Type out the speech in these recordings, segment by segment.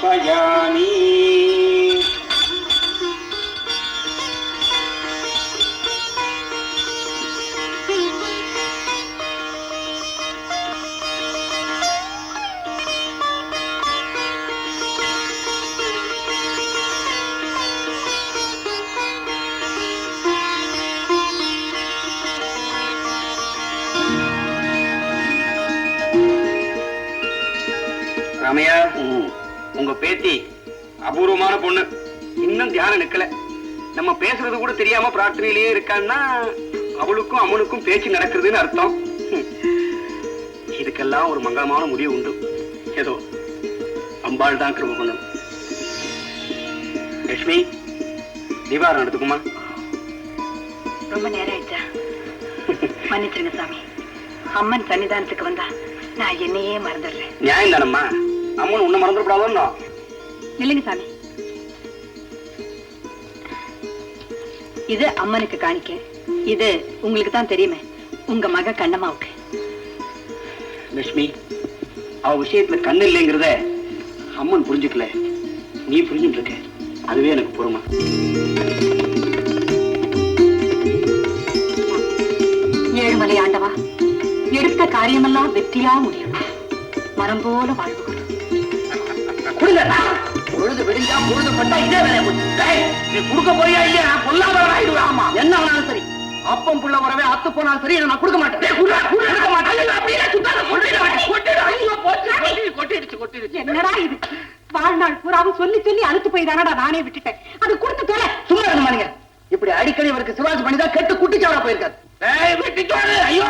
சமர்ப்பயாமி. ராமையா, உங்க பேத்தி அபூர்வமான பொண்ணு. இன்னும் தியானம் நிக்கல. நம்ம பேசுறது கூட தெரியாம பிரார்த்தனையிலேயே இருக்கான்னா அவளுக்கும் அம்மனுக்கும் பேச்சு நடக்குதுன்னு அர்த்தம். இதுக்கெல்லாம் ஒரு மங்களமான முடிவு உண்டு. ஏதோ அம்பாள் தான் கிருபை பண்ணணும். லட்சுமி, தீபாரம் எடுத்துக்குமா? ரொம்ப நேரம் ஆயிடுச்சா? மன்னிச்சிருங்க சாமி. அம்மன் சன்னிதானத்துக்கு வந்தா நான் என்னையே மறந்துடுறேன். நியாயம் தானம்மா. அம்மன் உன்னை மறந்துடக்கூடாதுன்னு. நில்லுங்க சாமி. இது அம்மனுக்கு காணிக்க. இது உங்களுக்கு தான் தெரியுமே, உங்க மக கண்ணம்மாவுக்கு. லட்சுமி, அவ விஷயத்துல கண்ணு இல்லைங்கிறத அம்மன் புரிஞ்சுக்கல, நீ புரிஞ்சுட்டு இருக்க. அதுவே எனக்கு பொறுமை. ஏழுமலை ஆண்டவா, எடுத்த காரியமெல்லாம் வெற்றியா முடியணும். மரம் போல வாழ்வுகள் பொழுது விடிஞ்சா பொழுது பட்டா இதே வேலையை நீ கொடுக்க போறியா இல்லையா? பொல்லாதவன் ஆயிடுவேன். ஆமா, என்ன ஆனாலும் சரி. அப்பம் புள்ள வரவே அத்து போனாலும் சரி, நான் கொடுக்க மாட்டேன். என்னடா இது? வாழ்நாள் பூராவும் சொல்லி சொல்லி அழுத்து போய் தானடா நானே விட்டுட்டேன். அது கொடுத்து தொலை. சும்மா இருக்க மாட்டீங்க. இப்படி அடிக்கடி அவருக்கு சிவாஜி பண்ணிதான் கெட்டு குட்டிச்சாவரா போயிருக்காரு. ஐயோ,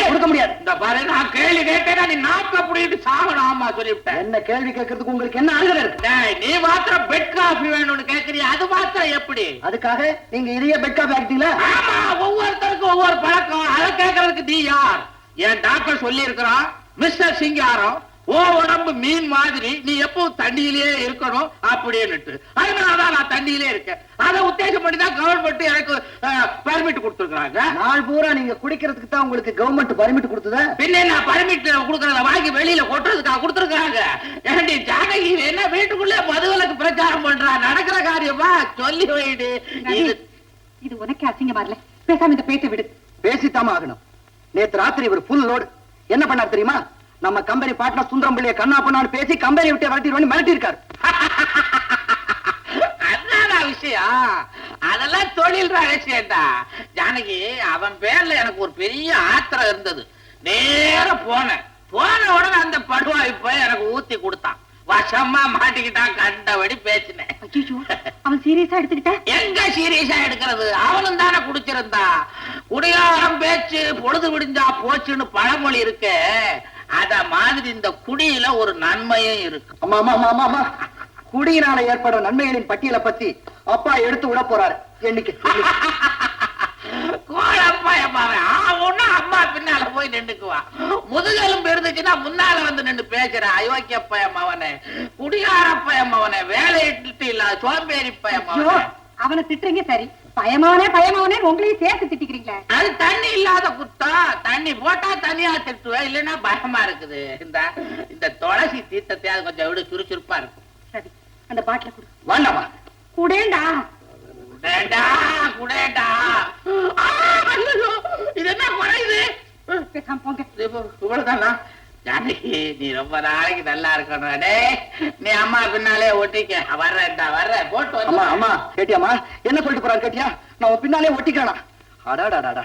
கொடுக்க முடியாது. இந்த பாரு, நான் கேள்வி கேட்டேன்னா நீ நாக்க புடிட்டு சாகணும். ஆமா, சொல்லிவிட்டேன். என்ன கேள்வி கேட்கறதுக்கு உங்களுக்கு என்ன அருகதை இருக்கு? நீ மாத்திரம் பெட் காஃபி வேணும்னு கேட்கறியா? அது மாத்திரம் எப்படி? அதுக்காக நீங்க இதையே பெட் காஃபி ஆக்கிட்டீங்களா? ஆமா, ஒவ்வொருத்தருக்கும் ஒவ்வொரு பழக்கம். அதை கேட்கறதுக்கு நீ யார்? என் டாக்டர் சொல்லி இருக்கிறான், மிஸ்டர் சிங்காரம், ஓ உடம்பு மீன் மாதிரி, நீ எப்பவும் தண்ணியிலேயே இருக்கணும் அப்படின்னு. அதனாலதான் நான் தண்ணியிலே இருக்கேன். அதை உத்தேசம் பண்ணி தான் கவர்மெண்ட் எனக்கு பர்மிட் கொடுத்துருக்காங்க. நாள் பூரா நீங்க குடிக்கிறதுக்கு தான் உங்களுக்கு கவர்மெண்ட் பர்மிட் கொடுத்தது. பின்ன நான் பர்மிட் கொடுக்கறத வாங்கி வெளியில கொட்டுறதுக்காக கொடுத்துருக்காங்க. ஏண்டி ஜானகி என்ன வீட்டுக்குள்ளே மதுவிலக்கு பிரச்சாரம் பண்றா? நடக்கிற காரியமா? சொல்லி வைடு. இது உனக்கு அசிங்கமா இல்ல? பேசாம இந்த பேச்சை விடு. பேசித்தாம ஆகணும். நேற்று ராத்திரி ஒரு ஃபுல் லோடு என்ன பண்ணார் தெரியுமா? நம்ம கம்பெனி பார்ட்னர் சுந்தரம் பிள்ளைய கண்ணா பண்ணான்னு பேசி கம்பெனி விட்டு விரட்டிடுவேன்னு மிரட்டி இருக்காரு. அதான் விஷயம். அதெல்லாம் தொழில் ரகசியம்டா ஜானகி. அவன் பேர்ல எனக்கு ஒரு பெரிய ஆத்திரம் இருந்தது. நேர போன உடனே அந்த படுவாய் போய் எனக்கு ஊத்தி கொடுத்தான். வசமா மாட்டிக்கிட்டான். கண்டபடி பேசினேன். அவன் சீரியஸா எடுத்துக்கிட்ட? எங்க சீரியஸா எடுக்கிறது? அவனும் தானே குடிச்சிருந்தா. குடியாரம் பேச்சு பொழுது விடிஞ்சா போச்சுன்னு பழமொழி இருக்கு. அத மாதிரி இந்த குடியில ஒரு நன்மையும் இருக்கு. ஆமா, குடியினால ஏற்படுற நன்மைகளின் பட்டியலை பத்தி அப்பா எடுத்து விட போறாரு. என்னைக்கு அம்மா பின்னால போய் நின்னுக்குவான். முதுகெலும்பு இருந்துச்சுன்னா முன்னால வந்து நின்று பேசுற அயோக்கிய பயம் அவனே, குடிகார பயம் அவனே, வேலையிட்டு இல்ல சோம்பேறி பயம் அவனே. அவனை திட்டுறீங்க சரி, பயமானே உங்களையும் சேர்த்து திட்டிக்கிறீங்களா? அது தண்ணி இல்லாத குத்தம். தண்ணி போட்டா தனியா திட்டுவேன், இல்லைன்னா பயமா இருக்குது. இந்த துளசி தீர்த்தத்தை அது கொஞ்சம் விட சுறுசுறுப்பா இருக்கும். சரி, அந்த பாட்டில குடு. வேண்டாமா? குடேண்டா. இது என்ன குறையுது? போங்க. இவ்வளவுதானா? ஜானகி, நீ ரொம்ப நாளைக்கு நல்லா இருக்கணும். நீ அம்மா பின்னாலே ஒட்டிக்க. வர்ற போட்டு. அம்மா கேட்டியாமா? என்ன சொல்லிட்டு போறாரு கேட்டியா? நான் பின்னாலே ஒட்டிக்கிறேனா? அடாடாடா,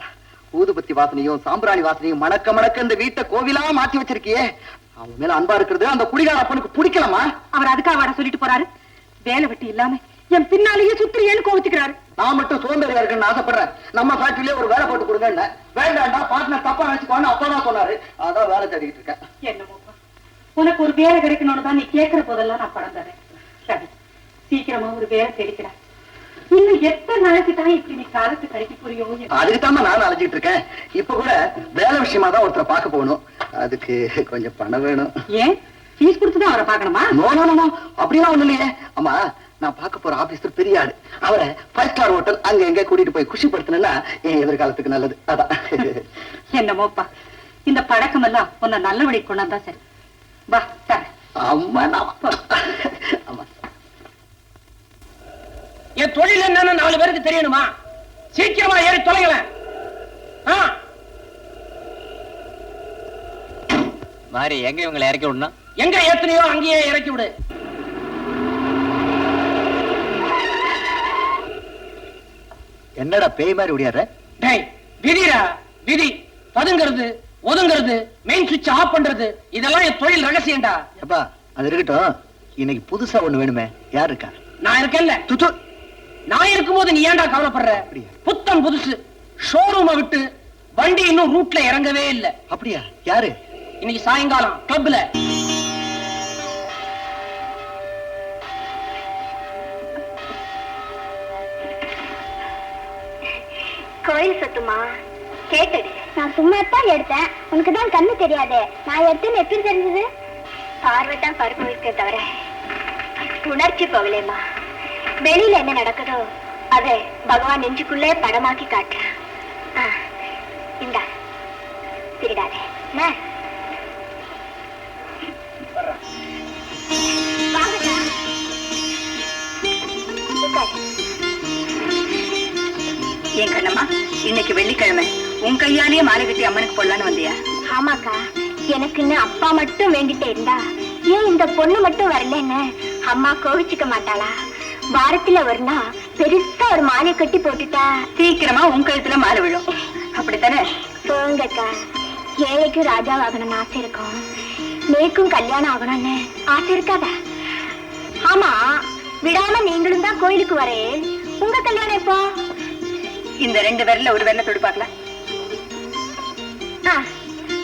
ஊதுபத்தி வாசனையும் சாம்பிராணி வாசனையும் மணக்க மணக்க இந்த வீட்டை கோவிலா மாத்தி வச்சிருக்கியே. அவன் மேல அன்பா இருக்கிறது அந்த குடிகார அப்பனுக்கு பிடிக்கலாமா? அவர் அதுக்காக வர சொல்லிட்டு போறாரு. வேலை வெட்டி இல்லாம என் பின்னாலேயே சுத்திரியேன்னு கோவிச்சுக்கிறாரு. நான் மட்டும் சோம்பேறியா இருக்குன்னு ஆசைப்படுறேன். நம்ம ஃபேக்டரியிலே ஒரு வேலை போட்டு கொடுங்க. வேண்டாண்டா, பார்ட்னர் தப்பா நினைச்சுக்கோன்னு அப்பதான் சொன்னாரு. அதான் வேலை தேடிட்டு இருக்கேன். என்னமோப்பா, உனக்கு ஒரு வேலை கிடைக்கணும்னு தான் நீ கேட்கிற போதெல்லாம் நான் படம் தரேன். சரி, சீக்கிரமா ஒரு வேலை தேடிக்கிறேன். இன்னும் எத்தனை நாளைக்கு தான் இப்படி நீ காலத்து கழிக்க புரியோ? அதுக்குதாம நானும் அழைச்சிட்டு இருக்கேன். இப்ப கூட வேலை விஷயமா தான் ஒருத்தரை பார்க்க போகணும். அதுக்கு கொஞ்சம் பணம் வேணும். ஏன் ஃபீஸ் கொடுத்துதான் அவரை பார்க்கணுமா? நோ, அப்படியெல்லாம் ஒண்ணு இல்லையே. ஆமா, நான் பார்க்க போற ஆபீசர் பெரிய ஆளு. அவரை 5 ஸ்டார் ஹோட்டல் அங்க எங்க கூட்டிட்டு போய் குஷிப்படுத்தினா என் எதிர்காலத்துக்கு நல்லது. அதான். என்னமோப்பா, இந்த பழக்கம் எல்லாம் உன்னை நல்ல வழி கொண்டாந்தா சரி. வா தர. அம்மா ஆமா. என் தொழில் என்னன்னு 4 பேருக்கு தெரியணுமா? சீக்கிரமா ஏறி தொலைங்கள. மாறி எங்க இவங்களை இறக்கி விடணும்? எங்க ஏத்தனையோ அங்கேயே இறக்கி விடு. என்னடா பேய் மாதிரி ஓடியார? டேய் விதிரா விதி. பதுங்கிறது, ஒதுங்கிறது, மெயின் சுவிட்ச் ஆஃப் பண்றது இதெல்லாம் என் தொழில் ரகசியம்டா. எப்பா அது இருக்கட்டும், இன்னைக்கு புதுசா ஒண்ணு வேணுமே, யார் இருக்கா? நான் இருக்கேன்ல. துத்து, நான் இருக்கும்போது நீ ஏன்டா கவலைப்படுற? புத்தம் புதுசு ஷோரூமை விட்டு வண்டி இன்னும் ரூட்ல இறங்கவே இல்ல. அப்படியா? யாரு? இன்னைக்கு சாயங்காலம் கிளப்ல. கோயில் சொத்துமா கேட்டது. நான் சும்மா தான் எடுத்தேன். உனக்கு தான் கண்ணு தெரியாது. நான் எடுத்தேன்னு எப்படி தெரிஞ்சது? பார்வை தான் பருப்பு வைக்க தவிர உணர்ச்சி போகலேம்மா. வெளியில என்ன நடக்குதோ அதை பகவான் நெஞ்சுக்குள்ளே படமாக்கி காட்டுறேன். இந்த திருடாதே. ஏன் கண்ணம்மா, இன்னைக்கு வெள்ளிக்கிழமை உன் கையாலேயே மாலை கட்டி அம்மனுக்கு போடலான்னு வந்தியா? ஆமாக்கா, எனக்குன்னு அப்பா மட்டும் வேண்டிட்டே இருந்தா ஏன் இந்த பொண்ணு மட்டும் வரலன்னு அம்மா கோவிச்சுக்க மாட்டாளா? வாரத்துல ஒரு நாள் பெருசா ஒரு மாலை கட்டி போட்டுட்டா சீக்கிரமா உன் கழுத்துல மாலை விழும். அப்படித்தானே? போங்கக்கா, ஏழைக்கும் ராஜாவாகணும்னு ஆசை இருக்கும், மேற்கும் கல்யாணம் ஆகணும்னு ஆசை இருக்காதா? ஆமா, விடாம நீங்களும் தான் கோயிலுக்கு வரேன். உங்க கல்யாணம் எப்போ? இந்த 2 விரல்ல ஒரு விரல தொடு பார்க்கலாம்.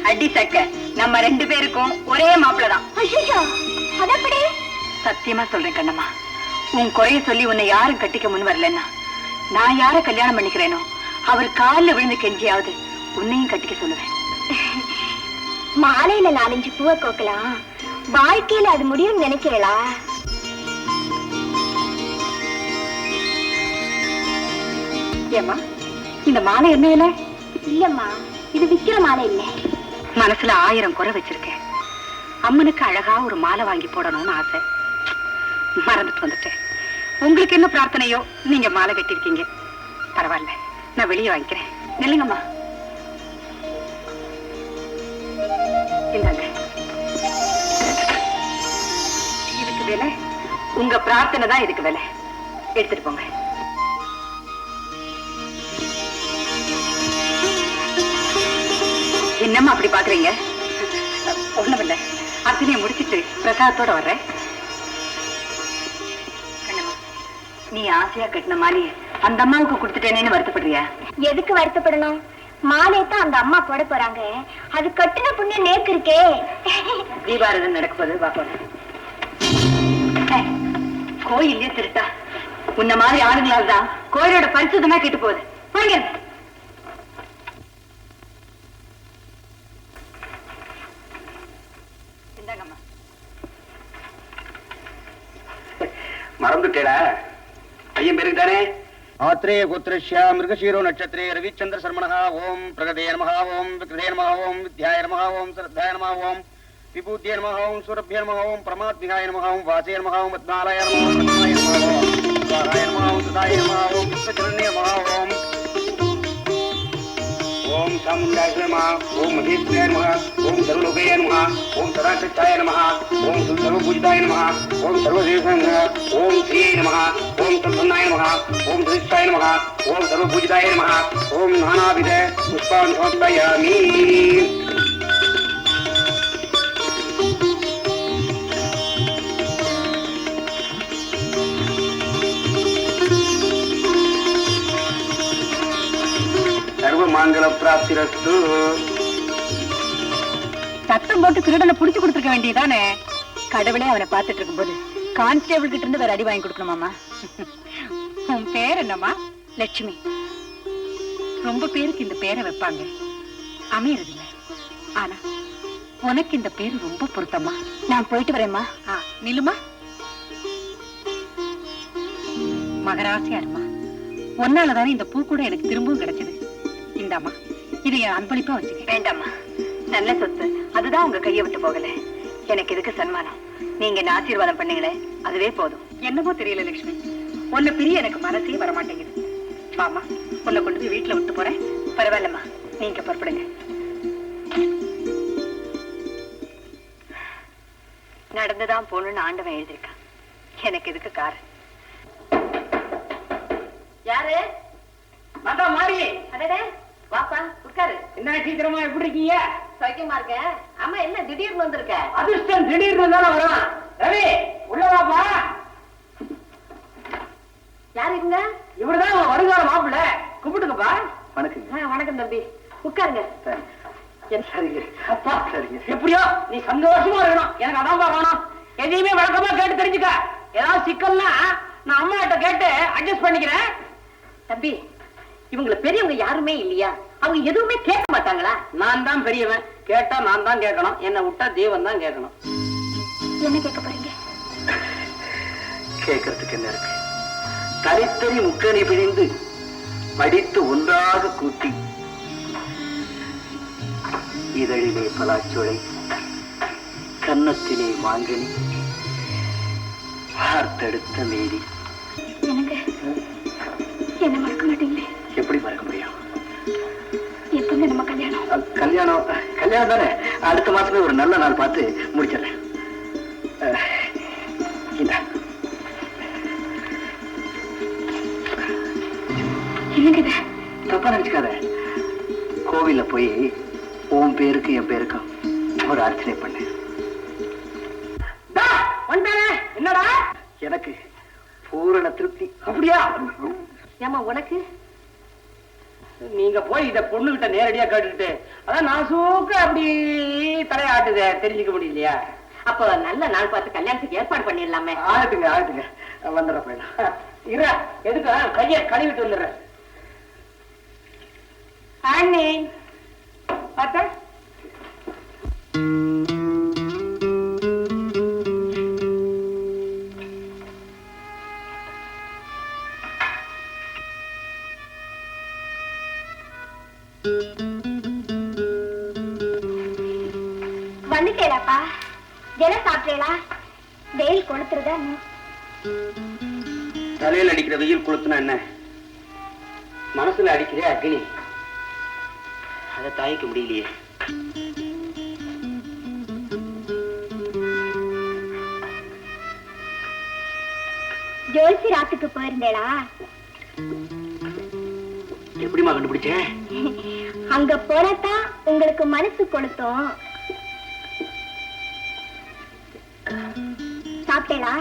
அடி சக்க, நம்ம 2 பேருக்கும் ஒரே மாப்பிள்ள தான். அதப்படி சத்தியமா சொல்றேன் கண்ணம்மா, உன் குறைய சொல்லி உன்னை யாரும் கட்டிக்க முன் வரலன்னா நான் யார கல்யாணம் பண்ணிக்கிறேனோ அவர் காலில் விழுந்து கெஞ்சியாவது உன்னையும் கட்டிக்க சொல்லுவேன். மாலையில 4-5 பூவை கோக்கலாம், வாழ்க்கையில அது முடியும் நினைக்கிறீங்களா? ஏம்மா, இந்த மாலை என்ன விலை? இல்லம்மா, இது விக்கிற மாலை இல்ல. மனசுல 1000 குறை வச்சிருக்கேன். அம்மனுக்கு அழகா ஒரு மாலை வாங்கி போடணும்னு ஆசை. மறந்துட்டு வந்துட்டேன். உங்களுக்கு என்ன பிரார்த்தனையோ நீங்க மாலை கட்டிருக்கீங்க. பரவாயில்ல, நான் வெளியே வாங்கிக்கிறேன். நில்லுங்கம்மா. இந்தாங்க. இதுக்கு விலை உங்க பிரார்த்தனை தான். இதுக்கு விலை எடுத்துட்டு போங்க. என்னம்மா அப்படி பாக்குறீங்க? ஒண்ணுமில்ல, அத்தனையை முடிச்சிட்டு பிரசாதத்தோட வர்றேன். நீ ஆசையா கட்டின மாலையை அந்த அம்மாவுக்கு கொடுத்துட்டேனேன்னு வருத்தப்படுறியா? எதுக்கு வருத்தப்படணும்? மாலை தான் அந்த அம்மா போட போறாங்க. அது கட்டின புண்ணியம் நேக்கு இருக்கே. தீபாரதம் நடக்க போது பாப்போம். கோயிலே திருட்டா உன்ன மாதிரி ஆளுங்களால் தான் கோயிலோட பரிசுத்தமா கேட்டு போகுது. போங்க. மறந்துட்டேடா, ஐயன் பேருக்கு தானே? ஆத்ரேய கோத்ரஷ்யா மிருகசீரோ நட்சத்திரே ரவிச்சந்திர சர்மணா. ஓம் பிரகதே நமஹ, ஓம் விக்ரதே நமஹ, ஓம் வித்யாய நமஹ, ஓம் ஸ்ரத்தாய நமஹ, ஓம் விபூத்யே நமஹ, ஓம் சூரभ्ये நமஹ, ஓம் பிரமாத்மிகாய நமஹ, ஓம் வாசே நமஹ, ஓம் பத்மாலய நமஹ, ஓம் ரத்னாய நமஹ, ஓம் ஸ்வாகாய நமஹ, ஓம் சுதாய நமஹ, ஓம் புஷ்பச்சரண்யே நமஹ, ஓம் ஓம் சாமுண்டாய நமஹ, ஓம் மகேஸ்வராய நமஹ, ஓம் சர்வலோகாய நமஹ, ஓம் சதாசத்தாய நமஹ, ஓம் சர்வபூஜிதாய நமஹ, ஓம் சர்வதேசாய நமஹ, ஓம் ஸ்ரீயே நமஹ, ஓம் சம்பன்னாய நமஹ, ஓம் சதிஷ்டாய நமஹ, ஓம் சர்வபூஜிதாய நமஹ, ஓம் நானாவித புஷ்பான் சமர்ப்பயாமி. மங்கள பிராப்திரஸ்து. சத்தம் போட்டு திருடனை புடிச்சு கொடுத்துருக்க வேண்டியதானே? கடவுளே அவனை பார்த்துட்டு இருக்கும்போது கான்ஸ்டேபிள் கிட்ட இருந்து வேற அடி வாங்கி கொடுக்கணுமாமா? உன் பேர் என்னம்மா? லட்சுமி. ரொம்ப பேருக்கு இந்த பேரை வைப்பாங்க, அமையறது இல்ல. ஆனா உனக்கு இந்த பேரு ரொம்ப பொருத்தமா. நான் போயிட்டு வரேம்மா. நில்லுமா. மகராசியா இருமா. ஒன்னாலதானே இந்த பூ கூட எனக்கு திரும்பவும் கிடைச்சது. இந்தாமா, இதை என் அன்பளிப்பா வச்சுக்க. வேண்டாமா, நல்ல சொத்து, அதுதான் உங்க கையை விட்டு போகல. எனக்கு எதுக்கு சன்மானம்? நீங்க என்ன ஆசீர்வாதம் பண்ணீங்களே அதுவே போதும். என்னமோ தெரியல லட்சுமி, உன்னை பிரிய எனக்கு மனசே வரமாட்டேங்குது. வாமா, உன்னை கொண்டு போய் வீட்டுல விட்டு போறேன். பரவாயில்லம்மா, நீங்க புறப்படுங்க. நடந்துதான் போகணும்னு ஆண்டவன் எழுதியிருக்கான். எனக்கு எதுக்கு காரு? யாரு? அதான் மாறி. அடடே, வாப்பா உட்காரு. என்ன சீக்கிரமா எப்படி இருக்கீங்க? சௌக்கியமா இருக்க? ஆமா, என்ன திடீர்னு வந்திருக்க? அதிர்ஷ்டம் திடீர்னு தானே வரும். ரவி, உள்ள வாப்பா. யாரு இவங்க? இவருதான் வருகால மாப்பிள்ள. கும்பிட்டுங்கப்பா. வணக்கம். வணக்கம் தம்பி, உட்காருங்க. சரிங்க அப்பா. சரிங்க. எப்படியோ நீ சந்தோஷமா இருக்கணும். எனக்கு அதான்பா வேணும். எதையுமே வழக்கமா கேட்டு தெரிஞ்சுக்க. ஏதாவது சிக்கல்னா நான் அம்மா கிட்ட கேட்டு அட்ஜஸ்ட் பண்ணிக்கிறேன். தம்பி, இவங்கள பெரியவங்க யாருமே இல்லையா? அவங்க எதுவுமே கேட்க மாட்டாங்களா? நான் தான் பெரியவன். கேட்டா நான் தான் கேட்கணும். என்ன விட்டா தேவன் தான் கேட்கணும். என்ன கேட்க போறீங்க? கேட்கறதுக்கு என்ன இருக்கு? தனித்தனி முக்கணி பிழிந்து படித்து ஒன்றாக கூட்டி இதழிலே பலாச்சோலை, கன்னத்திலே மாங்கனி, பார்த்தெடுத்த மேடி. எனக்கு என்ன மறக்க மாட்டீங்களே? எப்படி மறக்க முடியும்? எப்பங்க நம்ம கல்யாணம்? கல்யாணம் தானே. அடுத்த மாசமே ஒரு நல்ல நாள் பார்த்து முடிச்சிடறேன். என்னங்க தப்பா நினைச்சுக்காத. கோவில்ல போய் உன் பேருக்கு என் பேருக்கும் ஒரு அர்ச்சனை பண்ணேன். என்னடா? எனக்கு பூரண திருப்தி. அப்படியா? ஏமா உனக்கு? நீங்க போய் இத பொண்ணுகிட்ட நேரடியா கேட்டுக்கிட்டு அதான் நான் சூக்க அப்படி தலையாட்டுத தெரிஞ்சுக்க முடியலையா? அப்ப நல்ல நாள் பார்த்து கல்யாணத்துக்கு ஏற்பாடு பண்ணிடலாமே. ஆகட்டுங்க வந்துடுற போயிடலாம். இரு, எதுக்கு கைய கழுவிட்டு வந்துடுறேன். அண்ணே பார்த்தா வந்துட்டேடாப்பா. ஜெல சாப்பிட்டேளா? வெயில் கொளுத்துறதா? தலையில் அடிக்கிற வெயில் கொளுத்துனா என்ன, மனசுல அடிக்கிற அக்னி, அதை தாய்க்க முடியலையே. ஜோல்சி ராத்துக்கு போயிருந்தேளா? எப்படிமா கண்டுபிடிச்சேன்? அங்க போனதான் உங்களுக்கு மனசு கொளுத்தும். சாப்பிட்டேளா?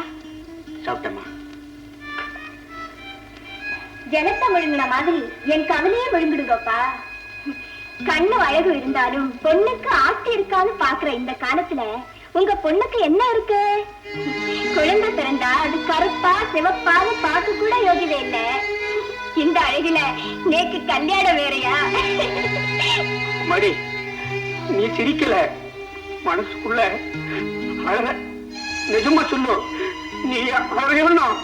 சாப்பிட்டேம்மா. ஜலத்தை விழுங்கின மாதிரி என் கவலையே விழுங்கிடுங்கப்பா. கண்ணு அழகு இருந்தாலும் பொண்ணுக்கு ஆசை இருக்கான்னு பாக்குற இந்த காலத்துல உங்க பொண்ணுக்கு என்ன இருக்கு? குழந்தை பிறந்தா அது கருப்பா சிவப்பாக பார்க்க கூட யோகிதை இல்ல. இந்த அழகுல நேக்கு கல்யாணம் வேறையா? மடி, நீ சிரிக்கல, மனசுக்குள்ள அழக. நிஜமா சொல்லு, நீ அழகணும்.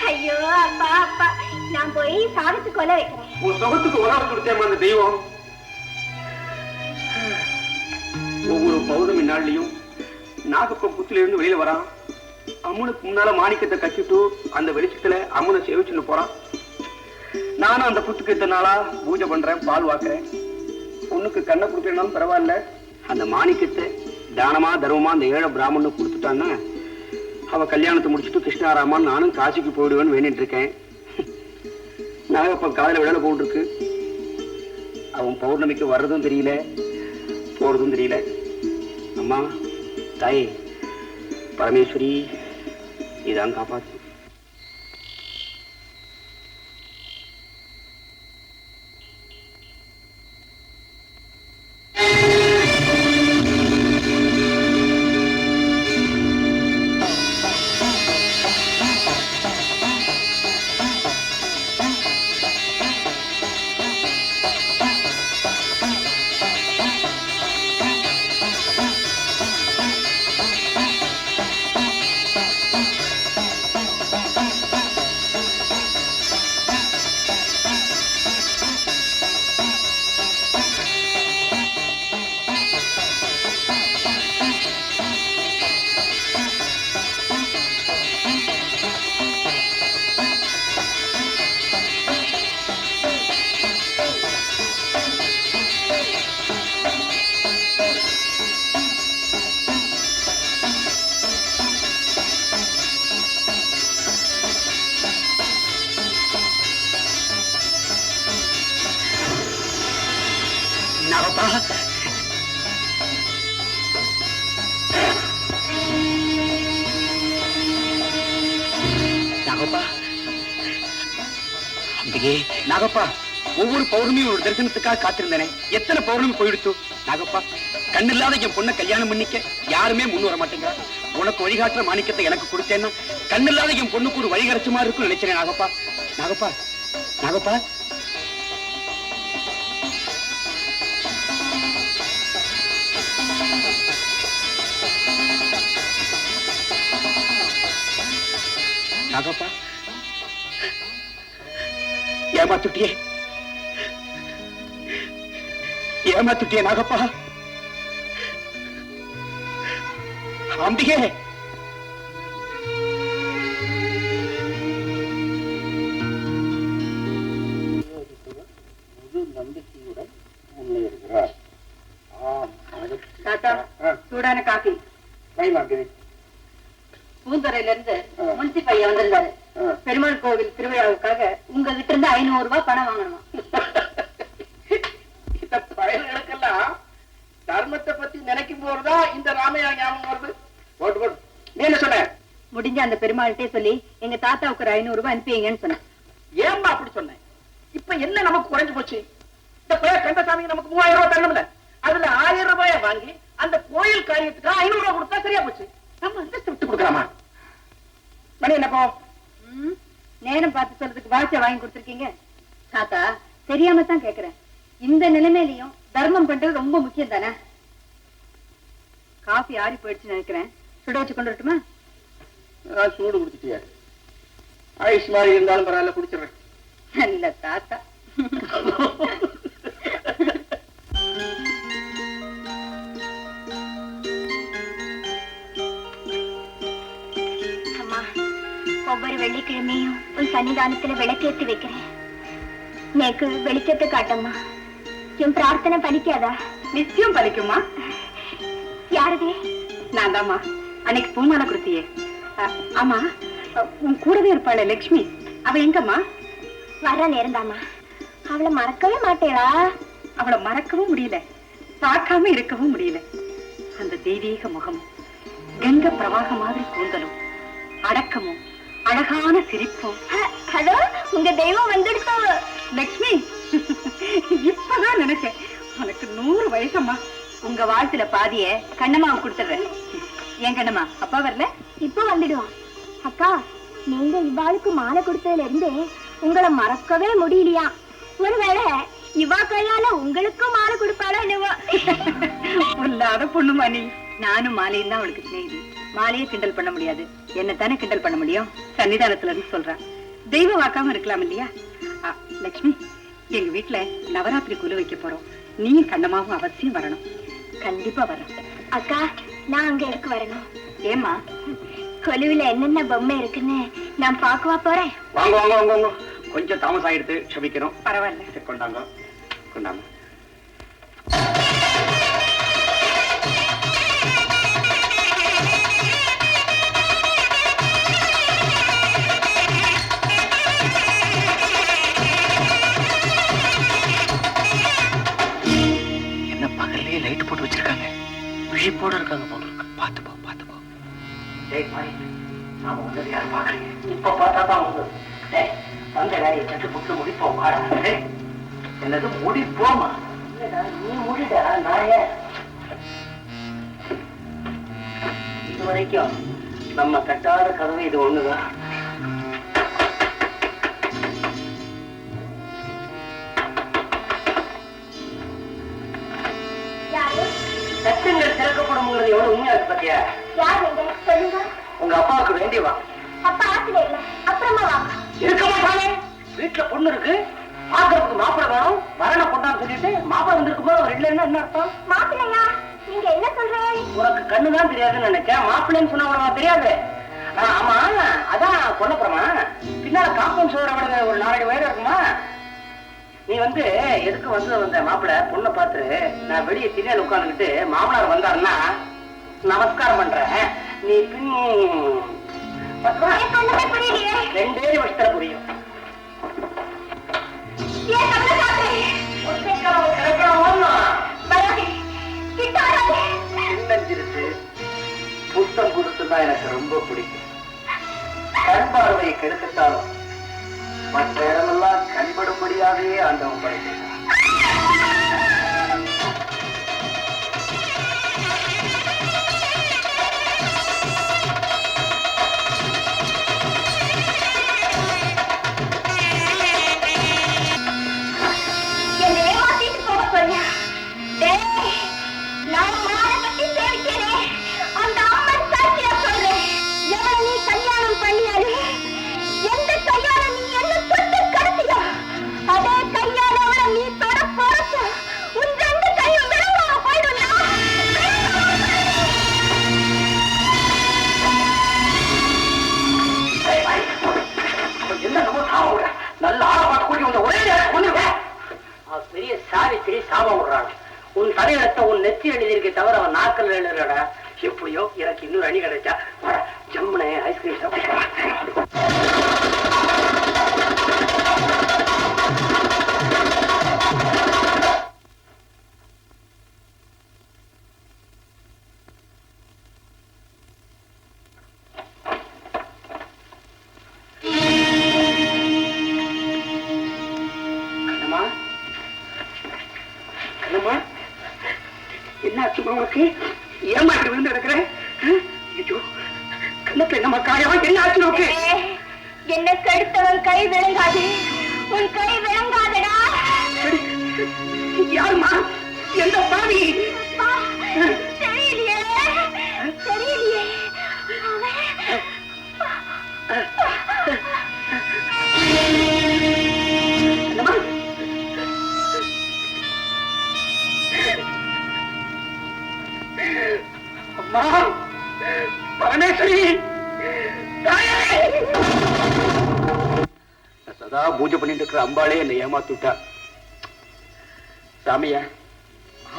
ஐயோ அப்பா அப்பா, நான் போய் சாதத்துக்கு கொலை வைக்கிறேன். உன் சொகத்துக்கு உணவு கொடுத்தேமா அந்த தெய்வம். ஒவ்வொரு பௌர்ணமி நாள்லயும் நாகப்பம் புத்துல இருந்து வெளியில வரான். அம்மனுக்கு முன்னால மாணிக்கத்தை கட்டிட்டு அந்த வெளிச்சத்துல அம்மனை சேவிச்சுன்னு போறான். நானும் அந்த புத்துக்கு இத்தனை நாளா பூஜை பண்றேன், பால் வாக்குறேன். பொண்ணுக்கு கண்ணை கொடுக்கறனாலும் பரவாயில்ல, அந்த மாணிக்கத்தை தானமா தர்மமா அந்த ஏழை பிராமணனுக்கு கொடுத்துட்டான்னா அவ கல்யாணத்தை முடிச்சுட்டு கிருஷ்ணாராமான் நானும் காசிக்கு போயிடுவேன்னு வேண்டிட்டு இருக்கேன். நாகப்பன் காதல விடல போட்டுருக்கு. அவன் பௌர்ணமிக்கு வர்றதும் தெரியல, போறதும் தெரியல. அம்மா தாயே பரமேஸ்வரி, இதான் காப்பாத்து. தாத்தா நாகப்பா அம்பிகே நாகப்பா ஒவ்வொரு பௌர்ணமியும் ஒரு தரிசனத்துக்காக காத்திருந்தேனே எத்தனை பௌர்ணமி போயிடுச்சு நாகப்பா கண்ணில்லாத என் பொண்ணை கல்யாணம் பண்ணிக்க யாருமே முன் வர மாட்டேங்கிறார் உனக்கு வழிகாட்டுற மாணிக்கத்தை எனக்கு கொடுத்தேன்னா கண்ணில்லாத என் பொண்ணுக்கு ஒரு வழிகரைச்ச மாதிரி இருக்கும்னு நினைச்சேன் நாகப்பா நாகப்பா நாகப்பா நாகப்பா ஏமாத்துட்டியே ஏமாத்துட்டியே நாகப்பா அம்பிகே நம்பிக்கையுடன் முன்னேறுகிறார். தாத்தா சூடான காஃபி. பூந்தரையில இருந்து முன்சி பையன் வந்திருந்தாரு. பெருமாள் கோவில் திருவிழாவுக்காக உங்ககிட்ட இருந்து 500 ரூபாய் பணம் வாங்கணுமா? இந்த பயல்களுக்கெல்லாம் தர்மத்தை பத்தி நினைக்கும் போதுதான் இந்த ராமையா ஞாபகம் வருது. போட்டு போட்டு நீ என்ன சொன்ன? முடிஞ்ச அந்த பெருமாள்கிட்டே சொல்லி எங்க தாத்தாவுக்கு ஒரு 500 ரூபாய் அனுப்பிங்கன்னு சொன்னேன். ஏம்மா அப்படி சொன்னேன்? இப்ப என்ன நமக்கு குறைஞ்சு போச்சு? இந்த பையன் கந்தசாமி நமக்கு 3000 ரூபாய் தரணும்ல, அதுல 1000 ரூபாய வாங்கி அந்த கோயில் காரியத்துக்கு 500 ரூபாய் கொடுத்தா சரியா போச்சு. நம்ம விட்டு கொடுக்கலாமா? மணி என்னப்போ நேரம் பார்த்து சொல்றதுக்கு வாட்சை வாங்கி கொடுத்துருக்கீங்க. தாத்தா தெரியாம தான் கேக்குறேன். இந்த நிலைமையிலையும் தர்மம் பண்றது ரொம்ப முக்கியம் தானே. காஃபி ஆறி போயிடுச்சுன்னு நினைக்கிறேன். சுட வச்சு கொண்டு வரட்டுமா? சூடு குடிச்சிட்டியா? ஐஸ் மாதிரி இருந்தாலும் பரவாயில்ல, குடிச்சிடுறேன். இல்ல தாத்தா. அம்மா, ஒவ்வொரு வெள்ளிக்கிழமையும் உன் சன்னிதானத்துல விளக்கேற்றி வைக்கிறேன். நேக்கு வெளிச்சத்தை காட்டம்மா. என் பிரார்த்தனை பலிக்காதா? நிச்சயம் பலிக்குமா? யாரதே? நான் தாமா அன்னைக்கு பூமாலை கொடுத்தியே. ஆமா, உன் கூடவே இருப்பாள லட்சுமி, அவ எங்கம்மா? வர நேரம்தாம்மா. அவளை மறக்கவே மாட்டேளா? அவளை மறக்கவும் முடியல, பார்க்காம இருக்கவும் முடியல. அந்த தெய்வீக முகமும் கங்க பிரவாக மாதிரி கூந்தலும் அடக்கமும் அழகான சிரிப்பும். ஹலோ, உங்க தெய்வம் வந்துடுச்சோ? லட்சுமி, இப்பதான் நினைச்சேன் உனக்கு 100 வயசம்மா. உங்க வாழ்த்துல பாதிய கண்ணம்மாவை கொடுத்துடுறேன். ஏன் கண்ணம்மா அப்பா வரல? இப்ப வந்துடுவான். அக்கா, நீங்க இவாளுக்கு மாலை கொடுத்ததுல இருந்து உங்களை மறக்கவே முடியலையா? ஒருவேளை இவா கையால உங்களுக்கும் மாலை கொடுப்பாளா என்னவோ? இல்லாத பொண்ணுமா நீ. நானும் மாலையும் தான் அவளுக்கு செய்தி. மாலையே கிண்டல் பண்ண முடியாது, என்னத்தானே கிண்டல் பண்ண முடியும்? சன்னிதானத்துல இருந்து சொல்றேன். தெய்வம் வாக்காம இருக்கலாம் இல்லையா? லட்சுமி, எங்க வீட்டுல நவராத்திரி குழு வைக்க போறோம். நீ கண்ணமாவும் அவசியம் வரணும். கண்டிப்பா வரணும். அக்கா, நான் அங்க இருக்கு வரணும். ஏமா? கொலுவில என்னென்ன பொம்மை இருக்குன்னு நான் பாக்கவா போறேன். வாங்க வாங்க வாங்க வாங்க. கொஞ்சம் தாமசம் ஆயிடுத்து, க்ஷமிக்கிறோம். பரவாயில்ல, கொண்டாங்க கொண்டாங்க. என்ன பகல்லையே லைட் போட்டு வச்சிருக்காங்க, விழிப்போட இருக்காங்க போல இருக்கு. பார்த்து போ பார்த்து போ. டேய் மாறி, நாம வந்தது யாரும் பாக்குறீங்க? இப்ப பார்த்தா தான் வந்து அந்த வேலையை கட்டு புட்டு முடிப்போம். என்னது முடிப்போமா? நீ முடிடா, நான் ஏன்? இது வரைக்கும் நம்ம கட்டாத கதவு இது ஒண்ணுதான். சட்டங்கள் திறக்கப்படும்ங்கிறது எவ்வளவு உண்மையா இருக்கு பத்தியா? யார் நீங்க? சொல்லுங்க. உங்க அப்பாவுக்கு வேண்டியவா? அப்பா ஆத்துல இல்ல, அப்புறமா வாங்க. இருக்க மாட்டானே. வீட்டுல பொண்ணு இருக்கு, பாக்குறதுக்கு மாப்பிள்ளை வேணும். மரண பொண்ணான்னு சொல்லிட்டு மாப்பிள்ளை வந்திருக்கும் போது அவர் இல்லைன்னா என்ன அர்த்தம்? மாப்பிள்ளையா? நீங்க என்ன சொல்றீங்க? உனக்கு கண்ணுதான் தெரியாதுன்னு நினைச்சேன். மாப்பிள்ளைன்னு சொன்னா உனக்கு தெரியாது. ஆமா, அதான் கொல்லப்புறமா பின்னால காம்பவுண்ட் சோற விட ஒரு 4 அடி வயது இருக்குமா? நீ வந்து எதுக்கு வந்து வந்த மாப்பிள்ளை பொண்ணை பார்த்து நான் வெளியே திண்ணையில உட்காந்துக்கிட்டு மாமனார் வந்தாருன்னா நமஸ்காரம் பண்றேன். நீ பின் 2 வருஷத்துல புரியும். ஏன் கவலை ரொம்ப பிடிக்கும். கண் பார்வையை கெடுத்துட்டாலும் மற்ற இடமெல்லாம் கண்படும்படியாகவே ஆண்டவன் படைக்கிறான். பெரிய சாவித்திரி சாபம் விடுறான். உன் தலையிடத்தை உன் நெத்தி எழுதியிருக்க தவிர அவன் நாக்கல் எழுதுறடா. எப்படியோ எனக்கு இன்னொரு அணி கிடைச்சா ஜம்முனே ஐஸ்கிரீம் சாப்பிடுறான். உனக்கு ஏமாற்றி விழுந்து கிடக்குற? கண்ணத்துல என்னமா காயம்? என்ன ஆச்சு நோக்கு? என்ன கடுத்தவன் கை விளங்காது. உன் கை விளங்காதடா. யாருமா? எந்த பாவி? தெரியலையே தெரியலையே. அம்மா பரமேஸ்வரி, சதா பூஜை பண்ணிட்டு இருக்கிற அம்பாளே என்னை ஏமாத்துட்டா. சாமியா,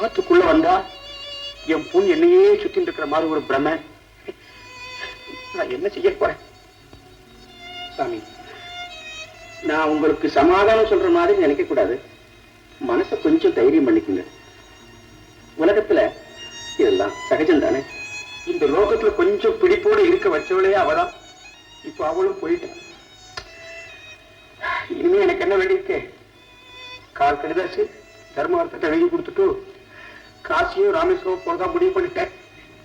ஆத்துக்குள்ள வந்தா என் பொண்ணு என்னையே சுத்திட்டு இருக்கிற மாதிரி ஒரு பிரமை. நான் என்ன செய்ய போறேன்? சாமி, நான் உங்களுக்கு சமாதானம் சொல்ற மாதிரி நினைக்க கூடாது. மனசை கொஞ்சம் தைரியம் பண்ணிக்குங்க. உலகத்துல இதெல்லாம் சகஜம் தானே. இந்த லோகத்துல கொஞ்சம் பிடிப்போடு இருக்க வச்சவளே அவதான். இப்ப அவளும் போயிட்டான். இனிமே எனக்கு என்ன வேண்டியிருக்கு? கால் கடிதாச்சு தர்மார்த்தத்தை எழுதி கொடுத்துட்டு காசியும் ராமேஸ்வரம் போறதா முடிவு பண்ணிட்டேன்.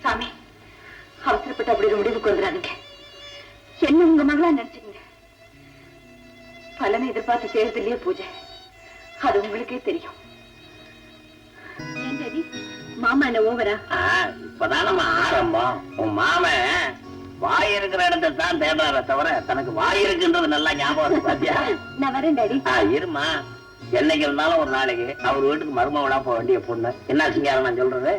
சாமி, அவசரப்பட்டு அப்படி ஒரு முடிவுக்கு வந்துடாதீங்க. என்ன உங்க மகளா நினைச்சுங்க. பலனை எதிர்பார்த்து செய்யறதுலயே பூஜை. அது உங்களுக்கே தெரியும். மாமா என்ன ஓவரா? இப்பதான் நம்ம ஆரம்பம். உன் மாமன் வாய் இருக்கிற இடத்தை தான் தேடுறார தவிர தனக்கு வாய் இருக்குன்றது நல்லா ஞாபகம் இருக்கு. பாத்தியா? நான் வரேன் டாடி. இருமா, என்னைக்கு இருந்தாலும் ஒரு நாளைக்கு அவர் வீட்டுக்கு மருமகளா போக வேண்டிய பொண்ணு. என்ன சிங்காரம் நான் சொல்றது?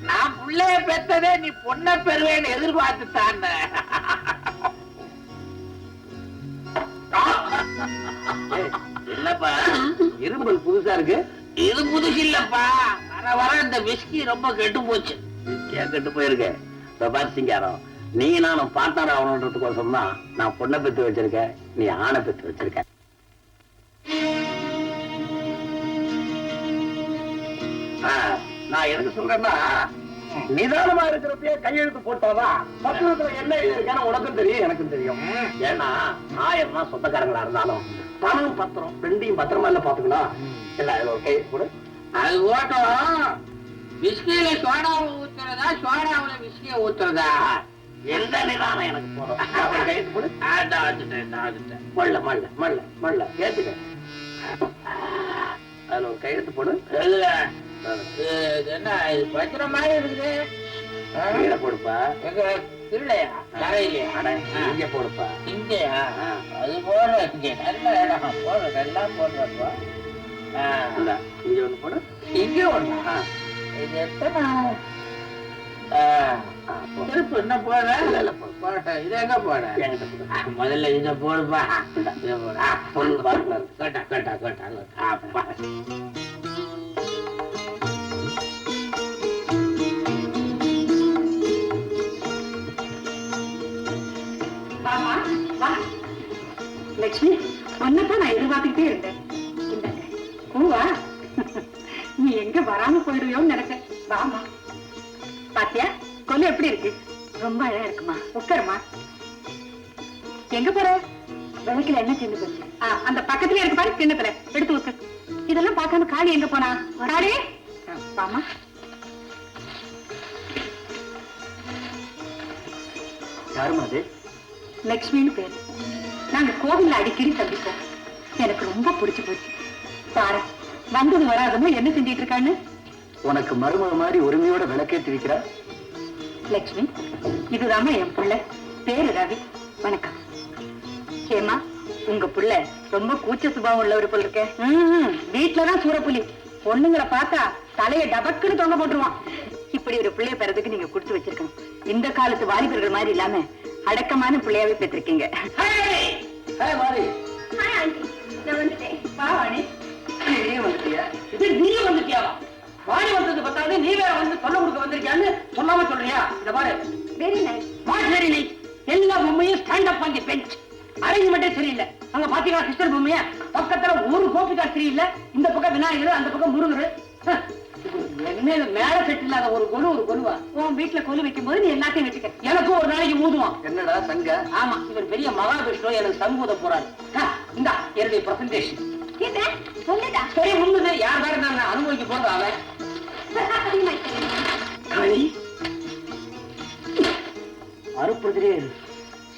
நான் புள்ளைய பெற்றதே நீ பொண்ணை பெறுவேன்னு எதிர்பார்த்துட்டான். என்னப்பா இரும்பல் புதுசா இருக்கு? இது புதுசு இல்லப்பா, வர வர இந்த விஸ்கி ரொம்ப கெட்டு போச்சு. கெட்டு போயிருக்கு. சிங்காரம், நீ நானும் பார்ட்னர் ஆகணுன்றதுக்கோசம் தான் நான் பொண்ணை பெற்று வச்சிருக்கேன், நீ ஆணை பெற்று வச்சிருக்க. நான் எதுக்கு சொல்றேன்னா, நிதானமா இருக்கிறப்பே கையெழுத்து போட்டாதான் பத்திரத்துல என்ன எழுதிருக்கான உனக்கும் தெரியும் எனக்கும் தெரியும். ஏன்னா 1000 சொந்தக்காரங்களா இருந்தாலும் பணம் பத்திரம் ரெண்டையும் பத்திரமா இல்ல பாத்துக்கலாம். இல்ல அதுல ஒரு கையெழுத்து போடு. அது ஓட்டம் விஸ்கியில சோடாவை ஊத்துறதா சோடாவில விஸ்கிய ஊத்துறதா? எந்த நிதானம் எனக்கு போறோம். கையெழுத்து போடு. மல்ல மல்ல மல்ல மல்ல ஏத்துக்க. அதுல ஒரு கையெழுத்து போடு. என்ன இது பத்திர மாதிரி இருக்குது? கீழே போடுப்பா. திருளையா? இங்க போடுப்பா. இங்கயா? அது போடுற இங்க நல்ல இடம் போடுற எல்லாம் போடுறப்பா. இங்க ஒண்ணு போடு. இங்க ஒண்ணு. இது எத்தனை திருப்பு என்ன போட? போட இது எங்க போட? முதல்ல இத போடுப்பா. இத போடு. கேட்டா கேட்டா கேட்டா அப்பா. லட்சுமி, ஒன்னதான் நான் எதிர்பார்த்துக்கிட்டே இருந்தேன். இந்தாங்க பூவா. நீ எங்க வராம போயிடுவியோன்னு நினைச்சேன். வாமா. பாத்தியா, கொல்லு எப்படி இருக்கு? ரொம்ப அழகா இருக்குமா. உட்காருமா. எங்க போற? விளக்குல என்ன சேர்ந்து போச்சு? அந்த பக்கத்துல இருக்கு பாரு, கிண்ணத்துல எடுத்து ஊத்து. இதெல்லாம் பார்க்காம காளி எங்க போனா? காளி பாமா. யாருமா அது? லட்சுமின்னு பேரு. நாங்க கோவில்ல அடிக்கடி சந்திப்போம். எனக்கு ரொம்ப பிடிச்சு போச்சு. பாரு, வந்தது வராதமோ என்ன செஞ்சிட்டு இருக்கான்னு. உனக்கு மருமக மாதிரி உரிமையோட விளக்கேற்றி வைக்கிறா. லட்சுமி, இதுதாம்மா என் புள்ள. பேரு ரவி. வணக்கம். ஏமா, உங்க புள்ள ரொம்ப கூச்ச சுபாவம் உள்ளவர் போல இருக்க. வீட்டுலதான் சூரப்புலி. பொண்ணுங்களை பார்த்தா தலைய டபக்குன்னு தொங்க போட்டுருவான். இப்படி ஒரு பிள்ளைய பெறதுக்கு நீங்க கொடுத்து வச்சிருக்கணும். இந்த காலத்து வாலிபர்கள் மாதிரி இல்லாம அடக்கமான பிள்ளையாவே பெற்றிருக்கீங்க. வாணி வந்தது பத்தாவது நீ வேற வந்து சொல்ல கொடுக்க வந்திருக்கியான்னு சொல்லாம சொல்றியா? இந்த பாரு, எல்லா பொம்மையும் stand up on the bench. அரேஞ்ச்மெண்டே சரியில்லை. அங்க பாத்தீங்கன்னா கிருஷ்ணர் பொம்மைய பக்கத்துல ஒரு கோபிகா சரியில்லை. இந்த பக்கம் விநாயகர், அந்த பக்கம் முருகர். என்ன மேல செட் இல்லாத ஒரு கொலு, ஒரு கொலுவா? உன் வீட்டுல கொலு வைக்கும் போது நீ எல்லாத்தையும் வச்சுக்க. எனக்கும் ஒரு நாளைக்கு ஊதுவான். என்னடா சங்க? ஆமா, இவர் பெரிய மகாவிஷ்ணு எனக்கு சங்கூத போறாரு. இந்தா என்னுடைய பிரசன்டேஷன். சரி, முன்னது யார் வேற நான் அனுபவிக்க போறது அவன். அறுப்புறதுலே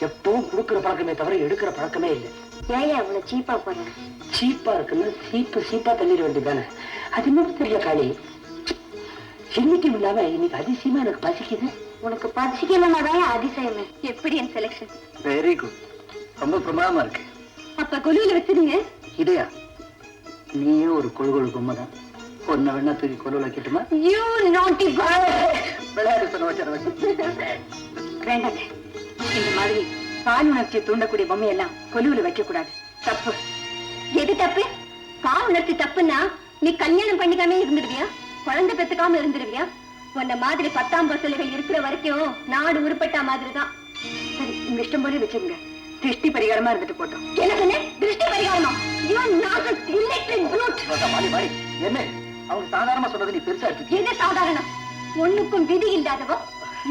எப்பவும் கொடுக்கிற பழக்கமே தவிர எடுக்கிற பழக்கமே இல்லை. ஏன் அவ்வளவு சீப்பா போன? சீப்பா இருக்குன்னு சீப்பா தள்ளிட வேண்டியதானே. அது இன்னும் தெரியல காளி. என்னைக்கும் இல்லாம இன்னைக்கு அதிசயமா எனக்கு பசிக்குது. உனக்கு பசிக்கலன்னாதான் அதிசயமே. எப்படி என் செலக்ஷன்? வெரி குட், ரொம்ப பிரமாதமா இருக்கு. அப்ப கொலுவில வச்சிருங்க. இதையா? நீயே ஒரு கொழு பொம்மை தான். ஒன்ன வேணா தூக்கி கொலுவில வைக்கட்டுமா? You naughty boy. விளையாடு சொன்ன வச்சு வேண்டாங்க. இந்த மாதிரி பால் உணர்ச்சியை தூண்டக்கூடிய பொம்மை எல்லாம் கொலுவில வைக்க கூடாது. தப்பு. எது தப்பு? பால் உணர்ச்சி தப்புன்னா நீ கல்யாணம் பண்ணிக்காம இருந்துருவியா? குழந்தை பெத்துக்காம இருந்துருவியா? உன்ன மாதிரி 10ஆம் பசலைகள் இருக்கிற வரைக்கும் நாடு உருப்பட்டா மாதிரி தான். சரி, உங்க இஷ்டம் போல வச்சிருங்க. திருஷ்டி பரிகாரமா இருந்துட்டு போட்டோம். எனக்கு திருஷ்டி பரிகாரமா? என்ன அவங்க சாதாரணமா சொல்றது நீ பெருசா இருக்கு. எது சாதாரணம்? ஒண்ணுக்கும் விதி இல்லாதவோ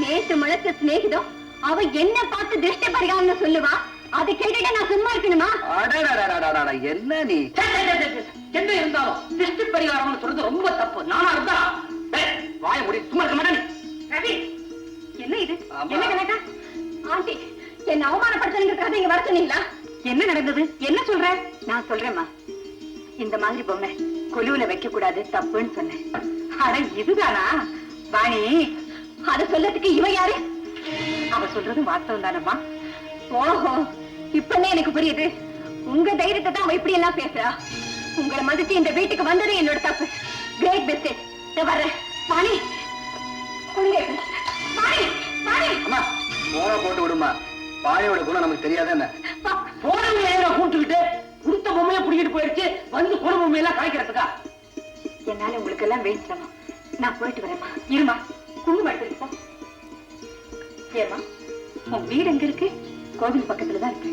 நேற்று முளைச்ச சிநேகிதம் அவ என்ன பார்த்து திருஷ்டி பரிகாரம்னு சொல்லுவா. அதை கேட்டுட்டு நான் சும்மா இருக்கணுமா? என்ன நீ என்ன இருந்தாலும் திருஷ்டி பரிகாரம் சொல்றது ரொம்ப தப்பு. நானா இருந்தா வாய முடி சும்மா இருக்க மாட்டேன். ரவி, என்ன இது? என்ன கணக்கா? ஆண்டி, என்ன அவமானப்படுத்த இங்க வர சொன்னீங்களா? என்ன நடந்தது? என்ன சொல்ற? நான் சொல்றேம்மா. இந்த மாதிரி பொம்மை கொலுவில வைக்க கூடாது, தப்புன்னு சொன்னேன். அட இதுதானா வாணி? அத சொல்லத்துக்கு இவ யாரு? அவ சொல்றது வாஸ்தவம் தானம்மா. ஓஹோ, இப்பனே எனக்கு புரியுது. உங்க தைரியத்தை தான் அவ இப்படி எல்லாம் பேசுறா. உங்களை மதிச்சு இந்த வீட்டுக்கு வந்தது என்னோட தப்பு. Great mistake. வர்றேன். வாணி, அம்மா போன போட்டு விடுமா. பாயோட குணம் நமக்கு தெரியாத என்ன? போன கூட்டுக்கிட்டு கொடுத்த பொம்மையை புடிக்கிட்டு போயிடுச்சு. வந்து போன பொம்மையெல்லாம் கலைக்கிறதுக்கா? என்னால உங்களுக்கு எல்லாம் வேணும். நான் போயிட்டு வரேம்மா. இருமா, குங்குமம் எடுத்துருப்போம். ஏமா, உன் வீடு எங்க இருக்கு? கோவில் பக்கத்துலதான் இருக்கு.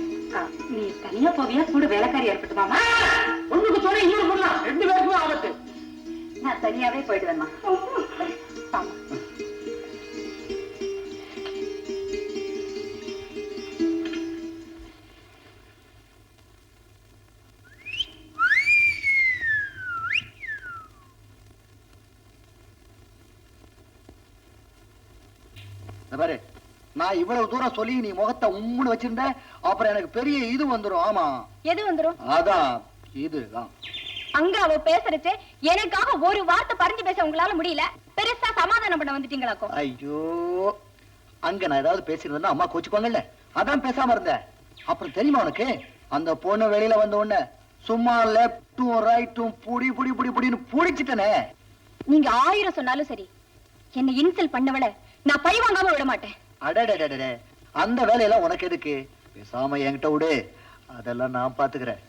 நீ தனியா போவியா? கூட வேலைக்காரி ஏற்பட்டுமாமா? ஒண்ணுக்கு சொன்ன இன்னொரு பொண்ணா? 2 பேருக்குமே ஆபத்து. நான் தனியாவே போயிடுவேம்மா. ஆமா. பாரு, நான் இவ்வளவு தூரம் சொல்லி நீ முகத்தை உம்முன்னு வச்சிருந்த, அப்புறம் எனக்கு பெரிய இது வந்துரும். ஆமா, எது வந்துரும்? அதான் இதுதான். அங்க அவ பேசுறச்சே எனக்காக ஒரு வார்த்தை பறிஞ்சு பேச உங்களால முடியல. பெருசா சமாதானம் பண்ண வந்துட்டீங்களாக்கோ? ஐயோ, அங்க நான் ஏதாவது பேசிருந்தேன்னா அம்மா கோச்சுக்குவாங்கல்ல, அதான் பேசாம இருந்தேன். அப்புறம் தெரியுமா உனக்கு, அந்த பொண்ணு வெளியில வந்த உடனே சும்மா லெப்டும் ரைட்டும் புடி புடி புடி புடின்னு புடிச்சிட்டனே. நீங்க 1000 சொன்னாலும் சரி, என்ன இன்சல்ட் பண்ணவள நான் பழி வாங்காம விட மாட்டேன். அடடடடட, அந்த வேலையெல்லாம் உனக்கு எதுக்கு? பேசாம என்கிட்ட விடு, அதெல்லாம் நான் பாத்துக்கிறேன்.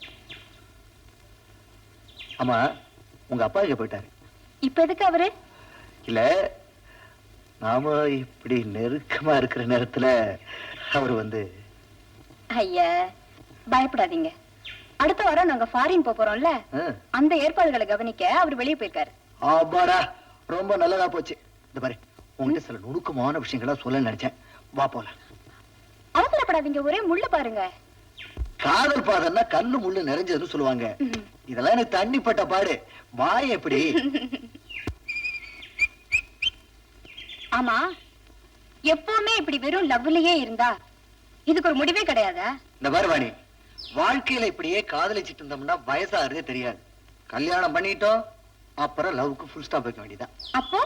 ஆமா, உங்க அப்பா இங்க போயிட்டாரு. இப்ப எதுக்கு அவரு? இல்ல, நாம இப்படி நெருக்கமா இருக்கிற நேரத்துல அவரு வந்து. ஐயா, பயப்படாதீங்க. அடுத்த வாரம் நாங்க ஃபாரின் போறோம்ல, அந்த ஏற்பாடுகளை கவனிக்க அவர் வெளியே போயிருக்காரு. ஆபாடா, ரொம்ப நல்லதா போச்சு. இந்த பாரு, உங்ககிட்ட சில நுணுக்கமான விஷயங்களா சொல்ல நினைச்சேன். வா போலாம். அவசரப்படாதீங்க, ஒரே முள்ள பாருங்க. காதல் பாதம்னா கல்லு முள்ளு நிறைஞ்சதுன்னு சொல்லுவாங்க. இதெல்லாம் எனக்கு தண்ணிப்பட்ட பாடு. வாய் எப்படி? ஆமா, எப்பவுமே இப்படி வெறும் லவ்லயே இருந்தா இதுக்கு ஒரு முடிவே கிடையாதா? இந்த பரவாணி, வாழ்க்கையில இப்படியே காதலிச்சிட்டு இருந்தோம்னா வயசாகிறதே தெரியாது. கல்யாணம் பண்ணிட்டோம், அப்புறம் லவ்க்கு ஃபுல் ஸ்டாப் வைக்க வேண்டியதான். அப்போ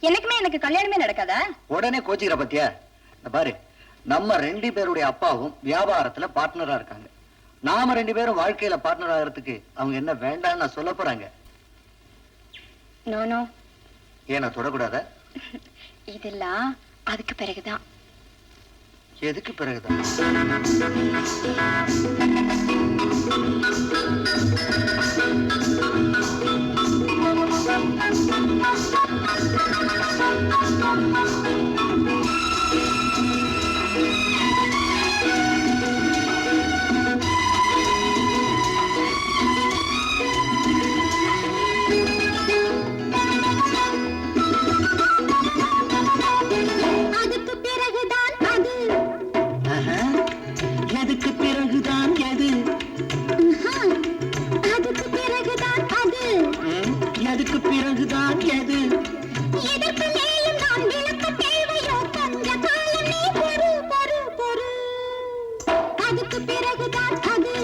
எனக்குமே எனக்கு கல்யாணமே நடக்காதா? உடனே கோச்சிக்கிற பத்தியா? இந்த பாரு, நம்ம 2 பேருடைய அப்பாவும் வியாபாரத்துல பார்ட்னரா இருக்காங்க. நாம 2 பேரும் வாழ்க்கையில பார்ட்னர் ஆகிறதுக்கு அவங்க என்ன வேண்டாம்னு நான் சொல்ல போறாங்க. No no. ஏன்னா தொடக்கூடாத? இதெல்லாம் அதுக்கு பிறகுதான். எதுக்கு பிறகுதான்? அதுக்கு பிறகுதான் அது. எதுக்கு பிறகுதான் எது? அதுக்கு பிறகுதான் அது. எதுக்கு பிறகுதான் எது? இதற்கு மேலும் நான் விளக்க தேவையோ? கொஞ்ச காலம் நீ பொறு பொறு பொறு. அதுக்கு பிறகுதான் அது.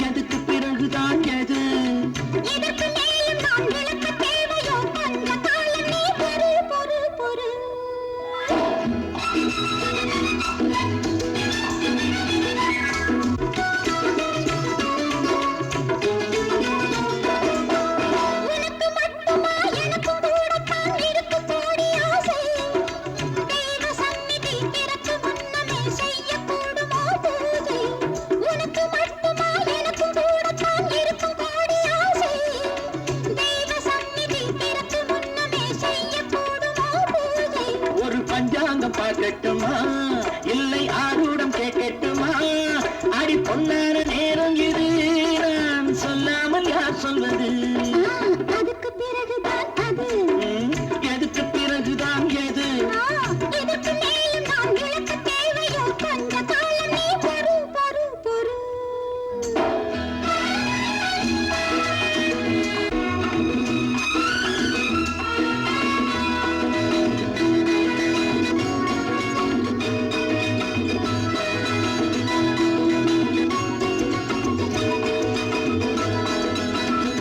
எதுக்கு பிறகுதான் எது? இதற்கு மேலும் நான் விளக்க தேவையோ? கொஞ்ச காலம் நீ பொறு பொறு பொறு. உனக்கு மட்டுமா எனக்கு கூடத்தான் இருக்கு கோடி ஆசை. தெய்வ சந்நிதி திறக்கு முன்னமே செய்யக்கூடுமோ பூஜை. உனக்கு மட்டுமா எனக்கு கூடத்தான் இருக்கு கோடி ஆசை. தெய்வ சந்நிதி திறக்கு முன்னமே செய்யக்கூடுமோ பூஜை. ஒரு பஞ்சாங்கம் பார்க்கட்டுமா, இல்லை ஆரூடம் கேட்கட்டுமா? அடி பொன்னான நேரம் இது, நான் சொல்லாமல் யார் சொல்வது? அதுக்கு பிறகுதான் அது. எதுக்கு பிறகுதான் எது? இதற்கு மேலும் நான் விளக்க தேவையோ? கொஞ்ச காலம் நீ பொறு பொறு பொறு.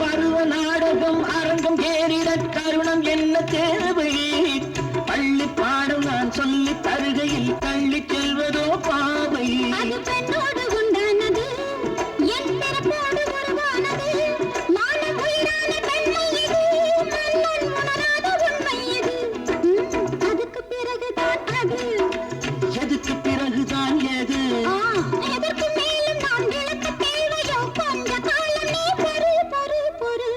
பருவ நாடகம் அரங்கம் ஏறிட தருணம் என்ன தேவை? பள்ளி பாடம் நான் சொல்லி தருகையில் தள்ளி செல்வதோ பாவை. அது பெண்ணோடு உண்டானது, என் பிறப்போடு உருவானது. மானம் உயிரான பெண்மை இது, மன்னன் உணராத உண்மை இது. அதுக்கு பிறகுதான் அது. எதுக்கு பிறகுதான் எது? எதற்கு மேலும் நான் விளக்க தேவையோ? கொஞ்ச காலம் நீ பொறு பொறு பொறு.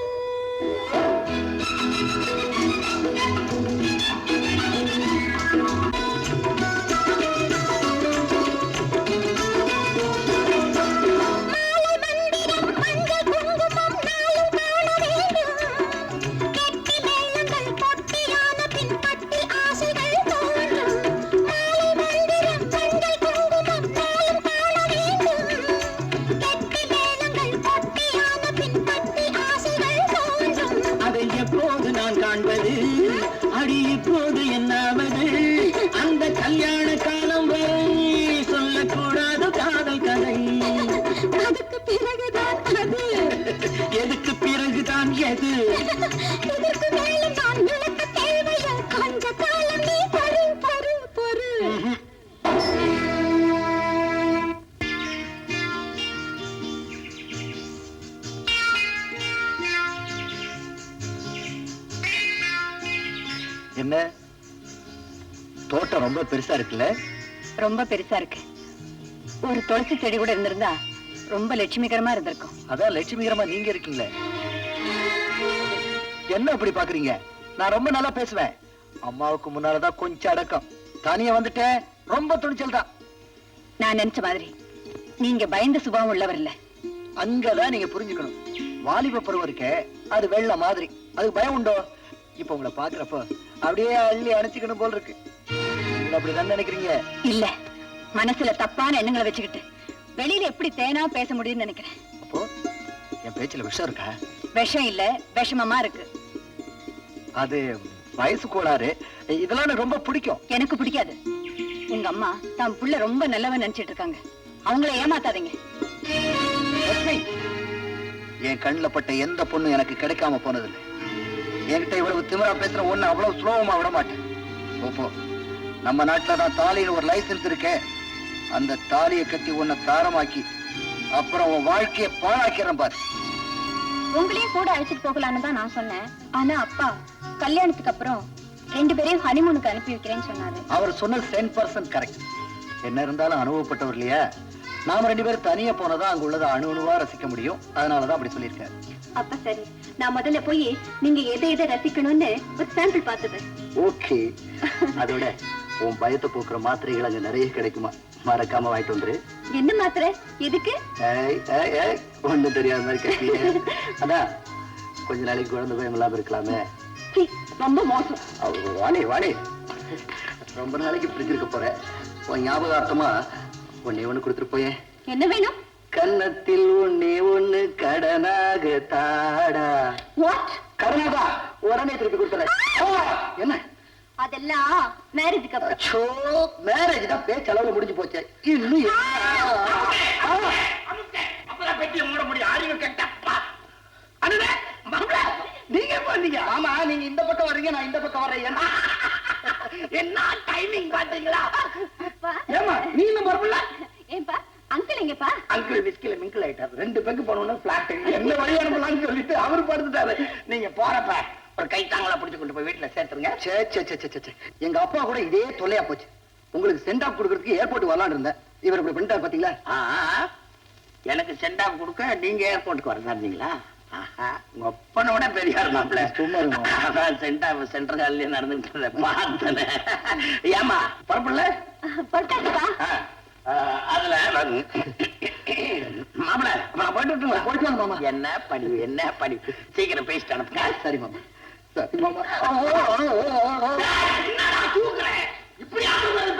மாலை மந்திரம் மஞ்சள் குங்குமம் நாளும் காண வேண்டும். கெட்டி மேளங்கள் பொட்டியான பின் பட்டில் ஆசைகள் தோன்றும். மாலை மந்திரம் மஞ்சள் குங்குமம் நாளும் காண வேண்டும். கெட்டி மேளங்கள் பொட்டியான பின் பட்டில் ஆசைகள் தோன்றும். அதை எப்போது நான் காண்பது? அடி இப்போது என்னாவது? அந்த கல்யாண காலம் வரை சொல்லக்கூடாது காதல் கதை. அதுக்கு பிறகுதான் அது. எதுக்கு பிறகுதான் எது? இதற்கு மேலும் நான் விளக்க தேவையோ? கொஞ்ச காலம் நீ பொறு பொறு பொறு. என்ன தோட்டம் ரொம்ப பெருசா இருக்குல்ல? ரொம்ப பெருசா இருக்கு. ஒரு துளசி செடி கூட இருந்திருந்தா ரொம்ப லட்சுமிகரமா இருந்திருக்கும். அதான் லட்சுமிகரமா நீங்க இருக்கீங்களே. என்ன அப்படி பாக்குறீங்க? நான் ரொம்ப நல்லா பேசுவேன். அம்மாவுக்கு முன்னாலதான் கொஞ்சம் அடக்கம். தனியா வந்துட்டேன், ரொம்ப துணிச்சல் தான். நான் நினைச்ச மாதிரி நீங்க பயந்த சுபாவம் உள்ளவர் இல்ல. அங்கதான் நீங்க புரிஞ்சுக்கணும். வாலிப பருவம் இருக்கே, அது வெள்ள மாதிரி. அதுக்கு பயம் உண்டோ? இப்ப உங்களை பாக்குறப்ப அப்படியே அள்ளி அணைச்சிக்கணும் போல் இருக்கு. அப்படிதான் நினைக்கிறீங்க? இல்ல, மனசுல தப்பான எண்ணங்களை வச்சுக்கிட்டு வெளியில எப்படி தேனா பேச முடியும்னு நினைக்கிறேன். அப்போ என் பேச்சுல விஷம் இருக்கா? விஷம் இல்ல, விஷமமா இருக்கு. அது வயசு கோளாறு. இதெல்லாம் எனக்கு ரொம்ப பிடிக்கும். எனக்கு பிடிக்காது. உங்க அம்மா தான் புள்ள ரொம்ப நல்லவன் நினைச்சிட்டு இருக்காங்க. அவங்கள ஏமாத்தாதீங்க. லட்சுமி, என் கண்ணுல பட்ட எந்த பொண்ணு எனக்கு கிடைக்காம போனதில்லை. என்கிட்ட இவ்வளவு திமிரா பேசுற ஒண்ணு அவ்வளவு சுலபமா விட மாட்டேன். போ, நம்ம நாட்டுல தான் தாலின்னு ஒரு லைசன்ஸ் இருக்கே. அந்த தாலியை கட்டி உன்னை தாரமாக்கி அப்புறம் உன் வாழ்க்கையை பாழாக்கிறேன் பாரு. உங்களையும் கூட அழைச்சிட்டு போகலான்னு தான் நான் சொன்னேன். ஆனா அப்பா கல்யாணத்துக்கு அப்புறம் 2 பேரையும் ஹனிமூனுக்கு அனுப்பி வைக்கிறேன்னு சொன்னாரு. அவர் சொன்னது 10% கரெக்ட். என்ன இருந்தாலும் அனுபவப்பட்டவர் இல்லையா? நாம 2 பேரும் தனியா போனதான் அங்க உள்ளதை அணுவா ரசிக்க முடியும். அதனாலதான் அப்படி சொல்லியிருக்காரு. அப்ப சரி, நான் முதல்ல போய் நீங்க எதை ரசிக்கணும்னு ஒரு சாம்பிள் பார்த்தது. ஓகே. அதோட உன் பயத்தை போக்குற மாத்திரைகள் அங்க நிறைய கிடைக்குமா? மறக்காம வாங்கிட்டு வந்துரு. என்ன மாத்திரை? எதுக்கு? ஒண்ணும் தெரியாத மாதிரி கட்டிய. அதான் கொஞ்ச நாளைக்கு குழந்தை பயம் இல்லாம இருக்கலாமே. ரொம்ப மோசம். வாணி ரொம்ப நாளைக்கு பிரிஞ்சிருக்க போற. உன் ஞாபகார்த்தமா ஒண்ணு கொடுத்துட்டு போயே. என்ன வேணும்? கன்னத்தில் ஒண்ணு கடனாக தாடா. கடனாகா? உடனே திருப்பி கொடுத்துறேன். என்ன அதெல்லாம் மேரேஜுக்கு அப்புறம். மேரேஜ் தான் பேச்சளவுல முடிஞ்சு போச்சு. இன்னும் பெட்டியை மூட முடியும். அறிவு கெட்டப்பா. நீங்க போனீங்க. ஆமா, நீங்க இந்த பக்கம் வர்றீங்க, நான் இந்த பக்கம் வர்றேன். என்ன டைமிங் பாத்தீங்களா? ஏமா நீ இன்னும் வரல? ஏன்பா அங்கிள் எங்கப்பா? அங்கிள் விஸ்கில மிங்கிள் ஆயிட்டாரு. 2 பெங்கு போனோம்னா பிளாட் என்ன வழி அனுப்பலாம்னு சொல்லிட்டு அவரு படுத்துட்டாரு. நீங்க போறப்ப ஒரு கை தாங்களா பிடிச்சு கொண்டு போய் வீட்டுல சேர்த்துருங்க. சே எங்க அப்பா கூட இதே தொல்லையா போச்சு. உங்களுக்கு சென்ட் ஆஃப் கொடுக்கறதுக்கு ஏர்போர்ட் வரலான்னு இருந்தேன். இவர் இப்படி பண்ணிட்டாரு பாத்தீங்களா? எனக்கு சென்ட் ஆஃப் கொடுக்க நீங்க ஏர்போர்ட்டுக்கு வரலாங்களா? உங்க அப்பனோட பெரியார் மாப்பிள்ள. சென்ட் ஆஃப் சென்ட்ரல் காலையில நடந்துட்டு பார்த்தேன். ஏமா பரப்புல அதுல மாப்பிள்ள போயிட்டு மாமா. என்ன படிவு சீக்கிரம் பேசிட்டு அனுப்புங்க. சரி மாமா. சரி மாமா. இப்படி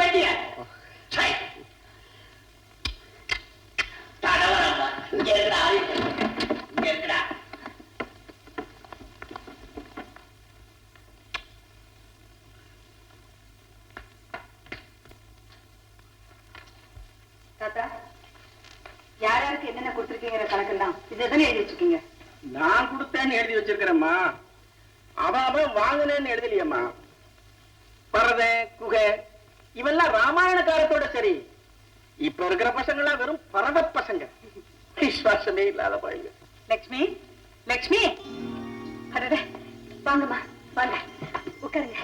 பேட்டிய தாத்தா, யாருக்கு என்னென்ன கொடுத்துருக்கீங்கிற கணக்கெல்லாம் இதுதானே எழுதி வச்சிருக்கீங்க? நான் கொடுத்தேன்னு எழுதி வச்சிருக்கிறேம்மா. அவன் வாங்கினேன்னு எழுதலையம்மா. பரதை குகை இவெல்லாம் ராமாயண காலத்தோட சரி. இப்ப இருக்கிற பசங்க எல்லாம் வெறும் பரத பசங்க. விசுவாசமே இல்லாத பையங்க. லட்சுமி, லட்சுமி, அடடே வாங்கம்மா, வாங்க உட்காருங்க.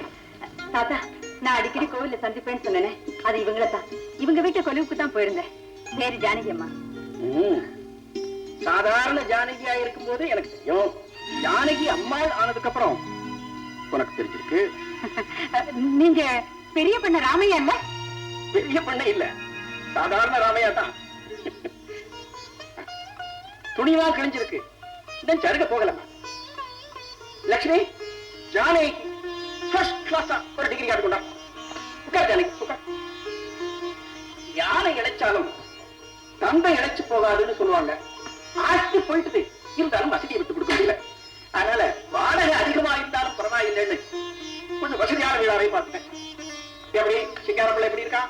தாத்தா, நான் அடிக்கடி கோவில்ல சந்திப்பேன்னு சொன்னேன். அது இவங்கள தான். இவங்க வீட்டு கொலுவுக்கு தான் போயிருந்தேன். பேரு ஜானகி அம்மா. சாதாரண ஜானகியா இருக்கும் போது எனக்கு தெரியும். ஜானகி அம்மாள் ஆனதுக்கு அப்புறம் உனக்கு தெரிஞ்சிருக்கு. நீங்க பெரிய பண்ண ராமையா இல்ல? பெரிய பண்ண இல்ல, சாதாரண ராமையா தான். துணிதான் கிழிஞ்சிருக்கு. இதன் சருக போகலாமா? லட்சுமி, ஜானகிக்கு ஃபர்ஸ்ட் கிளாஸா ஒரு டிகிரி கார்டு கொண்டா. உட்கார் ஜானகி, உட்கார். யானை இழைச்சாலும் தந்தை இழைச்சு போகாதுன்னு சொல்லுவாங்க. ஆஸ்தி போயிட்டு இருந்தாலும் வசதியை விட்டு கொடுக்க முடியல. அதனால வாடகை அதிகமா இருந்தாலும் பரவாயில்லைன்னு கொஞ்சம் வசதியான வீடாரை பார்த்தேன். எப்படி சிங்காரம்ல எப்படி இருக்கா?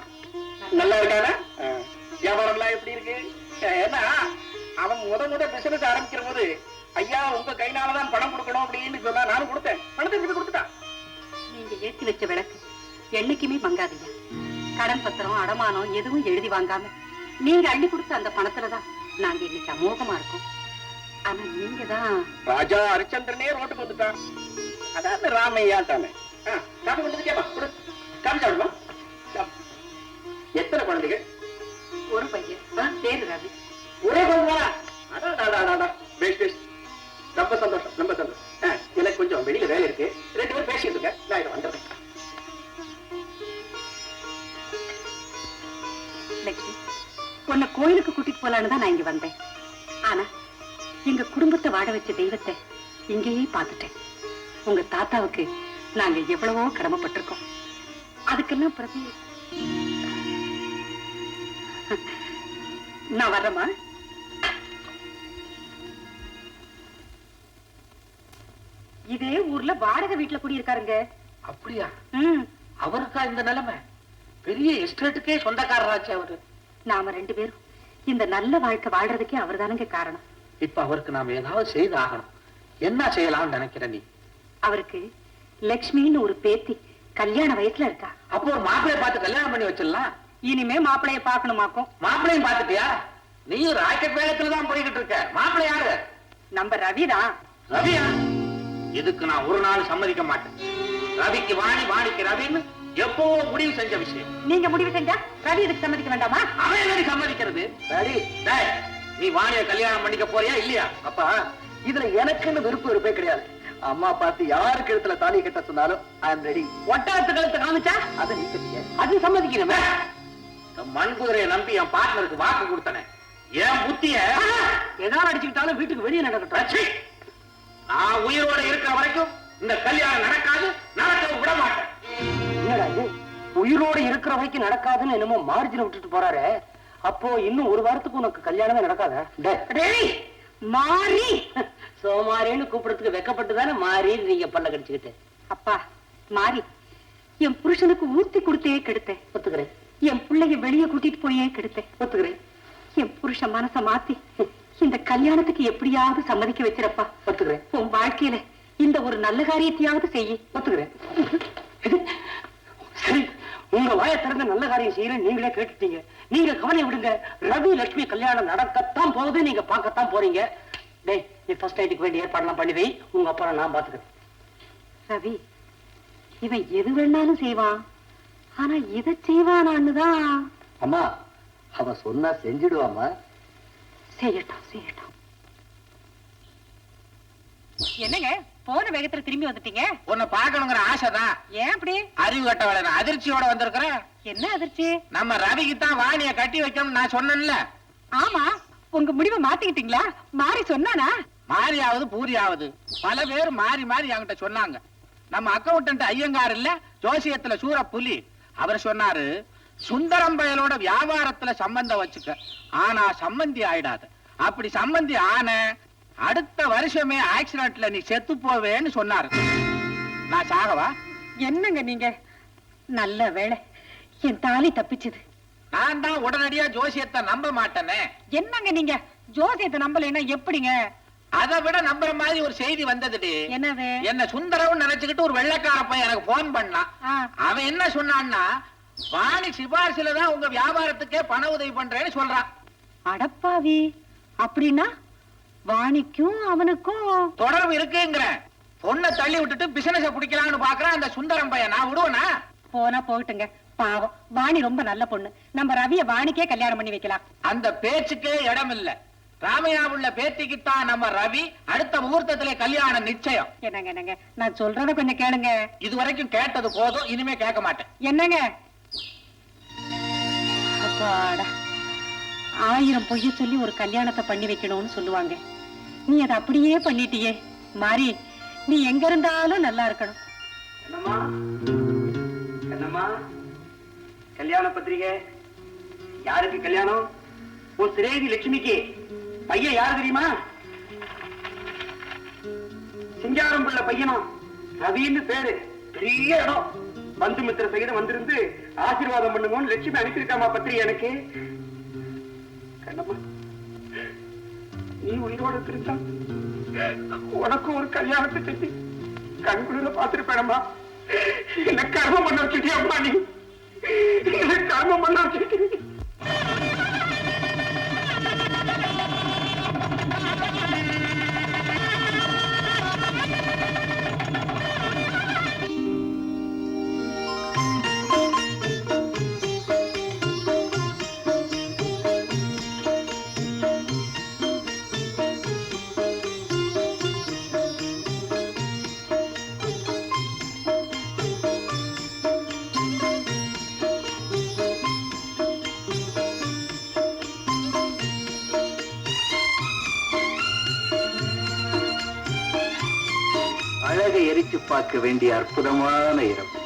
நல்லா இருக்கானா? வியாபாரம் எல்லாம் எப்படி இருக்கு? ஏன்னா அவன் முத பிசினஸ் ஆரம்பிக்கிற போது ஐயா உங்க கைனாலதான் பணம் கொடுக்கணும் அப்படின்னு சொன்னா நானும் கொடுத்தேன். பணத்தை விட்டு கொடுத்துட்டான். நீங்க ஏற்றி வச்ச விளக்கு என்னைக்குமே மங்காதீங்க. கடன் பத்திரம் அடமானம் எதுவும் எழுதி வாங்காம நீங்க அள்ளி கொடுத்த அந்த பணத்துலதான் நாங்க இன்னைக்கு அமோகமா இருக்கோம். ஆனா நீங்க தான் ராஜா ஹரிச்சந்திரனே ரோட்டுக்கு வந்துட்டான். அதாவது ராமையா தானே. காப்பி கொண்டு கொடு. காப்பி சாப்பிடுமா? எத்தனை குழந்தைகள்? ஒரு பையன் பேரு ரவி. ஒரே குழந்தைங்களா? ரொம்ப சந்தோஷம், ரொம்ப சந்தோஷம். எனக்கு கொஞ்சம் வெளியில வேலை இருக்கு. 2 பேரும் பேசிட்டு இருக்க. நான் இதை வந்துடுறேன். லட்சுமி, உன்னை கோயிலுக்கு கூட்டிட்டு போலான்னு தான் நான் இங்க வந்தேன். ஆனா எங்க குடும்பத்தை வாட வச்ச தெய்வத்தை இங்கேயே பார்த்துட்டேன். உங்க தாத்தாவுக்கு நாங்க எவ்வளவோ கடமைப்பட்டிருக்கோம். அதுக்கெல்லாம் பிரதி நான் வர்றேம்மா. இதே ஊர்ல வாடகை வீட்டுல குடியிருக்காருங்க. அப்படியா? அவருக்கா இந்த நிலைமை? பெரிய எஸ்டேட்டுக்கே சொந்தக்காரராச்சு அவரு. நாம 2 பேரும் இந்த நல்ல வாழ்க்கை வாழ்றதுக்கே அவர்தானுங்க காரணம். இப்ப அவருக்கு நாம ஏதாவது செய்து ஆகணும். என்ன செய்யலாம்னு நினைக்கிற நீ? அவருக்கு லட்சுமின்னு ஒரு பேத்தி கல்யாண வயசுல இருக்கா. அப்போ ஒரு மாப்பிளைய பார்த்து கல்யாணம் பண்ணி வச்சிடலாம். இனிமே மாப்பிளைய பாக்கணுமாக்கும். மாப்பிளையும் பார்த்துட்டியா? நீயும் ராக்கெட் வேகத்துலதான் போய்கிட்டு இருக்க. மாப்பிள்ளை யாரு? நம்ம ரவிதான். ரவியா? இதுக்கு நான் ஒரு நாள் சம்மதிக்க மாட்டேன். ரவிக்கு வாணி, வாணிக்கு ரவின்னு எப்போ முடிவு செஞ்ச விஷயம். நீங்க முடிவு செஞ்சா ரவி இதுக்கு சம்மதிக்க வேண்டாமா? அவன் எப்படி சம்மதிக்கிறது? நீ வாணிய கல்யாணம் பண்ணிக்க போறியா இல்லையா? அப்பா, இதுல எனக்குன்னு விருப்பம் கிடையாது. அம்மா பார்த்து யாருக்கு இடத்துல தாலி கட்ட சொன்னாலும் ஐ அம் ரெடி. ஒட்டகத்து கழுத்தை காமிச்சா அதை நீ கட்டிக்க. அது சம்மதிக்கணுமே. மண் குதிரையை நம்பி என் பார்ட்னருக்கு வாக்கு கொடுத்தனே. என் புத்திய ஏதாவது அடிச்சுக்கிட்டாலும் வீட்டுக்கு வெளியே நடக்கட்டும். நான் உயிரோட இருக்கிற வரைக்கும் இந்த கல்யாணம் நடக்காது, நடக்க விட மாட்டேன். உயிரோட இருக்கிற வரைக்கும் நடக்காதுன்னு என்னமோ மார்ஜினை விட்டுட்டு போறாரு. அப்போ இன்னும் ஒரு வாரத்துக்கு உனக்கு கல்யாணமே நடக்காத? மாறி சோமாரின்னு கூப்பிடுறதுக்கு வெக்கப்பட்டுதானே மாறி நீங்க பல்ல கடிச்சுக்கிட்டு. அப்பா மாறி, என் புருஷனுக்கு ஊத்தி கொடுத்தே கெடுத்தேன். ஒத்துக்கிறேன். என் பிள்ளைய வெளியே கூட்டிட்டு போயே கெடுத்தேன். ஒத்துக்கிறேன். என் புருஷன் மனச மாத்தி இந்த கல்யாணத்துக்கு எப்படியாவது சம்மதிக்க வச்சிருப்பா. ஒத்துக்கிறேன். உன் வாழ்க்கையில இந்த ஒரு நல்ல காரியத்தையாவது செய்ய. ஒத்துக்கிறேன். சரி, உங்க வாயை திறந்து நல்ல காரியம் செய்யறேன் நீங்களே கேட்டுட்டீங்க. நீங்க கவலை விடுங்க. ரவி லட்சுமி கல்யாணம் நடக்கத்தான் போகுது. நீங்க பார்க்கத்தான் போறீங்க. டேய், நீ ஃபர்ஸ்ட் நைட்டுக்கு வேண்டிய ஏற்பாடுலாம் பண்ணி வை. உங்க அப்புறம் நான் பாத்துக்கிறேன். ரவி இவன் எது வேணாலும் செய்வான், ஆனா இதை செய்வானான்னுதான். அம்மா, அவ சொன்னா செஞ்சிடுவாமா? செய்யட்டும் செய்யட்டும். என்னங்க போன வேகத்துல திரும்பி வந்துட்டீங்க? உன்னை பார்க்கணுங்கிற ஆசைதான். ஏன் அப்படி? அறிவு கட்ட வேலை, அதிர்ச்சியோட வந்திருக்கிறேன். என்ன அதிர்ச்சி? நம்ம ரவிக்கு தான் வாணிய கட்டி வைக்கணும்னு நான் சொன்னேன்ல. ஆமா, உங்க முடிவை மாத்திக்கிட்டீங்களா? மாறி சொன்னானா? மாறியாவது பூரியாவது பல பேர் மாறி மாறி என்கிட்ட சொன்னாங்க. நம்ம அக்கவுண்டன்ட் ஐயங்கார் இல்ல, ஜோசியத்துல சூர புலி, அவர் சொன்னாரு, சுந்தரம் பயலோட வியாபாரத்துல சம்பந்தம் வச்சுக்க, ஆனா சம்பந்தி ஆயிடாது. அப்படி சம்பந்தி ஆன அடுத்த வருஷமே ஆக்சிடென்ட்ல நீ செத்து போவேன்னு சொன்னாரு. நான் சாகவா? என்னங்க நீங்க? நல்ல வேளை என் தாலி தப்பிச்சது. நான் தான் உடனடியா ஜோசியத்தை நம்ப மாட்டேனே. என்னங்க நீங்க ஜோசியத்தை நம்பலைன்னா எப்படிங்க? அதை விட நம்புற மாதிரி ஒரு செய்தி வந்ததுடி. என்னது? என்ன சுந்தரம் நினைச்சுக்கிட்டு ஒரு வெள்ளைக்கார பையன் எனக்கு போன் பண்ணான். அவன் என்ன சொன்னான்னா, வாணி சிபாரிசுல தான் உங்க வியாபாரத்துக்கே பண உதவி பண்றேன்னு சொல்றான். அடப்பாவி, அப்படின்னா வாணிக்கும் அவனுக்கும் தொடர்பு இருக்குங்கிற. பொண்ணை தள்ளி விட்டுட்டு பிசினஸ பிடிக்கலாம்னு பாக்குறான் அந்த சுந்தரம் பையன். நான் விடுவனா? போனா போகட்டுங்க. பாவம், வாணி ரொம்ப நல்ல பொண்ணு. நம்ம ரவிய வாணிக்கே கல்யாணம் பண்ணி வைக்கலாம். அந்த பேச்சுக்கே இடம் இல்ல. ராமையா உள்ள பேத்திக்குத்தான் நம்ம ரவி அடுத்த முகூர்த்தத்திலே கல்யாணம் நிச்சயம். என்னங்க நான் சொல்றத கொஞ்சம் கேளுங்க. இதுவரைக்கும் கேட்டது போதும், இனிமே கேட்க மாட்டேன். என்னங்க? அப்பாடா, 1000 பொய்ய சொல்லி ஒரு கல்யாணத்தை பண்ணி வைக்கணும்னு சொல்லுவாங்க. நீ அதை அப்படியே பண்ணிட்டியே. மாறி, நீ எங்க இருந்தாலும் நல்லா இருக்கணும். என்னம்மா என்னம்மா, கல்யாண பத்திரிகை யாருக்கு கல்யாணம்? உன் சிரேதி லட்சுமிக்கு. பையன் யாரு தெரியுமா? சிங்காரம் பிள்ளை பையனா, ரவின்னு பேரு. பெரிய இடம். பந்து மித்திர சகிதம் வந்திருந்து ஆசீர்வாதம் பண்ணுங்கன்னு லட்சுமி அனுப்பியிருக்காமா பத்திரிகை எனக்கு. கண்ணம்மா, நீ உயிரோடு இருந்தா உனக்கும் ஒரு கல்யாணத்தை செஞ்சு கண்குளிர பாத்துருப்பேனம்மா. என்ன கர்மம் பண்ண வச்சுட்டியா அம்மா? நீ என்ன கர்மம் பண்ண வச்சுட்டு. அழகை எரிச்சு பார்க்க வேண்டிய அற்புதமான இரவு.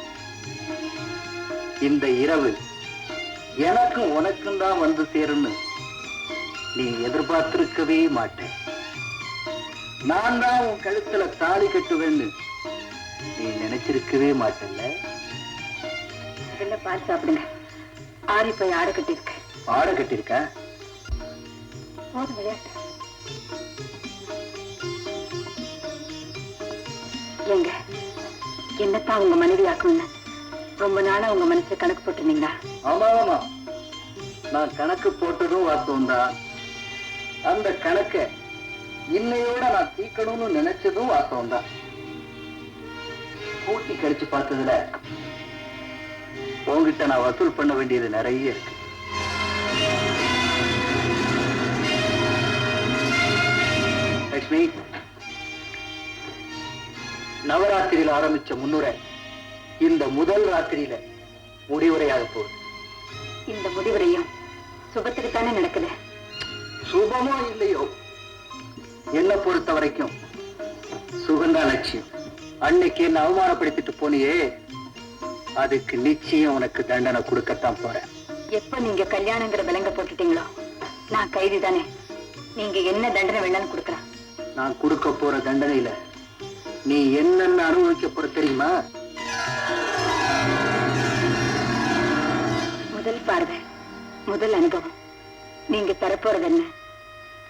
இந்த இரவு எனக்கும் உனக்கும் தான் வந்து சேரும்னு நீ எதிர்பார்த்திருக்கவே மாட்டேன். நான் தான் உன் கழுத்துல தாலி கட்டுவேன்னு நீ நினைச்சிருக்கவே மாட்டேன்ல. இதெல்லாம் பார்த்து சாப்பிடுங்க. ஆரி போய் ஆடை கட்டிருக்க. ஆடை கட்டிருக்க? போதும் விளையாட்டு. ஏங்க, என்னத்தான் உங்க மனைவி ஆக்குன்னு ரொம்ப நாளா உங்க மனசுல கணக்கு போட்டிருந்தீங்களா? ஆமா ஆமா, நான் கணக்கு போட்டதும் வாஸ்தவம் தான். அந்த கணக்க இன்னையோட நான் தீக்கணும்னு நினைச்சதும் வாஸ்தவம் தான். கூட்டி கழிச்சு பார்த்ததுல உங்ககிட்ட நான் வசூல் பண்ண வேண்டியது நிறைய இருக்கு. லட்சுமி, நவராத்திரியில ஆரம்பிச்ச முன்னுரை இந்த முதல் ராத்திரியில முடிவுரையாக போகுது. இந்த முடிவுரையும் சுபத்துக்கு தானே நடக்குது. சுபமோ இல்லையோ, என்ன பொறுத்த வரைக்கும் சுகந்தா லட்சியம். அன்னைக்கு என்ன அவமானப்படுத்திட்டு போனியே, அதுக்கு நிச்சயம் உனக்கு தண்டனை கொடுக்கத்தான் போறேன். எப்ப நீங்க கல்யாணங்கிற விலங்க போட்டுட்டீங்களோ நான் கைதி தானே. நீங்க என்ன தண்டனை வேணாலும் கொடுக்கலாம். நான் கொடுக்க போற தண்டனையில நீ என்னென்ன அனுபவிக்க போற தெரியுமா? முதல் பார்வை, முதல் அனுபவம். நீங்க தரப்போறது என்ன,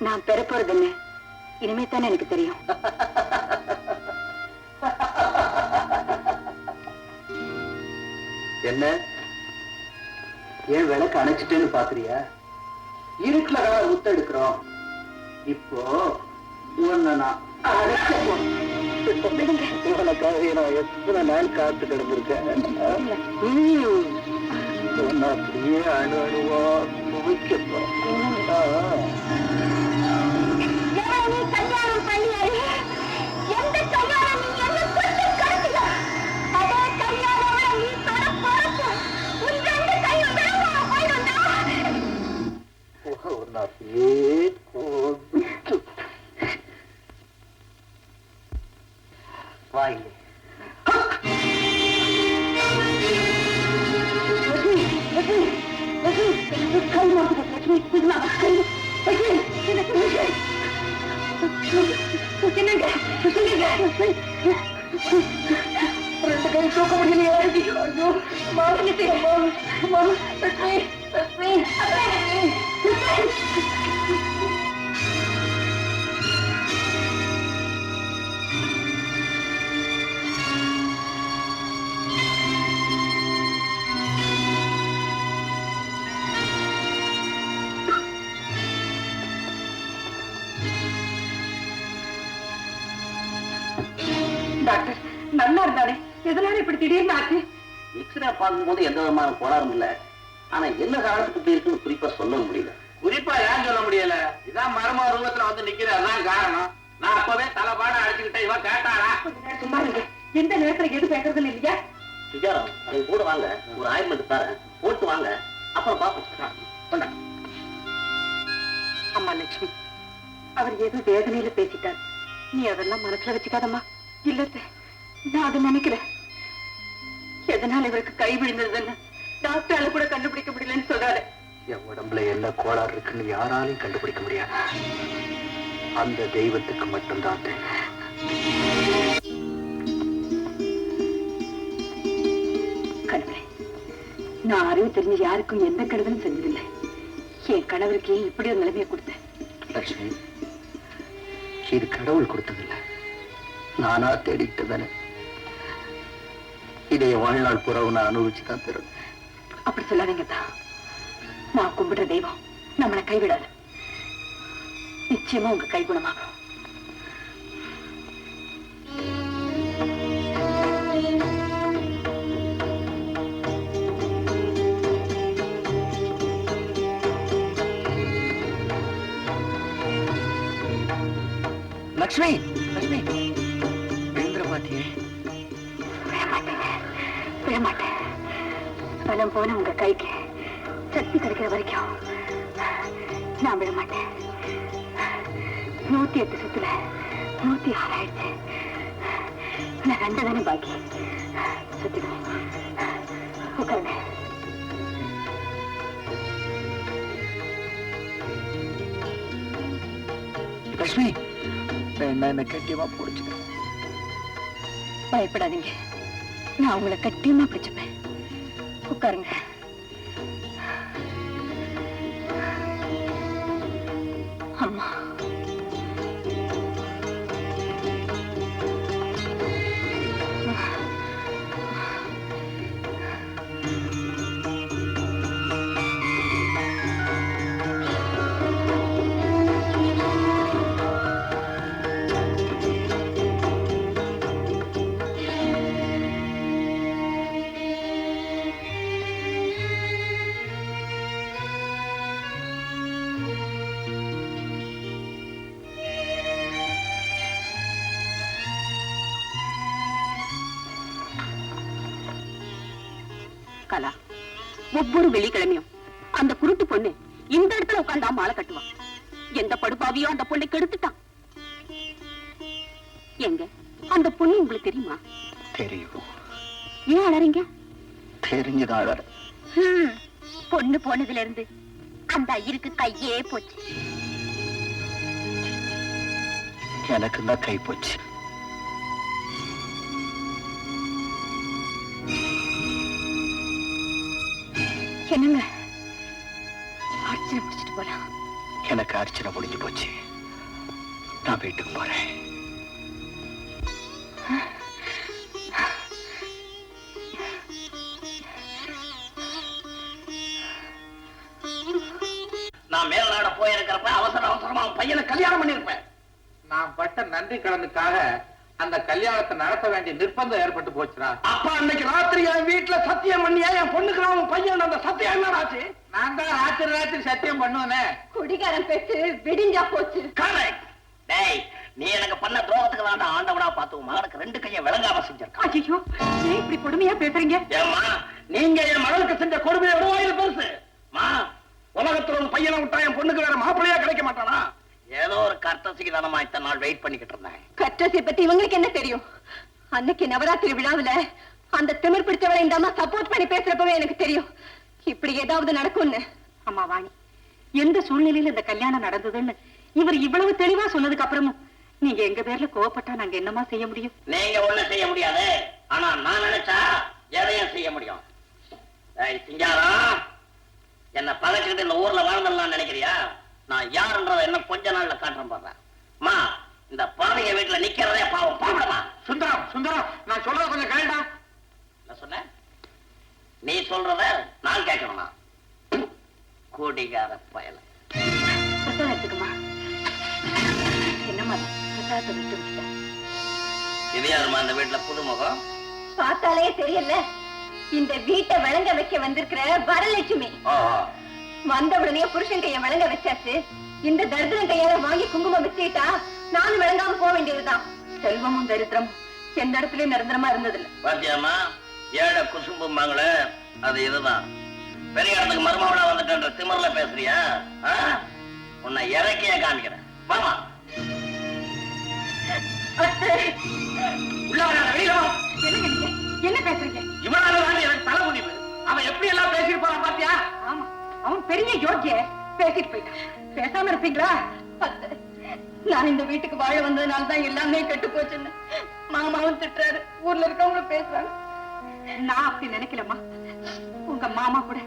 நான் பெறப்போறது என்ன, இனிமே தானே எனக்கு தெரியும். என்ன ஏன் விளக்கு அணைச்சிட்டேன்னு பாக்குறியா? இருட்டுல முத்த எடுக்கிறோம். இப்போ உன்னை நான் அழைக்க போறேன். உனக்காக நான் எத்தனை நாள் காத்து கிடந்திருக்கேன். அப்படியே அணு அணுவா துவைக்க போறேன். கல்யாணம் பண்ணியாரு எந்த கல்யாணம் நீ என்ன கொண்டு கருத்துக அதே கல்யாணம் நீ தொட போறப்போ உன் ரெண்டு கையும் விளங்காம போயிடும்டா. உன்னை அப்படியே கொண்டு வாங்க. ரெண்டு கை தூக்க முடியலையே. டாக்டர் நல்லா இருந்தானே, எதனால இப்படி திடீர்னு ஆச்சு? எக்ஸ்ரே பார்க்கும்போது எந்த விதமான கோளாறும் இல்ல. ஆனா என்ன காரணத்துக்கு இப்படி இருக்குன்னு குறிப்பா சொல்ல முடியல. குறிப்பா ஏன் சொல்ல முடியல? இதான் மர்ம ரூபத்துல வந்து நிக்கிறது, அதான் காரணம். நான் அப்பவே தலைப்பாட அடிச்சுக்கிட்டேன். இவன் கேட்டாரா? சும்மா இருக்கு. எந்த நேரத்துல எது பேசுறது இல்லையா? சுஜாரம், நீ கூட வாங்க, ஒரு ஆயின்மெண்ட் தரேன், போட்டு வாங்க, அப்புறம் பாப்போம். அம்மா லட்சுமி, அவர் ஏதோ வேதனையில பேசிட்டார். நீ அதெல்லாம் மனசுல வச்சுக்காதம்மா. இல்ல, நான் அதை நினைக்கிறேன். எதனால இவருக்கு கை விழுந்ததுன்னு டாக்டரால கூட கண்டுபிடிக்க முடியலன்னு சொல்றாரு. என் உடம்புல என்ன கோளாறு இருக்குன்னு யாராலையும் கண்டுபிடிக்க முடியாது. அந்த தெய்வத்துக்கு மட்டும்தான் தெரியும். கடவுளே, நான் அறிவு தெரிஞ்சு யாருக்கும் எந்த கெடுதலும் செஞ்சதில்லை. என் கணவருக்கு இப்படி ஒரு நிலைமையை கொடுத்தேன். லட்சுமி, இது கடவுள் கொடுத்ததில்லை, நானா தேடிட்டு தானே. இதை வாழ்நாள் புறவு நான் அனுபவிச்சுதான் தரும். அப்படி சொல்லாதீங்கத்தா. நான் கும்பிடுற தெய்வம் நம்மளை கைவிடாது. நிச்சயமா உங்க கை குணமாகும். லட்சுமி, லட்சுமி, எழுந்திர மாட்டியே. விடமாட்டேன். பலம் போன உங்க கைக்கு சக்தி கிடைக்கிற வரைக்கும் நான் விடமாட்டேன். 108 சுத்துல 106 ஆயிடுச்சு. நான் 2 தானே பாக்கி. சுத்திடும். உட்காருங்க. லட்சுமி, என்ன கட்டியமா பிடிச்சுக்கிறேன். பயப்படாதீங்க, நான் உங்களை கட்டியமா பிடிச்சுப்பேன். உட்காருங்க. அம்மா, கலா, ஒவ்வொரு வெள்ளிக்கிழமையும் அந்த குருட்டு பொண்ணு இந்த இடத்துல உட்கார்ந்தா மாலை கட்டுவான். எந்த படுபாவியோ அந்த பொண்ணை கெடுத்துட்டான். எங்க அந்த பொண்ணு உங்களுக்கு தெரியுமா? தெரியும். ஏன் அலறீங்க? தெரிஞ்சுதான் அழற. பொண்ணு போனதுல இருந்து அந்த ஐயருக்கு கையே போச்சு. எனக்கு தான் கை போச்சு. என்னங்க, அர்ச்சனை முடிச்சிட்டு போலாம். எனக்கு அர்ச்சனை முடிஞ்சு போச்சு. நான் வீட்டுக்கு போறேன். நான் மேல்நாட போயிருக்கிறப்ப அவசரமா பையனை கல்யாணம் பண்ணிருப்பேன். நான் பட்ட நன்றி கடனுக்காக அந்த கல்யாணத்தை நடத்த வேண்டிய நிர்பந்தம் ஏற்பட்டு போச்சுடா. அப்பா அன்னைக்கு ராத்திரி என் வீட்டுல சத்தியம் பண்ணியா என் பொண்ணுக்கு அவன் பையன் அந்த சத்தியம் என்ன ஆச்சு? நான் தான் ராத்திரி சத்தியம் பண்ணுவேனே. குடிகாரன் பேச்சு விடிஞ்சா போச்சு. கரெக்ட். டேய், நீ எனக்கு பண்ண துரோகத்துக்கு தான் ஆண்டவனா பார்த்து உன் மகனுக்கு 2 கையை விளங்காம செஞ்சிருக்கான். ஐயோ, ஏன் இப்படி கொடுமையா பேசுறீங்க? ஏம்மா, நீங்க என் மகனுக்கு செஞ்ச கொடுமையை விடுவாயில் பெருசு. மா, உலகத்துல ஒரு பையனை விட்டா என் பொண்ணுக்கு வேற மாப்பிள்ளையா கிடைக்க மாட்டானா? ஏதோ ஒரு கர்த்தசிக்கு தானமா இத்தனை நாள் வெயிட் பண்ணிக்கிட்டு இருந்தேன். கற்றசை பத்தி இவங்களுக்கு என்ன தெரியும்? அன்னைக்கு நவராத்திரி விழாவுல அந்த திமிர் பிடிச்சவளை இந்த அம்மா சப்போர்ட் பண்ணி பேசுறப்பவே எனக்கு தெரியும் இப்படி ஏதாவது நடக்கும்னு. அம்மா வாணி, எந்த சூழ்நிலையில இந்த கல்யாணம் நடந்ததுன்னு இவர் இவ்வளவு தெளிவா சொன்னதுக்கு அப்புறமும் நீங்க எங்க பேர்ல கோவப்பட்டா நாங்க என்னமா செய்ய முடியும்? நீங்க ஒண்ணும் செய்ய முடியாது. ஆனா நான் நினைச்சா எதையும் செய்ய முடியும். சிங்காரம், என்ன பகைச்சுக்கிட்டு இந்த ஊர்ல வாழ்ந்துடலாம் நினைக்கிறியா? நான் யாருன்றத என்ன கொஞ்ச நாள்ல காட்டுறேன் பாடுறேன். மா, இந்த பாவிங்க வீட்டுல நிக்கிறதே பாவம். பாவடமா. சுந்தரம், நான் சொல்றத கொஞ்சம் கேளுடா. நான் சொன்ன நீ சொல்றத நான் கேட்கணுமா? கூடிகார பயல. பிரசாதம் எடுத்துக்குமா. என்னம்மா பிரசாதத்தை விட்டு விட்டா? இது யாருமா இந்த வீட்டுல புதுமுகம்? பார்த்தாலே தெரியல, இந்த வீட்டை விளங்க வைக்க வந்திருக்கிற வரலட்சுமி. வந்த உடனே புருஷன் கைய விளங்க வச்சாச்சு. இந்த தரித்திரன் கையால வாங்கி குங்குமம் வச்சுட்டா நானும் விளங்காம போக வேண்டியதுதான். செல்வமும் தரித்திரமும் எந்த இடத்துலயும் நிரந்தரமா இருந்ததில்லை. பாத்தியாமா, ஏழை குசும்புமாங்களே, அது இதுதான். பெரிய இடத்துக்கு மருமகளா வந்துட்டு திமிர்ல பேசுறியா? உன்னை இறக்கிய காமிக்கிறேன். வாமா. என்ன பேசுறீங்க? இவனாலதான் எனக்கு தலை முடிவு. அவன் எப்படி எல்லாம் பேசிருப்பான் பாத்தியா? ஆமா, அவன் பெரிய யோக்கிய பேசிட்டு போயிட்டான். பேசாம இருப்பீங்களா? நான் இந்த வீட்டுக்கு வாழ வந்ததுனாலதான் எல்லாமே கெட்டு போச்சுன்னு மாமாவும் திட்டுறாரு, ஊர்ல இருக்கவங்களும் பேசுறாங்க. நான் அப்படி நினைக்கலம்மா. உங்க மாமா கூட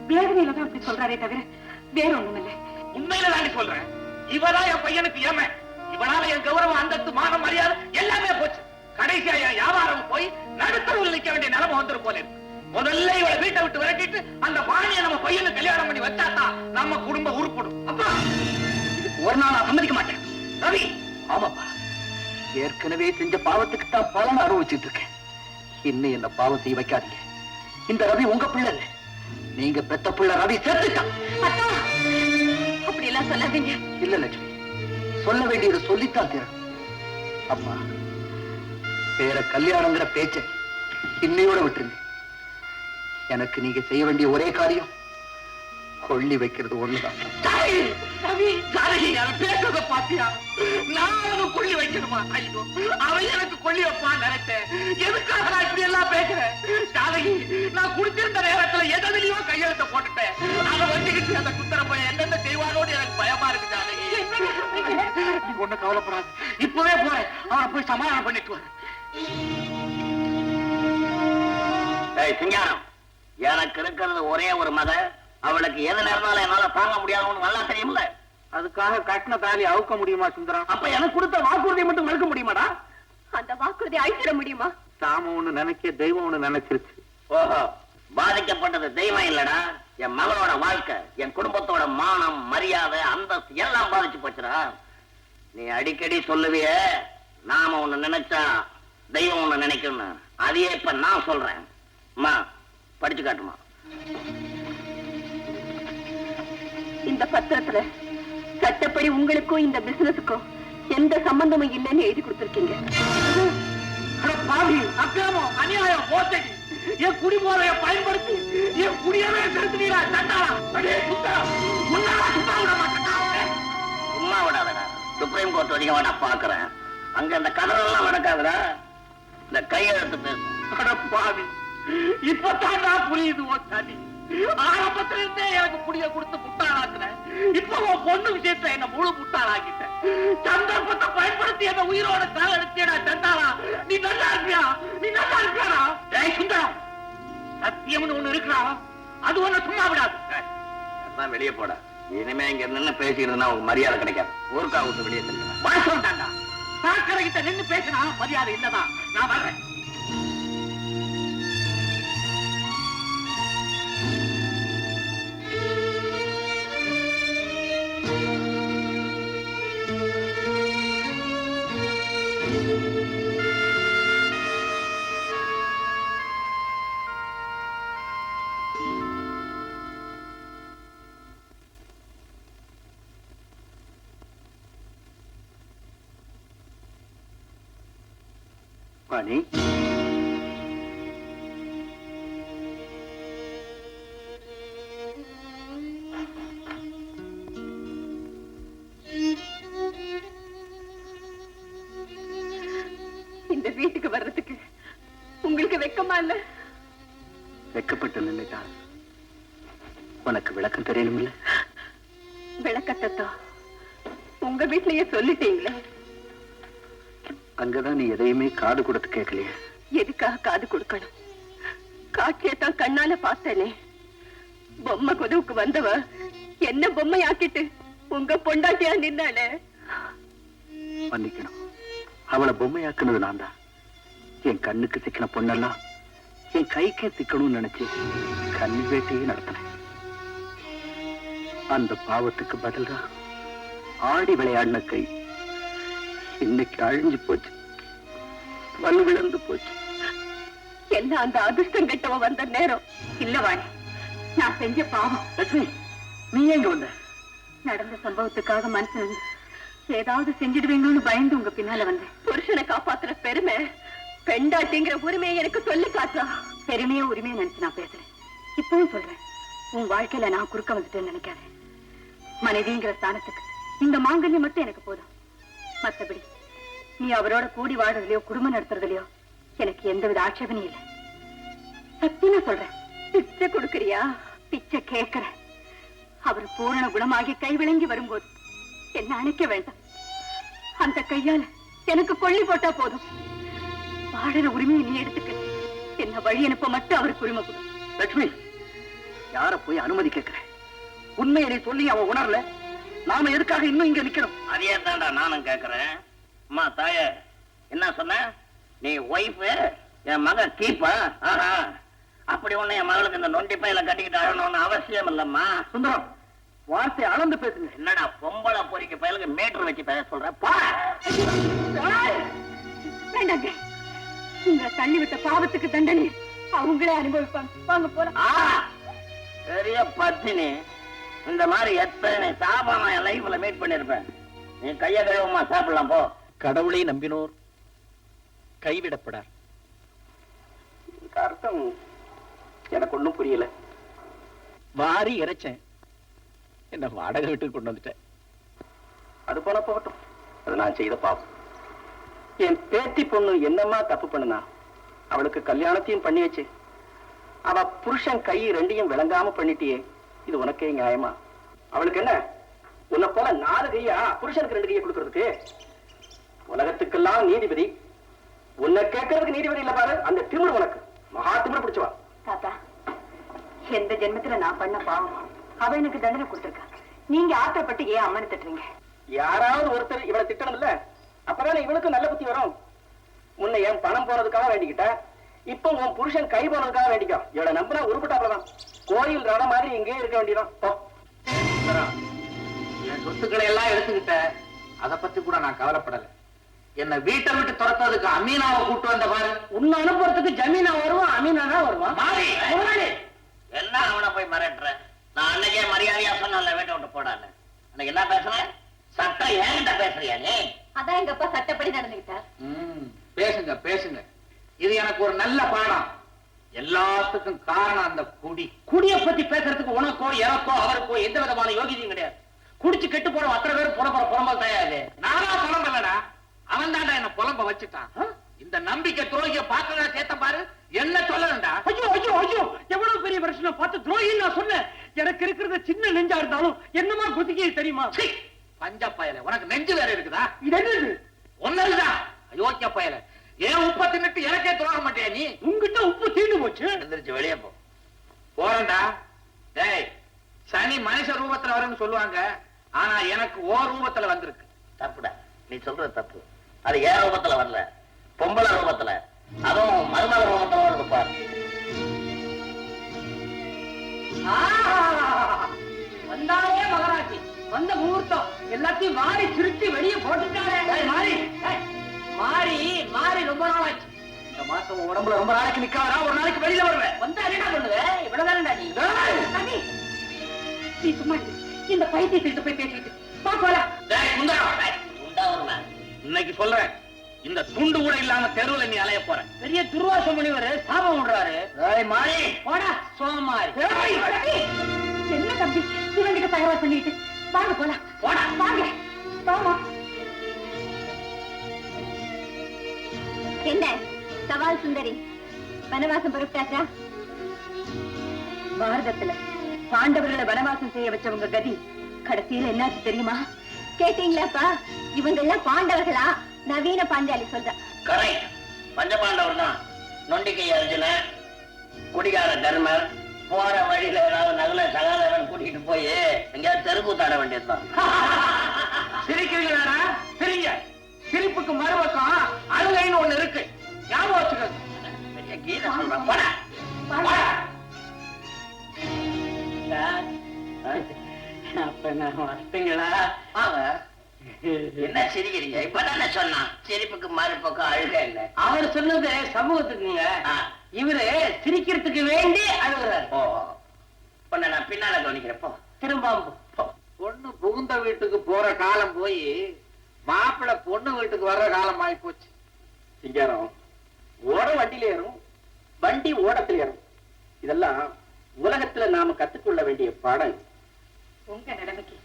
வேதனையில தான் அப்படி சொல்றாரே தவிர வேற ஒண்ணும் இல்லை. உண்மையில தாண்டி சொல்றேன். இவதான் என் பையனுக்கு ஏம. இவனால என் கௌரவம், அந்தஸ்து, மானம், மரியாதை எல்லாமே போச்சு. கடைசியா என் வியாபாரம் போய் நடுத்தரவில் நிற்க வேண்டிய நிலைமை வந்துரு போல இருக்கு. முதல்ல இவளை வீட்டை விட்டு விரட்டிட்டு அந்த வாணியை நம்ம பையனுக்கு கல்யாணம் பண்ணி வச்சாதான் நம்ம குடும்பம் உருப்படும். அப்பா, ஒரு நாள் நான் சம்மதிக்க மாட்டேன். ரவி. ஆமாப்பா, ஏற்கனவே செஞ்ச பாவத்துக்கு தான் பலன் அனுபவிச்சுட்டு இருக்கேன். இன்னும் என்ன பாவம் செய்ய வைக்காதீங்க. இந்த ரவி உங்க பிள்ளை இல்ல, நீங்க பெத்த பிள்ளை. ரவி செத்துட்டான். அப்படி எல்லாம் சொல்லாதீங்க. இல்ல லட்சுமி, சொல்ல வேண்டியது சொல்லித்தான் தீரும். அம்மா, வேற கல்யாணங்கிற பேச்ச இன்னையோட விட்டுருங்க. எனக்கு நீங்க செய்ய வேண்டிய ஒரே காரியம் கொள்ளி வைக்கிறது ஒண்ணுதான். பேசுறத பாத்தியா? நான் கொள்ளி வைக்கணுமா? ஐயோ, அவன் எனக்கு கொள்ளி வைப்பான் நினைச்சேன். நான் குடிச்சிருந்த நேரத்துல எதிலையோ கையெழுத்த போட்டுட்டேன். அதை வச்சுக்கிட்டு அந்த குத்தர போய் என்னென்ன செய்வாரோடு எனக்கு பயமா இருக்கு ஜானகி. நீ ஒண்ணு கவலைப்படாது, இப்பவே போறேன், அவனை போய் சமாதானம் பண்ணிட்டு வர. சிங்காரம், எனக்கு இருக்கிறது ஒரே ஒரு மத, அவளுக்கு எது நேரம்னாலும் என்னால தாங்க முடியாதுன்னு நல்லா தெரியும்ல. அதுக்காக கட்டின தாலி அவுக்க முடியுமா சுந்தரம்? அப்ப எனக்கு கொடுத்த வாக்குறுதியை மட்டும் மறுக்க முடியுமாடா? அந்த வாக்குறுதி அழிச்சிட முடியுமா? சாம ஒண்ணு நினைக்க தெய்வம் ஒண்ணு நினைச்சிருச்சு. ஓஹோ, பாதிக்கப்பட்டது தெய்வம் இல்லடா, என் மகளோட வாழ்க்கை, என் குடும்பத்தோட மானம், மரியாதை, அந்தஸ்து எல்லாம் பாதிச்சு போச்சுடா. நீ அடிக்கடி சொல்லுவிய, நாம ஒண்ணு நினைச்சா தெய்வம் ஒண்ணு நினைக்கணும். அதையே இப்ப நான் சொல்றேன். அம்மா, படிச்சு காட்டுமா. இந்த பத்திரத்துல சட்டப்படி உங்களுக்கும் இந்த பிசினஸுக்கும் எந்த சம்பந்தமும் இல்லைன்னு எழுதி கொடுத்திருக்கீங்க. பாவி, அக்கிரமம், அநியாயம், மோசடி, என் குடிமுறையை பயன்படுத்தி என் குடியவே செலுத்துவீரா சண்டாளா? சும்மா விடாதடா, சுப்ரீம் கோர்ட் வரைக்கும் வேணா பாக்குறேன். அங்க இந்த கதறெல்லாம் நடக்காதுடா, இந்த கையெழுத்து பேசும். பாவி, இப்பதான் நான் புரியுது ஓ சதி. ஆரம்பத்துல இருந்தே எனக்கு புடிய கொடுத்து முட்டாளாக்குறேன். இப்ப உன் பொண்ணு விஷயத்துல என்ன முழு முட்டாளாக்கிட்டேன். சந்தர்ப்பத்தை பயன்படுத்தி என்ன உயிரோட கால எடுத்தியடா சண்டாளா. நீ நல்லா இருப்பியா? நீ நல்லா இருப்பியாடா? ஏய் சுந்தரம், சத்தியம்னு ஒண்ணு இருக்கிறா, அது ஒண்ணு சும்மா விடாது. வெளியே போட, இனிமே இங்க நின்னு பேசிக்கிறதுனா உங்க மரியாதை கிடைக்காது. ஊருக்கா விட்டு வெளியே தெரியும். வாசம்டாண்டா, சாக்கடை கிட்ட நின்னு பேசினா மரியாதை இல்லதான். நான் வர்றேன். வாணி, இந்த வீட்டுக்கு வர்றதுக்கு உங்களுக்கு வெக்கமா இல்ல? வெக்கப்பட்டு நின்னுட்டா உனக்கு விளக்கம் தெரியணும்ல? விளக்கத்தான் உங்க வீட்லயே சொல்லிட்டீங்களே. அங்கதான் நீ எதையுமே காது கொடுத்து கேட்கலையே. எதுக்காக காது கொடுக்கணும்? காட்சியத்தான் கண்ணால பார்த்தேனே. பொம்மை கொதுவுக்கு வந்தவ என்ன பொம்மை ஆக்கிட்டு உங்க பொண்டாட்டியா நின்னாலே. மன்னிக்கணும், அவளை பொம்மையாக்குனது நான் தான். என் கண்ணுக்கு சிக்கின பொண்ணெல்லாம் என் கைக்கே சிக்கணும்னு நினைச்சு கண்ணி வேட்டையே நடத்தினேன். அந்த பாவத்துக்கு பதிலா ஆடி விளையாடின கை இன்னைக்கு அழிஞ்சு போச்சு, வலு விழுந்து போச்சு. எல்லாம் அந்த அதிர்ஷ்டம் கெட்டவ வந்த நேரம் இல்ல வாணி. நான் செஞ்ச பாவம். லட்சுமி, நீ எங்க வந்த? நடந்த சம்பவத்துக்காக மனசு ஏதாவது செஞ்சிடுவீங்கன்னு பயந்து உங்க பின்னால வந்தேன். புருஷனை காப்பாத்துற பெருமை, பெண்டாட்டிங்கிற உரிமையை எனக்கு சொல்லி காட்டா. பெருமையா உரிமையை நினைச்சு நான் பேசுறேன். இப்பவும் சொல்றேன், உன் வாழ்க்கையில நான் குறுக்க வந்துட்டேன்னு நினைக்காத. மனைவிங்கிற ஸ்தானத்துக்கு இந்த மாங்கல்யம் மட்டும் எனக்கு போதும். மத்தபடி நீ அவரோட கூடி வாடுறதுலயோ குடும்பம் நடத்துறதுலயோ எனக்கு எந்தவித ஆட்சேபனையும் இல்லை. சத்தியமா சொல்றேன். பிச்சை கொடுக்கறியா? பிச்சை கேட்கிறேன். அவர் பூரண குணமாகி கை விளங்கி வரும்போது என்ன அணைக்க வேண்டாம். அந்த கையால எனக்கு கொள்ளி போட்டா போதும். வாடுற உரிமையை நீ எடுத்துக்க. என்ன வழி அனுப்ப மட்டும் அவருக்கு உரிமை கொடு. லட்சுமி, யார போய் அனுமதி கேட்கிற? உண்மையை நீ சொல்லி அவன் உணரல, நாம எதுக்காக இன்னும் இங்க நிக்கணும்? அதையே தான்டா நானும் கேட்கிறேன். அம்மா தாய, என்ன சொன்ன? நீ ஒய்ஃப், என் மகன் கீப்பா? அப்படி ஒண்ணு என் மகளுக்கு இந்த நொண்டி பையில கட்டிக்கிட்டு அழணும்னு அவசியம் இல்லம்மா. சுந்தரம், வார்த்தை அளந்து பேசுங்க. என்னடா பொம்பளை பொறிக்க பயலுக்கு மீட்டர் வச்சு பேச சொல்ற? பா. வேண்டாங்க, உங்களை தள்ளி விட்ட பாவத்துக்கு தண்டனை அவங்களே அனுபவிப்பாங்க. வாங்க போலாம். பெரிய பத்தினி, இந்த மாதிரி எத்தனை சாபம் என் லைஃப்ல மீட் பண்ணிருப்பேன். நீ கைய கழுவமா சாப்பிடலாம் போ. கடவுளை நம்பினோர் கைவிடப்படார். அர்த்தம் எனக்கு ஒண்ணும் புரியல. வாரி இறைச்சேன், என்ன வாடகை வீட்டுக்கு கொண்டு வந்துட்டேன். அது போல போகட்டும், அது நான் செய்த பாவம். என் பேத்தி பொண்ணு என்னமா தப்பு பண்ணுனா, அவளுக்கு கல்யாணத்தையும் பண்ணி வச்சு அவ புருஷன் கை ரெண்டையும் விளங்காம பண்ணிட்டியே, இது உனக்கே நியாயமா? அவளுக்கு என்ன உன்னை போல 4 கையா புருஷனுக்கு 2 கையை கொடுக்கறதுக்கு? உலகத்துக்கெல்லாம் நீதிபதி, உன்னை கேட்கறதுக்கு நீதிபதி இல்ல பாரு. அந்த திமிரு உனக்கு மகா திமிரு பிடிச்சவா. தாத்தா, எந்த ஜென்மத்துல நான் பண்ண பாவம் அவ எனக்கு தண்டனை கொடுத்திருக்கா. நீங்க ஆத்திரப்பட்டு ஏன் அம்மனை திட்டுறீங்க? யாராவது ஒருத்தர் இவளை திட்டணும் இல்ல, அப்பதானே இவளுக்கு நல்ல புத்தி வரும். முன்ன என் பணம் போனதுக்காக வேண்டிக்கிட்ட, இப்ப உன் புருஷன் கை போனதுக்காக வேண்டிக்கோ. இவளை நம்பினா உருப்பட்டாப்லதான். கோயில் ரத மாதிரி இங்கே இருக்க வேண்டியதான். என் சொத்துக்களை எல்லாம் எடுத்துக்கிட்ட, அதை பத்தி கூட நான் கவலைப்படல. என்ன வீட்டை விட்டு துரத்ததுக்கு அமீனாவை கூட்டு வந்த பாரு. உன்னை அனுப்புறதுக்கு ஜமீனா வருவான், அமீனா தான் வருவான். என்ன அவனை போய் மிரட்டுற? நான் அன்னைக்கே மரியாதையா சொன்ன வீட்டை விட்டு போடால. அன்னைக்கு என்ன பேசுறேன்? சட்டம் ஏன்கிட்ட பேசுறியா நீ? அதான் எங்க அப்பா சட்டப்படி நடந்துகிட்டார். பேசுங்க பேசுங்க. இது எனக்கு ஒரு நல்ல பாடம். எல்லாத்துக்கும் காரணம் அந்த குடி. குடிய பத்தி பேசுறதுக்கு உனக்கோ எனக்கோ அவருக்கோ எந்த விதமான யோகியதையும் கிடையாது. குடிச்சு கெட்டு போற அத்தனை பேரும் புறம்பல் தயாரு. நானா புலம்பலடா, அவன் தாண்டா என்ன புலம்ப வச்சுட்டான். இந்த நம்பிக்கை துரோகிய பாக்கடா சேர்த்த பாரு. என்ன சொல்லணும்டா? ஐயோ ஐயோ ஐயோ, எவ்வளவு பெரிய பிரச்சனை பார்த்து துரோகின்னு நான் சொன்னேன். எனக்கு இருக்கிறது சின்ன நெஞ்சா இருந்தாலும் என்னமா குதிக்க தெரியுமா? பஞ்ச பயல, உனக்கு நெஞ்சு வேற இருக்குதா? இது என்னது? ஒன்னதுதான் அயோக்கிய பயல. ஏன் உப்ப தின்னுட்டு எனக்கே துரோக மாட்டியா நீ? உங்ககிட்ட உப்பு தீண்டு போச்சு. எந்திரிச்சு வெளியே போ. போறேன்டா. டேய், சனி மனுஷ ரூபத்துல வரும்னு சொல்லுவாங்க, ஆனா எனக்கு ஓ ரூபத்துல வந்திருக்கு. தப்புடா, நீ சொல்றது தப்பு. அது ஏன் ரூபத்துல வரல, பொம்பளை ரூபத்துல, அதுவும் மருமக ரூபத்துல வருது பாரு. வந்தாலே மகராட்சி, வந்த முகூர்த்தம் எல்லாத்தையும் மாறி திருச்சி வெளியே போட்டுட்டாரே. மாறி மாறி மாறி ரொம்ப நாளாச்சு. இந்த மாசம் உடம்புல ரொம்ப நாளைக்கு நிக்காதா? ஒரு நாளைக்கு வெளியில வருவேன். வந்தா என்ன பண்ணுவேன்? இவ்வளவுதானடா நீ. நீ சும்மா இந்த பைத்தியத்திட்டு போய் பேசிட்டு போலாம். இன்னைக்கு சொல்றேன், இந்த துண்டு கூட இல்லாம தெருவுல நீ அலைய போற. பெரிய துர்வாச முனிவர் சாபம் விடுறாரு. மாறி போடா சோமாரி. என்ன தம்பி இவங்கிட்ட தகவல் பண்ணிட்டு வாங்க போலாம். போடா வாங்க போமா. என்ன சவால் சுந்தரி, வனவாசம் பொறுப்பாச்சா? பாரதத்துல பாண்டவர்களை வனவாசம் செய்ய வச்சவங்க கதி கடைசியில என்னாச்சு தெரியுமா? கேட்டீங்களாப்பா? இவங்க எல்லாம் பாண்டவர்களா? நவீன பாஞ்சாலி சொல்ற. கரெக்ட். பஞ்சபாண்டவர் தான். நொண்டிக்கை அர்ஜுனன், குடிகார தர்மர், போற வழியில ஏதாவது நகல சகாதரன் கூட்டிட்டு போய் எங்கேயாவது தெருக்கூத்தாட வேண்டியதுதான். சிரிக்கிறீங்களா? சிரிங்க. சிரிப்புக்கு மறுபக்கம் அழுகைன்னு ஒண்ணு இருக்கு, ஞாபகம் வச்சுக்கோங்க. பெரிய கீதை சொல்றேன். போடா போடா. அப்ப நான் வந்தீங்களா? என்ன சிரிக்கிறீங்க? இப்பதானே சொன்னான் சிரிப்புக்கு மறுபக்கம் அழுகை இல்ல. அவர் சொன்னது சமூகத்துக்குங்க. இவரு சிரிக்கிறதுக்கு வேண்டி அழுகுறாரு. ஓ, பொண்ணு நான் பின்னால கவனிக்கிறப்போ திரும்ப பொண்ணு புகுந்த வீட்டுக்கு போற காலம் போய் மாப்பிள்ளை பொண்ணு வீட்டுக்கு வர்ற காலம் ஆகி போச்சு. சிங்காரம் ஓட வண்டியில ஏறும், வண்டி ஓடத்துல ஏறும். இதெல்லாம் உலகத்துல நாம கத்துக்கொள்ள வேண்டிய பாடம். உங்க நிலைமைக்கு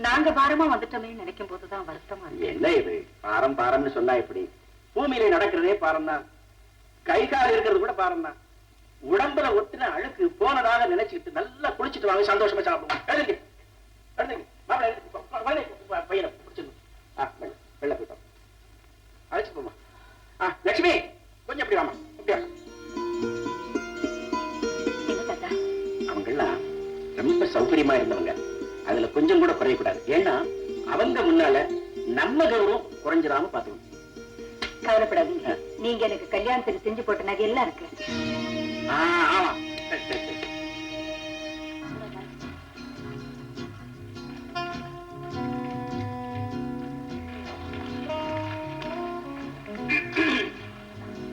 நாங்க பாரமா வந்துட்டோமே நினைக்கும் போதுதான் வருத்தமா இருக்கு. என்ன இது பாரம் பாரம்னு சொன்னா எப்படி? பூமியில நடக்கிறதே பாரம் தான். கை கால் இருக்கிறது கூட பாரம் தான். உடம்புல ஒத்தின அழுக்கு போனதாக நினைச்சுக்கிட்டு நல்லா குளிச்சுட்டு வாங்க, சந்தோஷமா சாப்பிடுவோம். எழுதுங்க எழுதுங்க, மாப்பிள்ளை பையனை பிடிச்சிருந்தோம். வெள்ள போயிட்டோம், அழைச்சு போமா. லட்சுமி கொஞ்சம் எப்படி வாமா, அப்படியா? அவங்கெல்லாம் ரொம்ப சௌகரியமா இருந்தவங்க, அதுல கொஞ்சம் கூட குறையக்கூடாது. ஏன்னா அவங்க முன்னால நம்ம கௌரவம் குறைஞ்சிடாம பாத்துக்கணும். கவலைப்படாதீங்க, நீங்க எனக்கு கல்யாணத்துக்கு செஞ்சு போட்ட நகை எல்லாம் இருக்கு. ஆமா சரி சரி சரி.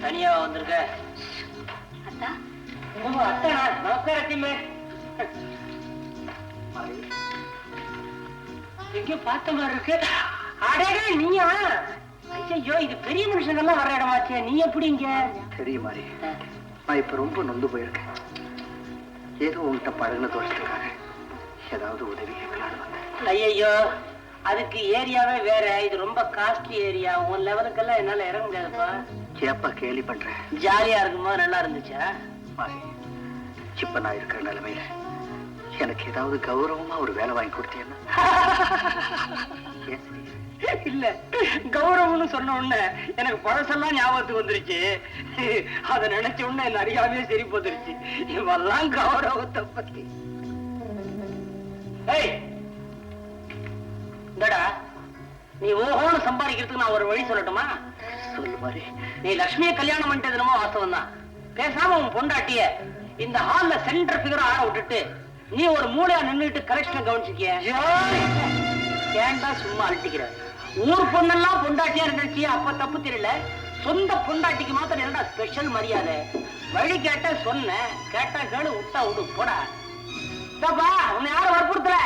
தனியா வந்திருக்க? அத்தா அத்தனா நமஸ்காரத்திமே. எங்கேயோ பார்த்த மாதிரி இருக்கு. அடடே நீயா? ஐயோ, இது பெரிய மனுஷங்கள்லாம் வர இடமாச்சே, நீ எப்படி இங்க? தெரிய மாதிரி நான் இப்ப ரொம்ப நொந்து போயிருக்கேன். ஏதோ உங்ககிட்ட பழகுன தோஷத்துக்காக ஏதாவது உதவி கேட்கலான்னு வந்தேன். ஐயோ, அதுக்கு ஏரியாவே வேற, இது ரொம்ப காஸ்ட்லி ஏரியா. உன் லெவலுக்கெல்லாம் என்னால இறங்க முடியாதுப்பா. ஏப்பா கேலி பண்றேன்? ஜாலியா இருக்கும்போது நல்லா இருந்துச்சா? மாறி, இப்ப நான் இருக்கிற நிலைமையில எனக்கு ஏதாவது கௌரவமா ஒரு வேலை வாங்கி கொடுத்தீங்கன்னா? இல்ல, கௌரவம்னு சொன்ன உடனே எனக்கு பழசெல்லாம் ஞாபகத்துக்கு வந்துருச்சு. அதை நினைச்ச உடனே என்ன அறியாமே சரி போந்துருச்சு. இவெல்லாம் கௌரவத்தை பத்தி. இந்தடா, நீ ஓஹோன்னு சம்பாதிக்கிறதுக்கு நான் ஒரு வழி சொல்லட்டுமா? சொல்லு மாதிரி. நீ லட்சுமியை கல்யாணம் பண்ணிட்டு என்னமோ வாஸ்தவம் தான். பேசாம உன் பொண்டாட்டிய இந்த ஹால்ல சென்டர் பிகர் ஆட விட்டுட்டு நீ ஒரு மூளையா நின்றுட்டு கரெக்ஷன் கவனிச்சுக்கிய. ஏன்டா சும்மா அழட்டிக்கிற? ஊர் பொண்ணெல்லாம் பொண்டாட்டியா இருந்துச்சு, அப்ப தப்பு தெரியல. சொந்த பொண்டாட்டிக்கு மாத்திரம் என்னடா ஸ்பெஷல் மரியாதை? வழி கேட்ட சொன்ன, கேட்டா கேளு, விட்டா விடு, போடா. உன்னை யாரும் வற்புறுத்தல,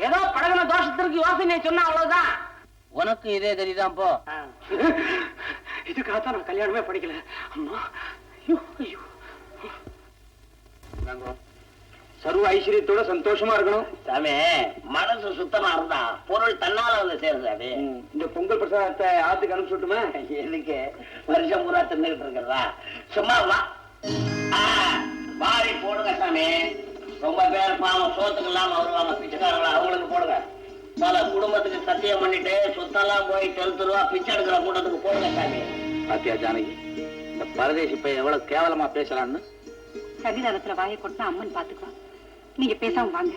ஏதோ படகுன தோஷத்திற்கு யோசனை சொன்னா அவ்வளவுதான். உனக்கு இதே கதிதான் போ. இதுக்காகத்தான் நான் கல்யாணமே படிக்கல. அம்மா, ஐயோ ஐயோ. சர்வ ஐஸ்வர்யத்தோட சந்தோஷமா இருக்கணும் சாமி. மனசு சுத்தமா இருந்தா பொருள் தன்னால வந்து சேருது. இந்த பொங்கல் பிரசாதத்தை ஆத்துக்கு அனுப்பிச்சுட்டுமா? எதுக்கு வருஷம் பூரா தின்னுகிட்டு இருக்கிறதா? சும்மா வாரி போடுங்க சாமி. ரொம்ப பேர் பாவம் சோத்துக்கு இல்லாம வருவாங்க, பிச்சைக்காரங்களா, அவங்களுக்கு போடுங்க. பல குடும்பத்துக்கு சத்தியம் பண்ணிட்டு சொத்தெல்லாம் போய் 12 ரூபா பிச்சை எடுக்கிற கூட்டத்துக்கு போடுங்க சாமி. பாத்தியா ஜானகி, இந்த பரதேசி பையன் எவ்வளவு கேவலமா பேசலான்னு? சன்னிதானத்துல வாயை கொட்டினா அம்மன் பாத்துக்குவா. நீங்க பேசாம வாங்க.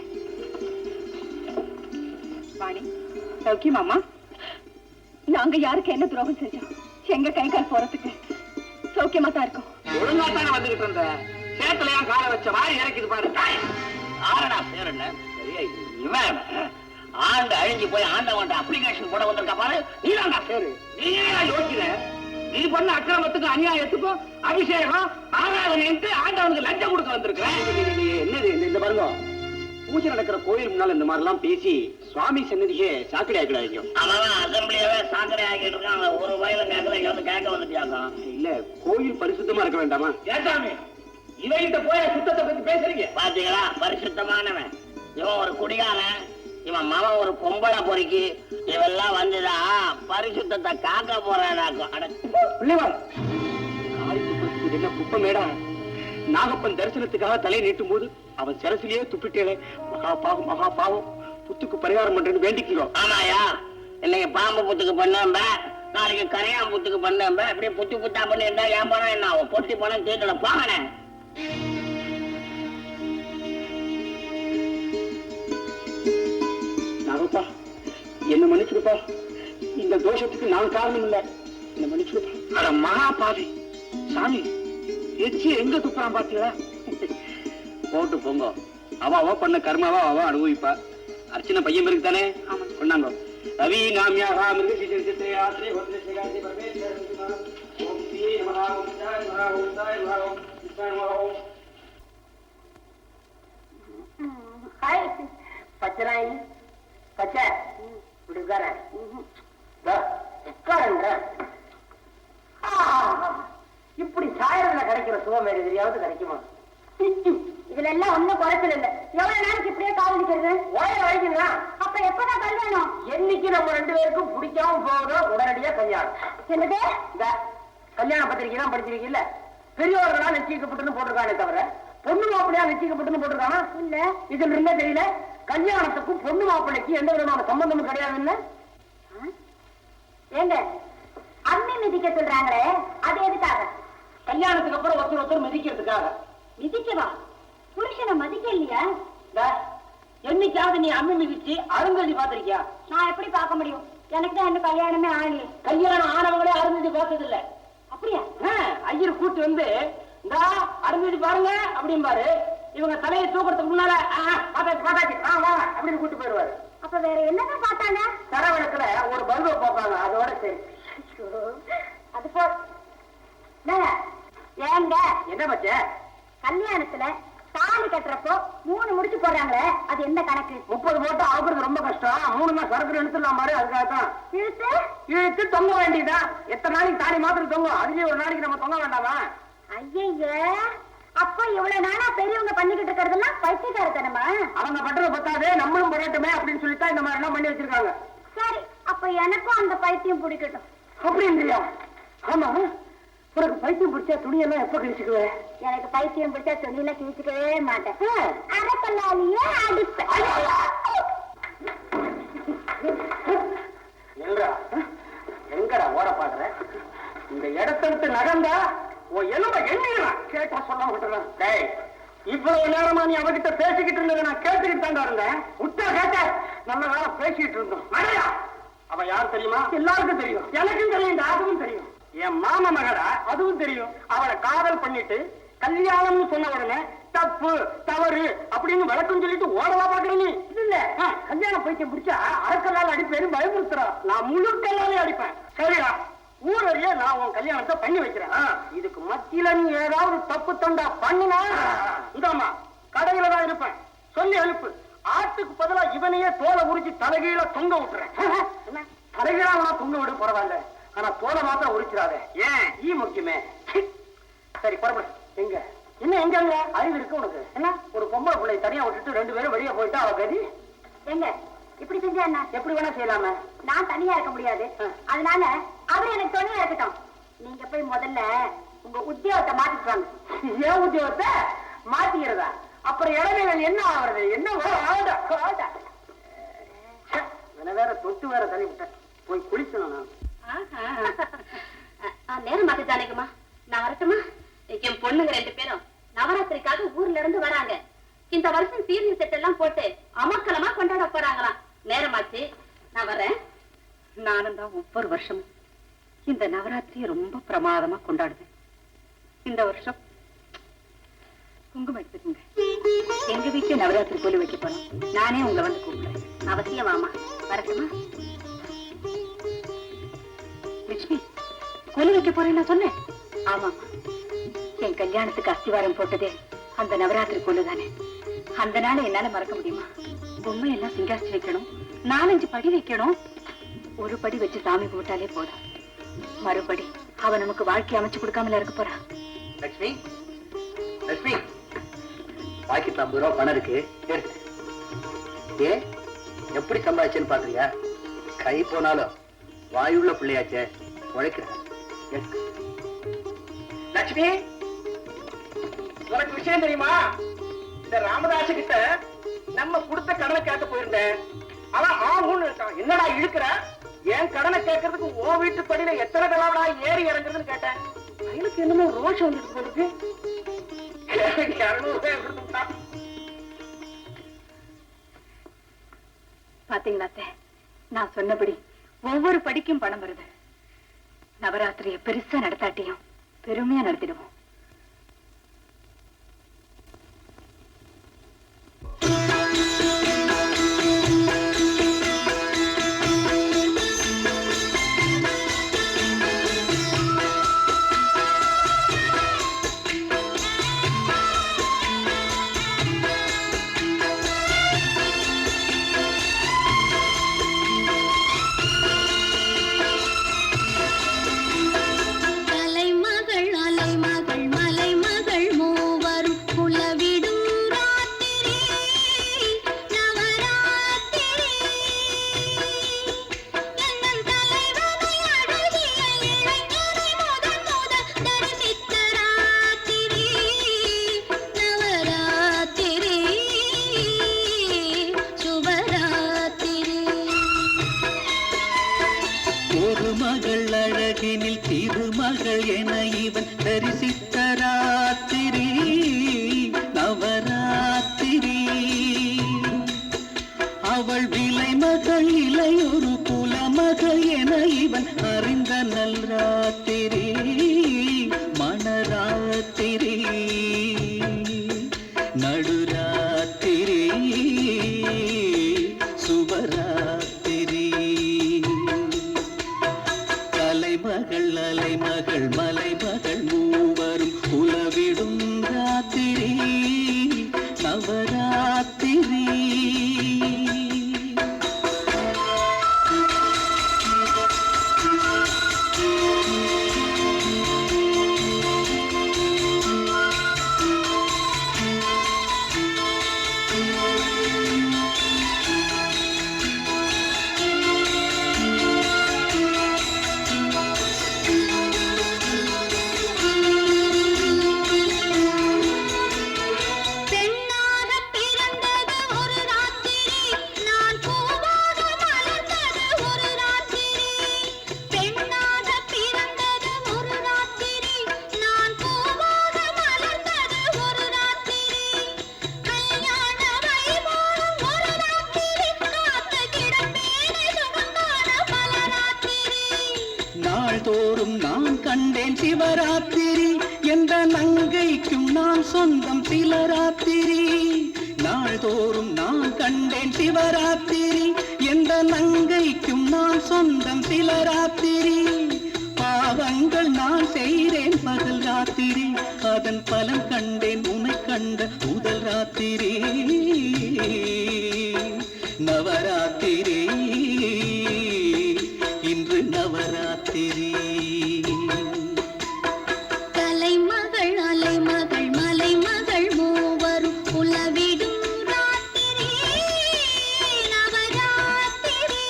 வாணி, சௌக்கியமாமா? நாங்க யாருக்கு என்ன துரோகம் செஞ்சோம்? எங்க கை கால் போறதுக்கு சௌக்கியமா தான் இருக்கும். ஒழுங்காத்தானே வந்துகிட்டு இருந்த சேத்துல ஏன் காலை வச்ச வாரி இறக்கிது பாரு. ஆறடா பேர் என்ன? இவன் ஆண்டு அழிஞ்சு போய் ஆண்டவன் அப்ளிகேஷன் போட வந்திருக்கா பாரு. நீதான்டா பேரு. நீ ஏன் யோசிக்கிற? நீ பண்ண அக்கிரமத்துக்கு அநியாயத்துக்கும் அபிஷேகம் ஆராதனைட்டு ஆண்டவனுக்கு லஞ்சம் கொடுக்க வந்திருக்கிறேன். என்னது இந்த பாருங்க, பூஜை நடக்கிற கோயில் முன்னால இந்த மாதிரி எல்லாம் பேசி சுவாமி சன்னதியே சாக்கடை ஆக்கிடாதீங்க. அவன் அசம்பிளியாவே சாக்கடை ஆக்கிட்டு இருக்கான். ஒரு வயல கேட்கல கேட்க வந்துட்டியாக்கா? இல்ல, கோயில் பரிசுத்தமா இருக்க வேண்டாமா? கேட்டாமே இவங்கிட்ட போய் சுத்தத்தை பத்தி பேசுறீங்க. பாத்தீங்களா, பரிசுத்தமானவன் இவன் ஒரு குடிகாரன், இவன் மகன் ஒரு பொம்பளை பொறுக்கி, இவெல்லாம் வந்துதான் பரிசுத்தத்தை காக்க போறானாக்கும். என்ன குப்பமேடா? நாகப்பன் தரிசனத்துக்காக தலையை நீட்டும் போது அவன் சிரசிலேயே துப்பிட்டே மகா பாவம் மகா பாவம், புத்துக்கு பரிகாரம் பண்றேன்னு வேண்டிக்கிறோம். ஆமாயா, இல்லைங்க பாம்பு புத்துக்கு பண்ணம்ப, நாளைக்கு கரையான் புத்துக்கு பண்ணம்ப, அப்படியே புத்து புத்தா பண்ணி இருந்தா ஏன் பணம் என்ன ஆகும்? பொட்டி பணம் தீர்க்கல பாங்கண்ணே. நாகப்பா, என்ன மன்னிச்சுடுப்பா. இந்த தோஷத்துக்கு நான் காரணம் இல்ல, என்ன மன்னிச்சுடுப்பா. அட மகா பாவி சாமி, எச்சி எங்க துப்புறான் பாத்தீங்களா? போட்டு போங்க, அவ பண்ண கர்மாவா அவ அனுபவிப்பா. அர்ச்சனை பையன் இருக்கு தானே, கொண்டாங்க. ரவி நாமியாக பச்சராயி பச்சை இப்படி இப்படி சாயல்ல கிடைக்கிற சுகம் வேறு எதிரியாவது கிடைக்குமா? இதுல எல்லாம் ஒண்ணும் குறைச்சல் இல்ல. எவ்வளவு நாளைக்கு இப்படியே காவலிக்கிறது? ஓய வரைக்குங்களா? அப்ப எப்பதான் கல்யாணம்? என்னைக்கு நம்ம 2 பேருக்கும் பிடிக்காம போதும் உடனடியா கல்யாணம். என்னது? இந்த கல்யாண பத்திரிகை தான் படிச்சிருக்கீல்ல, பெரியவர்களா நிச்சயிக்கப்பட்டுன்னு போட்டிருக்கானே தவிர பொண்ணு மாப்பிள்ளையா நிச்சயிக்கப்பட்டுன்னு போட்டிருக்கானா? இல்ல. இதுல இருந்தே தெரியல, கல்யாணத்துக்கும் பொண்ணு மாப்பிள்ளைக்கு எந்த விதமான சம்பந்தமும் கிடையாதுன்னு. ஏங்க அம்மி மிதிக்க சொல்றாங்களே, அது எதுக்காக? கல்யாணத்துக்கு அப்புறம் ஒருத்தர் மிதிக்கிறதுக்காக. மிதிக்கவா? புருஷனை மதிக்க இல்லையா? என்னைக்காவது நீ அம்மி மிதிச்சு அருந்ததி பாத்திருக்கியா? நான் எப்படி பார்க்க முடியும்? எனக்கு தான் இன்னும் கல்யாணமே ஆகலையே. கல்யாணம் ஆனவங்களே அருந்ததி பார்த்தது இல்ல. அப்படியா? ஐயர் கூட்டு வந்து இந்த அருந்ததி பாருங்க அப்படிம்பாரு. இவங்க தலையை தூக்கிறதுக்கு முன்னால பாத்தாச்சு அப்படின்னு கூட்டு போயிடுவாரு. அப்ப வேற என்னதான் பார்த்தாங்க? தரவணக்குல ஒரு பல்பை பார்ப்பாங்க, அதோட சரி. அது போ. ஏங்க என்ன பச்ச? கல்யாணத்துல தாலி கட்டுறப்போ 3 முடிச்சு போடுறாங்களே, அது என்ன கணக்கு? 30 போட்டு ஆகுறது ரொம்ப கஷ்டம். 3 தான் சரக்கு எடுத்துடலாம் பாரு. அதுக்காகத்தான் இழுத்து இழுத்து தொங்க வேண்டியதான். எத்தனை நாளைக்கு தாலி மாத்திரம் தொங்கும், அதுலயே ஒரு நாளைக்கு நம்ம தொங்க வேண்டாமா? ஐயே, அப்போ இவ்வளவு நாளா பெரியவங்க பண்ணிக்கிட்டு இருக்கிறதெல்லாம் பைத்தியக்காரத்தனமா? அவங்க பண்றத பத்தாது, நம்மளும் பண்ணட்டுமே அப்படின்னு சொல்லித்தான் இந்த மாதிரி எல்லாம் பண்ணி வச்சிருக்காங்க. சரி, அப்ப எனக்கும் அந்த பைத்தியம் பிடிக்கட்டும். அப்படின்றியா? ஆமா, உனக்கு பைத்தியம் பிடிச்சா துணியெல்லாம் எப்ப கிழிச்சுக்குவேன்? எனக்கு பைத்தியம் பிடிச்சா துணியெல்லாம் கிழிச்சுக்கவே மாட்டேன். அரைக்கல்லாலேயே அடிப்பேன். எங்கடா ஓட பாடுற? இந்த இடத்த விட்டு நகர்ந்தா உன் எலும்ப எண்ணிடலாம். கேட்டா சொல்ல விட்டுறான். டேய், இவ்வளவு நேரமா நீ அவகிட்ட பேசிக்கிட்டு இருந்ததை நான் கேட்டுக்கிட்டு தாண்டா இருந்தேன். உத்தர கேட்ட நல்ல வேலை பேசிக்கிட்டு இருந்தோம். அடையா, அவ யார் தெரியுமா? எல்லாருக்கும் தெரியும். எனக்கும் தெரியும், அதுவும் தெரியும். என் மாமா மகளா, அதுவும் தெரியும். அவளை காதல் பண்ணிட்டு கல்யாணம்னு சொன்ன உடனே தப்பு தவறு அப்படின்னு விளக்கம் சொல்லிட்டு ஓடவா பாக்குற நீ? இல்ல, கல்யாணம் பைத்தியம் பிடிச்சா அரைக்கல்லால் அடிப்பேன்னு பயமுறுத்துறா. நான் முழு கல்லாலே அடிப்பேன். சரிடா, ஊரறிய நான் உன் கல்யாணத்தை பண்ணி வைக்கிறேன். இதுக்கு மத்தியில நீ ஏதாவது தப்பு தண்டா பண்ணினா இதாமா கடையில தான் இருப்பேன். சொல்லி அனுப்பு. ஆட்டுக்கு பதிலா இவனையே தோலை உரிச்சு தலைகீழ தொங்க விட்டுறேன். என்ன தலைகீழா தொங்க விட பரவாயில்ல, ஆனா தோலை மாத்திரம் உரிச்சிடாத. ஏன்? ஈ முக்கியமே. சரி புறப்படு. எங்க என்ன எங்க அறிவு இருக்கு உனக்கு? என்ன ஒரு பொம்பளை பிள்ளை தனியா விட்டுட்டு 2 பேரும் வெளியே போயிட்டா அவ கதி எங்க இப்படி செஞ்சா என்ன? எப்படி வேணா செய்யலாமே. நான் தனியா இருக்க முடியாது, அதனால அவரு எனக்கு துணையா இருக்கட்டும். நீங்க போய் முதல்ல உங்க உத்தியோகத்தை மாத்திட்டு வாங்க. ஏன் உத்தியோகத்தை மாத்திக்கிறதா? அப்புறம் இளமைகள் என்ன ஆகுறது? என்ன வேற தொட்டு வேற தள்ளி விட்டேன். போய் குளிக்கணும். நான் நேரம் மாத்தி தானேக்குமா, நான் வரட்டுமா? என் பொண்ணுங்க 2 பேரும் நவராத்திரிக்காக ஊர்ல இருந்து வராங்க. இந்த வருஷம் சீரியல் செட் எல்லாம் போட்டு அமக்கலமா கொண்டாட போறாங்களாம். நேரமாச்சு, நான் வரேன். நானும் தான் ஒவ்வொரு வருஷமும் இந்த நவராத்திரியை ரொம்ப பிரமாதமா கொண்டாடுவேன். இந்த வருஷம் குங்குமம் எடுத்துக்கோங்க. எங்க வீட்டுல நவராத்திரி கோலி வைக்க போறோம். நானே உங்களை வந்து கூப்பிடுறேன். அவசியமாமா. வரட்டுமா? லட்சுமி, கோலி வைக்க போறேன்னு நான் சொன்னேன். ஆமாமா, என் கல்யாணத்துக்கு அஸ்திவாரம் போட்டதே அந்த நவராத்திரி கோலு தானே. அந்த நாளை என்னால மறக்க முடியுமா? பொம்மை எல்லாம் சிங்காரிச்சு வைக்கணும், 4-5 படி வைக்கணும். ஒரு படி வச்சு சாமி கும்பிட்டாலே போதும். மறுபடி அவ நமக்கு வாழ்க்கை அமைச்சு கொடுக்காமல இருக்க போறா. லட்சுமி, லட்சுமி, பாக்கெட்ல 50 ரூபா பணம் இருக்கு, எடுத்து. ஏ எப்படி சம்பாதிச்சேன்னு பாக்குறியா? கை போனாலும் வாயுள்ள பிள்ளையாச்சே, உழைக்கிறேன். லட்சுமி, உனக்கு விஷயம் தெரியுமா? இந்த ராமதாசு கிட்ட நம்ம கொடுத்த கடனை கேட்க போயிருந்தேன். அவன் ஆகும்னு இருக்கான். என்னடா இழுக்கிற? என் கடனை கேட்கறதுக்கு ஓ வீட்டு படியில எத்தனை தடவை ஏறி இறங்குறதுன்னு கேட்டேன். எனக்கு என்னமோ ரோஷம் வந்துட்டு போயிருக்கு. 200 ரூபாய் கொடுத்துட்டான். பாத்தீங்களா அத்தை, நான் சொன்னபடி ஒவ்வொரு படிக்கும் பணம் வருது. நவராத்திரியை பெருசா நடத்தாட்டியும் பெருமையா நடத்திடுவோம். திருமகள் என இவன் தரிசித்த ராத்திரி நவராத்திரி. அவள் விலை மகள் இளையொரு குலமகள் என இவன் அறிந்த நல் ராத்திரி மணராத்திரி நடுராத்திரி சுபராத்திரி. தலைமகள் அலைமகள் மலைமகள் மூவர் சிவராத்திரி என்ற நங்கைக்கும் நான் சொந்தம் சிலராத்திரி நாள்தோறும் நான் கண்டேன் சிவராத்திரி என்ற நங்கைக்கும் நான் சொந்தம் சிலராத்திரி பாவங்கள் நான் செய்கிறேன் பகல் ராத்திரி அதன் பலன் கண்டேன் உன்னை கண்ட முதல் ராத்திரி நவராத்திரி இன்று நவராத்திரி கலைமகள் அலைமகள் மலைமகள் மூவரும் உலவிடும் ராத்திரி நவராத்திரி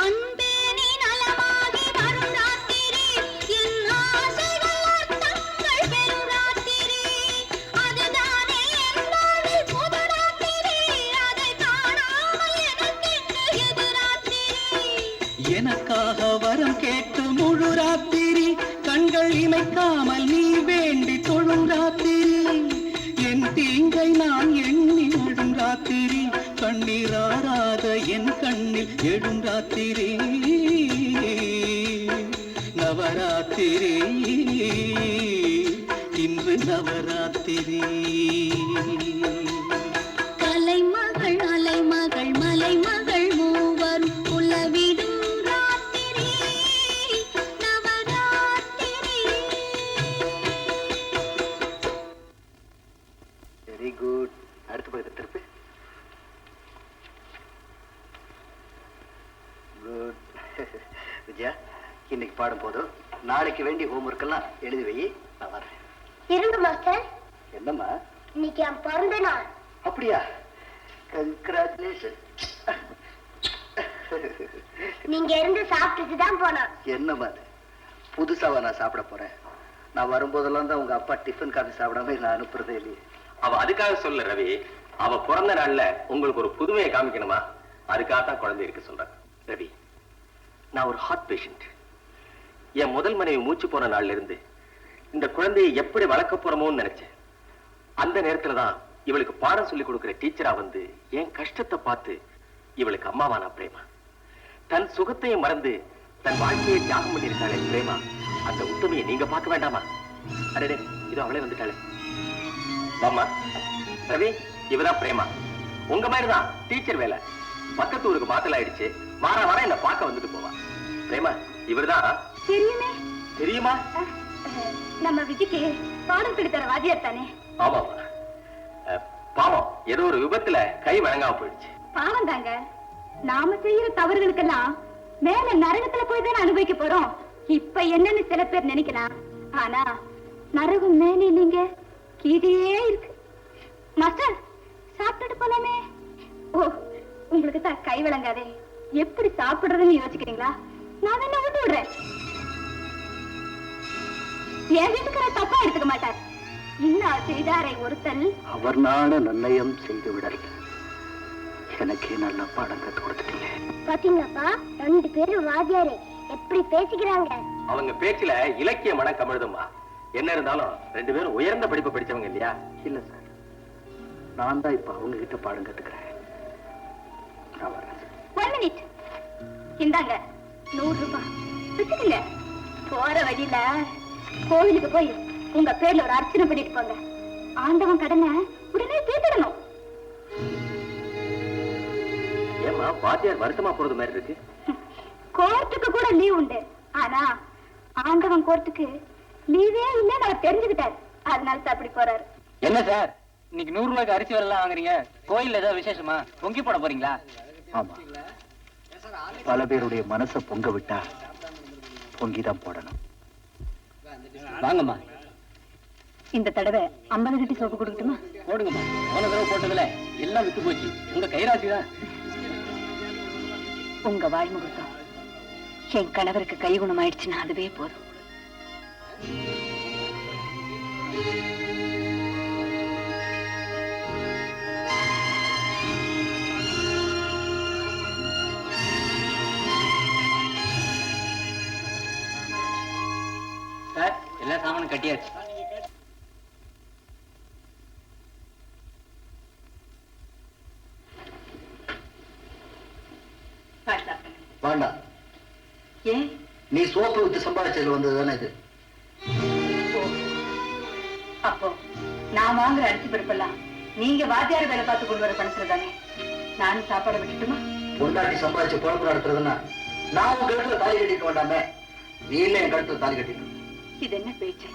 அன்பே நீ நலமாகி வரும் ராத்திரி என் ஆசைகள் அர்த்தங்கள் பெறும் ராத்திரி அதுதானே என் வாழ்வில் புது ராத்திரி அதை காணாமல் எனக்கென்று எது ராத்திரி எனக்காக வரம் கேட்டு முழு ராத்திரி கண்கள் இமைக்காமல் நீ வேண்டி தொழும் ராத்திரி என் தீங்கை நான் எண்ணி விடும் ராத்திரி கண்ணீராராத என் கண்ணில் எழும் ராத்திரி நவராத்திரி இன்று நவராத்திரி கலைமகள் அலைமகள் மலைமகள் மூவரும் உலவிடும் ராத்திரி நவராத்திரி வெரி குட். அடுத்த பக்கத்தை திருப்பி. குட். விஜயா, இன்னைக்கு பாடும் போதும் நாளைக்கு வேண்டிய ஹோம்ஒர்க் எல்லாம் எழுதி வை, நான் வர்றேன். இருங்க மாஸ்டர், என்னம்மா? இன்னைக்கு என் பிறந்த நாள். அப்படியா? கங்க்ராச்சுலேஷன். நீங்க இருந்து சாப்பிட்டுட்டு தான் போனோம். என்னம்மா அது? புதுசாவா நான் சாப்பிட போறேன்? நான் வரும்போதெல்லாம் தான் உங்க அப்பா டிஃபன் காஃபி சாப்பிடாம நான் அனுப்புறதே இல்லையே. அவ அதுக்காக சொல்ல ரவி, அவ பிறந்த நாள்ல உங்களுக்கு ஒரு புதுமையை காமிக்கணுமா, அதுக்காகத்தான் குழந்தை இருக்க சொல்றேன். ரவி, நான் ஒரு ஹார்ட் பேஷண்ட். என் முதல் மனைவி மூச்சு போன நாள்ல இருந்து இந்த குழந்தையை எப்படி வளர்க்க போறோமோன்னு நினைச்சேன். அந்த நேரத்துலதான் இவளுக்கு பாடம் சொல்லி கொடுக்கிற டீச்சரா வந்து என் கஷ்டத்தை பார்த்து இவளுக்கு அம்மாவானா பிரேமா. தன் சுகத்தையும் மறந்து தன் வாழ்க்கையை தியாகம் பண்ணியிருக்காளே பிரேமா, அந்த உத்தமையை நீங்க பார்க்க வேண்டாமா? அடடே, இது அவளே வந்துட்டாளே. மாமா, ரவி, இவதான் பிரேமா. உங்க மாதிரிதான் டீச்சர் வேலை. பக்கத்து ஊருக்கு மாத்தல் ஆயிடுச்சு, வார வாரம் என்ன பார்க்க வந்துட்டு போவா. பிரேமா, இவர்தான். தெரியுமே. தெரியுமா? நம்ம விஜய்க்கு பாடம் சொல்லி தர வாத்தியார் தானே? ஆமாமா. பாவம், ஏதோ ஒரு விபத்துல கை வழங்காம போயிடுச்சு. பாவம் தாங்க. நாம செய்யற தவறுகளுக்கெல்லாம் மேல நரகத்துல போய் தானே அனுபவிக்க போறோம். இப்ப என்னன்னு சில பேர் நினைக்கலாம், ஆனா நரகம் மேலே இல்லைங்க, கீழே இருக்கு. மாஸ்டர், சாப்பிட்டுட்டு போலாமே. ஓ, உங்களுக்கு தான் கை விளங்காதே, எப்படி சாப்பிடுறதுன்னு யோசிக்கிறீங்களா? நான் என்ன விட்டு விடுறேன். என் வீட்டுக்கார தப்பா எடுத்துக்க மாட்டார். இன்னார் செய்தாரை ஒருத்தல் அவர் நாட நன்னயம் செய்து விடல். எனக்கே நல்ல பாடம் கத்து கொடுத்துட்டீங்க. பாத்தீங்களாப்பா, 2 பேரும் வாத்தியாரு எப்படி பேசிக்கிறாங்க. அவங்க பேச்சுல இலக்கிய மனம் கமிழுதுமா. என்ன இருந்தாலும் 2 பேரும் உயர்ந்த படிப்பு படிச்சவங்க இல்லையா? இல்ல சார், நான் தான் இப்ப அவங்க கிட்ட பாடம் கத்துக்கிறேன். நான் வரேன். 1 மினிட். இந்தாங்க 100 ரூபாய் வச்சுக்கங்க. போற வழியில கோவிலுக்கு போய் உங்க பேர்ல ஒரு அர்ச்சனை பண்ணிட்டு போங்க. ஆண்டவன் கடனை உடனே தீர்த்திடணும். ஏமா வாத்தியார் வருத்தமா போறது மாதிரி இருக்கு? கோர்ட்டுக்கு கூட லீவ் உண்டு, ஆனா ஆண்டவன் கோர்ட்டுக்கு லீவே இல்லைன்னு அவர் தெரிஞ்சுக்கிட்டாரு. அதனால தான் அப்படி போறாரு. என்ன சார், இன்னைக்கு 100 ரூபாய்க்கு அரிசி வரலாம் வாங்குறீங்க? கோயில்ல ஏதாவது விசேஷமா? பொங்கி போட போறீங்களா? ஆமா, பல பேருடைய மனசை பொங்க விட்டா பொங்கிதான் போடணும். வாங்கம்மா. இந்த தடவை 50 கட்டி சோப்பு கொடுக்கட்டுமா? போடுங்கம்மா. போன தடவை போட்டதுல எல்லாம் வித்து போச்சு. உங்க கைராசி தான். உங்க வாழ்முகூர்த்தம் என் கணவருக்கு கை குணமாயிடுச்சுன்னா அதுவே போதும். சார் எல்லா சாமானும் கட்டியாச்சு. வேண்டாம். ஏன்? நீ சோப்பு வித்து சம்பாதிச்சதுல வந்தது தானே இது. அப்போ நான் வாங்குற அரிசி பருப்பெல்லாம் நீங்க வாத்தியார் வேலை பார்த்து கொண்டு வர பணத்துல தானே நானும் சாப்பாடு விட்டுட்டுமா? பொண்டாட்டி சம்பாதிச்சு குழப்பம் நடத்துறதுன்னா நான் உன் கழுத்துல தாலி கட்டிக்க வேண்டாமே, நீ இல்ல என் கழுத்துல தாலி கட்டிக்கணும். இது என்ன பேச்சு?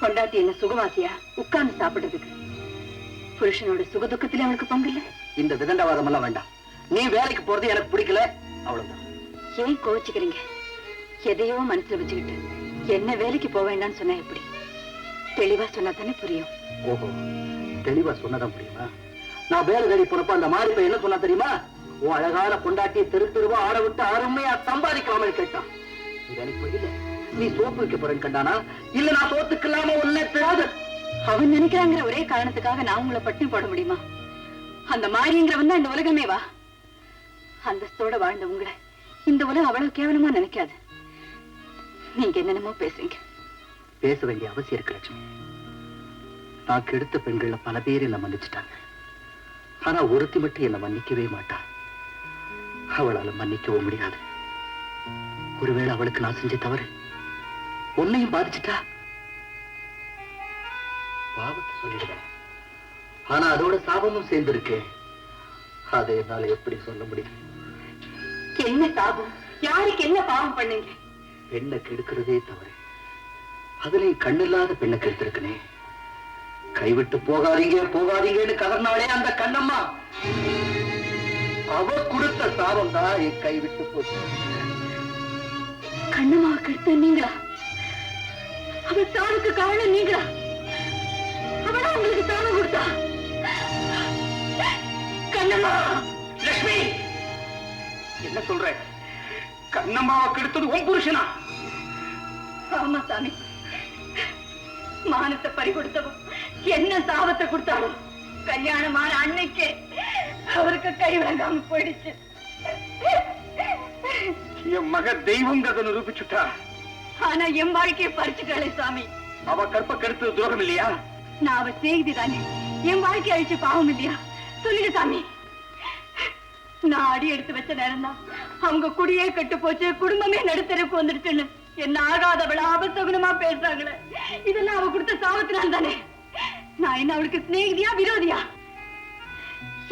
பொண்டாட்டி என்ன சுகவாசியா உட்கார்ந்து சாப்பிடுறதுக்கு? புருஷனோட சுகதுக்கத்திலே அவனுக்கு பங்கு இல்ல. இந்த விதண்டவாதம் எல்லாம் வேண்டாம். நீ வேலைக்கு போறது எனக்கு பிடிக்கல, அவ்வளவுதான். ஏன் கோவிச்சுக்கிறீங்க? எதையோ மனசுல வச்சுக்கிட்டு என்ன வேலைக்கு போக வேண்டாம்னு சொன்னா எப்படி? தெளிவா சொன்னா தானே புரியும். ஓஹோ, தெளிவா சொன்னதான் புரியுமா? நான் வேலை தேடி போனப்ப அந்த மாதிரி இப்ப என்ன சொன்னா தெரியுமா? உன் அழகான பொண்டாட்டியை தெரு தெருவா ஆட விட்டு அருமையா சம்பாதிக்காமல் கேட்டான். நீ வேலைக்கு போயில, நீ சோப்பு வைக்க போறேன்னு கண்டானா? இல்ல நான் சோத்துக்கு இல்லாம ஒன்னே தெரியாது. அவன் நினைக்கிறாங்கிற ஒரே காரணத்துக்காக நான் உங்களை பட்டினி போட முடியுமா? அந்த மாறிங்கிறவன் தான் இந்த உலகமே வா. அந்தஸ்தோட வாழ்ந்த உங்களை இந்த உலகம் அவ்வளவு கேவலமா நினைக்காது. நீங்க என்னென்னமோ பேசுறீங்க. பேச வேண்டிய அவசியம் இருக்கு லட்சுமி. நான் கெடுத்த பெண்கள்ல பல பேர் என்ன மன்னிச்சுட்டாங்க. ஆனா ஒருத்தி மட்டும் என்ன மன்னிக்கவே மாட்டா. அவளால மன்னிக்கவும் முடியாது. ஒருவேளை அவளுக்கு நான் செஞ்ச தவறு உன்னையும் பாதிச்சுட்டா, பாவத்தை சொல்லிடுவேன். ஆனா அதோட சாபமும் சேர்ந்திருக்கு. அதை என்னால எப்படி சொல்ல முடியும்? என்ன சாபம்? யாருக்கு என்ன பாவம் பண்ணீங்க? பெண்ணை கெடுக்கிறதே தவறு. அதுலயும் கண்ணில்லாத பெண்ணை கெடுத்திருக்கனே. கைவிட்டு போகாதீங்க போகாதீங்கன்னு கதர்னாலே அந்த கண்ணம்மா, அவ கொடுத்த சாபம் தான் என் கைவிட்டு போச்சு. கண்ணம்மா கெடுத்த நீங்களா? அவ சாவுக்கு காரணம் நீங்களா? அவளா உங்களுக்கு சாபம் கொடுத்தா? கண்ணம்மா! லட்சுமி, என்ன சொல்ற? கண்ணம்மாவை கெடுத்தது உன் புருஷனா? ஆமா சாமி, மானத்தை பறி கொடுத்தவன் என்ன சாபத்தை கொடுத்தாலும் கல்யாணமான அன்னைக்கே அவருக்கு கை விளங்காம போயிடுச்சு. என் மக தெய்வங்கிறத நிரூபிச்சுட்டா. ஆனா என் வாழ்க்கையை பறிச்சுட்டாளே சாமி. அவ கற்ப கெடுத்தது துரோகம் இல்லையா? நான் அவ செய்தி தானே. என் வாழ்க்கை அழிச்சு பாவம் இல்லையா? சொல்லுங்க சாமி. நான் அடி எடுத்து வச்ச நேரம் தான் அவங்க குடியே கெட்டு போச்சு, குடும்பமே நடுத்தருக்கு வந்துடுச்சுன்னு என்ன ஆகாதவள ஆபத்தகுணமா பேசுறாங்களே. இதெல்லாம் அவ கொடுத்த சாபத்தினால் தானே. நான் என்ன அவளுக்கு சிநேகிதியா விரோதியா?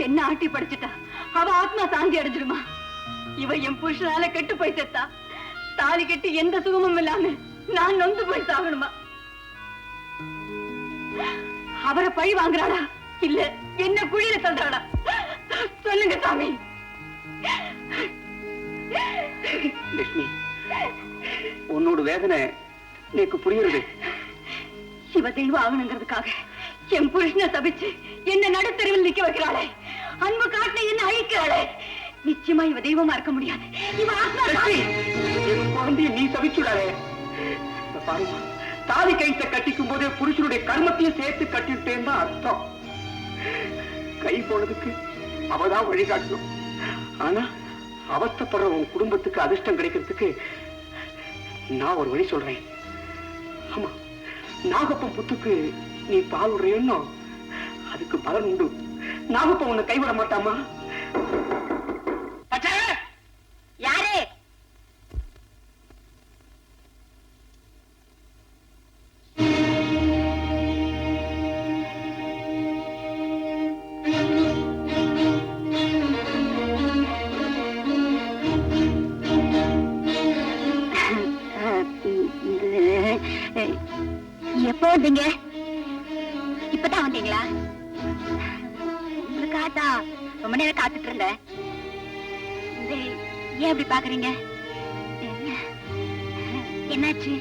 என்ன ஆட்டி படிச்சுட்டா அவ ஆத்மா சாந்தி அடைஞ்சிருமா? இவ என் புருஷனால கெட்டு போய் செத்தா தாலி கட்டி எந்த சுகமும் இல்லாம நான் நொந்து போய் சாகணுமா? அவரை பழி வாங்குறாளா இல்ல என்ன குழியில சொல்றாளா? சொல்லுங்க சாமி. லட்சுமி, உன்னோட வேதனை எனக்கு புரியுறது. இவ தெய்வம் ஆகணுங்கிறதுக்காக என் புருஷனை சபிச்சு என்ன நடுத்தெருவில் நிக்க வைக்கிறாளே. அன்பு காட்ட என்ன அழிக்கிறாளே. நிச்சயமா இவ தெய்வமா இருக்க முடியாது. இவ ஆத்மா என் குழந்தைய நீ சபிச்சுடாளே. பாருமா, தாலி கைத்த கட்டிக்கும் போதே புருஷனுடைய கர்மத்தையும் சேர்த்து கட்டிட்டேன்னு தான் அர்த்தம். கை போனதுக்கு அவதான் வழிகாட்டணும். ஆனா அவஸ்தப்படுற உன் குடும்பத்துக்கு அதிர்ஷ்டம் கிடைக்கிறதுக்கு நான் ஒரு வழி சொல்றேன். ஆமா, நாகப்பன் புத்துக்கு நீ பால் விடுறேன்னு அதுக்கு பலன் உண்டு. நாகப்பன் உன்னை கைவிட மாட்டாமா? யாரு? எப்போ வந்தீங்க? இப்பதான் வந்தீங்களா? உங்களுக்காகத்தான் ரொம்ப நேரம் காத்துட்டு இருந்தேன். ஏன் அப்படி பாக்குறீங்க? என்னாச்சு?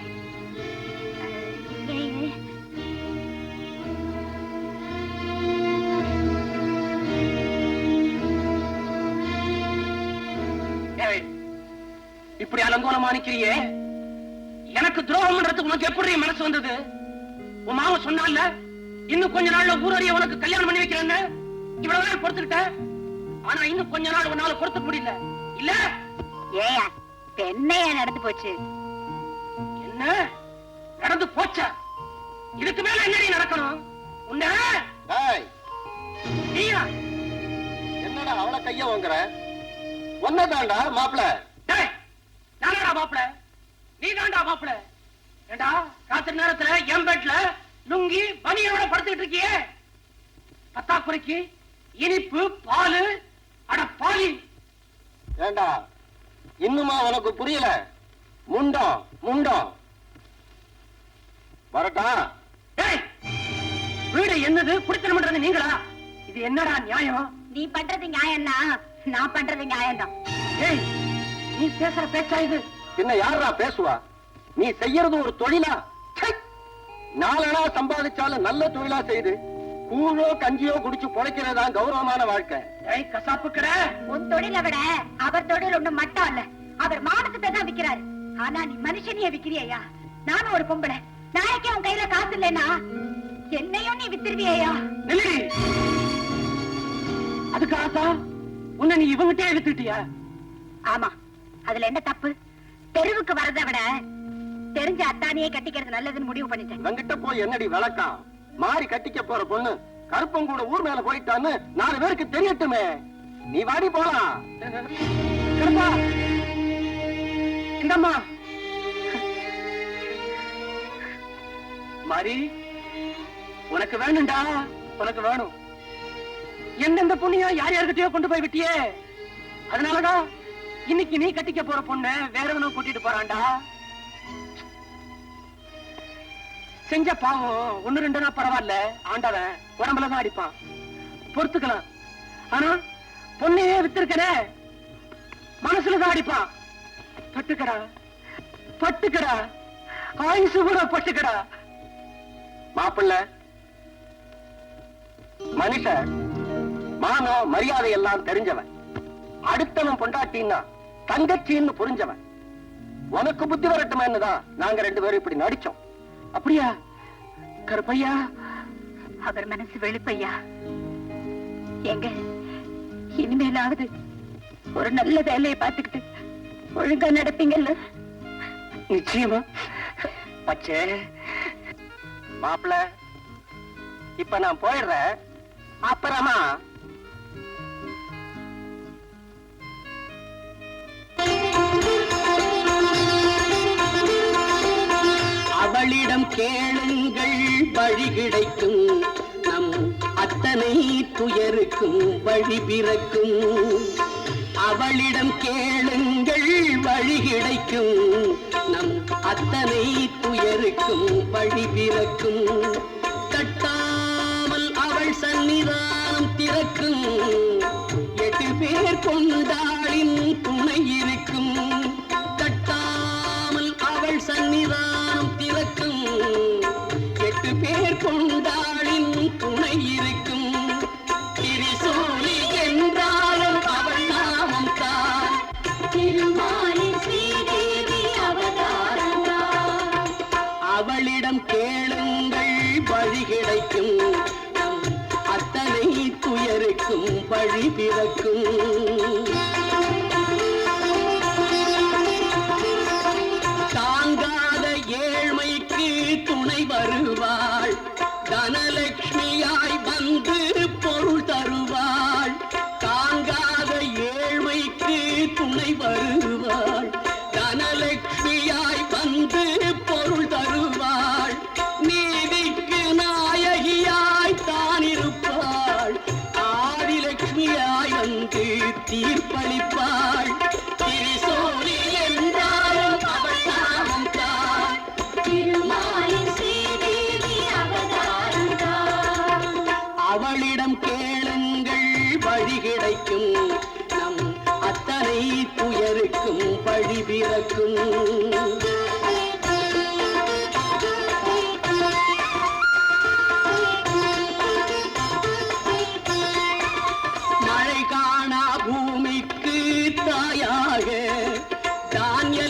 இப்படி அலங்கோலமா நிக்கிறியே, எனக்கு துரோகம் பண்றதுக்கு உனக்கு எப்படி மனசு வந்தது? உன் மாமா சொன்னால இன்னும் கொஞ்ச நாள்ல ஊரறிய உனக்கு கல்யாணம் பண்ணி வைக்கிறேன்னு இவ்வளவு நாள் பொறுத்துக்கிட்ட. ஆனா இன்னும் கொஞ்ச நாள் உன்னால பொறுத்துக்க முடியல இல்ல? ஏயா என்னையா நடந்து போச்சு? என்ன நடந்து போச்சா? இதுக்கு மேல என்னடி நடக்கணும்? உன்ன நீயா என்னடா அவளை கைய வாங்குற? ஒன்னதாண்டா மாப்பிள. நானடா மாப்பிள, நீ தாண்டா மாப்பிள. ஏண்டா ராத்திரி நேரத்துல என் பெட்ல லுங்கி பனியோட படுத்துக்கிட்டு இருக்கியே, பத்தாக்குறைக்கு இனிப்பு பாலு அட பாலி. ஏண்டா இன்னுமா உனக்கு புரியல? முண்டம் முண்டம் வரட்டா? வீடு என்னது குடித்தனம் பண்றது நீங்களா? இது என்னடா நியாயம்? நீ பண்றது நியாயம்னா நான் பண்றது நியாயம்தான். ஏய், நீ பேசுற பேச்சா இது? பின்ன யாரா பேசுவா? நீ செய்யறது ஒரு தொழிலா? நாலனா சம்பாதிச்சாலும் நல்ல தொழிலா செய்து கூழோ கஞ்சியோ குடிச்சு பொழைக்கிறதான் கௌரவமான வாழ்க்கை. கசாப்பு கடை உன் தொழிலை விட அவர் தொழில் ஒண்ணும் மட்டும் இல்ல, அவர் மானத்தை தான் விக்கிறாரு. ஆனா நீ மனுஷனையே விக்கிறியா? நானும் ஒரு பொம்பளை, நாளைக்கே உன் கையில காசு இல்லைன்னா என்னையும் நீ வித்துருவியா? அதுக்காகத்தான் உன்னை நீ இவங்கிட்டே வித்துட்டியா? ஆமா, அதுல என்ன தப்பு? தெருவுக்கு வரதை விட தெரிஞ்ச அத்தானியே கட்டிக்கிறது நல்லதுன்னு முடிவு பண்ணிட்டேன். இவங்கிட்ட போய் என்னடி விளக்கம்? மாறி கட்டிக்க போற பொண்ணு கருப்பம் கூட ஊர் மேல போயிட்டான்னு 4 பேருக்கு தெரியட்டுமே. நீ வாடி போலாம். கருப்பா இந்தம்மா மாறி, உனக்கு வேணும்டா, உனக்கு வேணும். எந்தெந்த பொண்ணையோ யார் யார்கிட்டயோ கொண்டு போய் விட்டியே, அதனாலதான் இன்னைக்கு நீ கட்டிக்க போற பொண்ணு வேறவனும் கூட்டிட்டு போறான்டா. செஞ்ச பாவம் 1-2 பரவாயில்ல, ஆண்டவன் உடம்புலதான் அடிப்பான், பொறுத்துக்கலாம். ஆனா பொண்ணையே வித்திருக்கனே, மனசுலதான் அடிப்பான். பட்டுக்கடா பட்டுக்கடா, ஆயுசு கூட பட்டுக்கடா. மாப்பிள்ள மனுஷன் மானம் மரியாதை எல்லாம் தெரிஞ்சவன், அடுத்தவன் பொண்டாட்டின்னா தங்கச்சின்னு புரிஞ்சவன். உனக்கு புத்தி வரட்டுமேன்னுதான் நாங்க 2 பேரும் இப்படி நடிச்சோம். அப்படியா கருப்பையா? அவர் மனசு வெளுப்பையா. எங்க இனிமேலாவது ஒரு நல்ல வேலையை பார்த்துக்கிட்டு ஒழுங்கா நடப்பீங்கல்ல? நிச்சயமா. பச்சே மாப்பிள்ள, இப்ப நான் போயிடுறேன். அப்புறமா அவளிடம் கேளுங்கள் வழி கிடைக்கும், நம் அத்தனை துயருக்கும் வழி பிறக்கும். அவளிடம் கேளுங்கள் வழி கிடைக்கும், நம் அத்தனை துயருக்கும் வழி பிறக்கும். தட்டாமல் அவள் சன்னிதானம் திறக்கும், 8 பேர் கொண்டாளின் துணை இருக்கும். தட்டாமல் அவள் சன்னிதானம் திறக்கும், 8 பேர் கொண்டாளின் துணை இருக்கும். திரிசூலி என்றாலும் அவள் நாமம் தான், திருமாலின் ஸ்ரீதேவி அவதாரம் தான். அவளிடம் கேளுங்கள் வழி கிடைக்கும், நம் அத்தனை துயருக்கும் வழி பிறக்கும். தாங்காத ஏழ்மைக்கு துணை வருவாள், தனலட்சுமியாய் வந்து பொருள் தருவாள். தாங்காத ஏழ்மைக்கு துணை வருவாள், தனலட்சுமியாய் வந்து பொருள் தருவாள். நீதிக்கு நாயகியாய் தான் இருப்பாள், ஆதிலட்சுமியாய் வந்து தீர்ப்பளிப்பாள். திரிசூலி என்றாலும் அவள் நாமம் தான், திருமாலின் ஸ்ரீதேவி அவதாரம் தான். அவளிடம் கேளுங்கள் வழி கிடைக்கும், நம் அத்தனை துயருக்கும் வழி பிறக்கும். மழை காணா பூமிக்கு தாயாக தானிய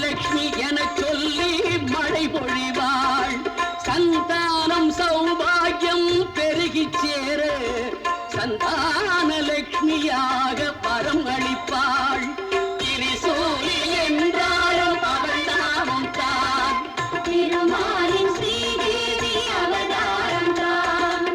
தானலட்சுமியாக வரம் அளிப்பாள். திரிசூலி என்றாலும் அவள் நாமம் தான். திருமாலின் ஸ்ரீதேவி அவதாரம் தான்.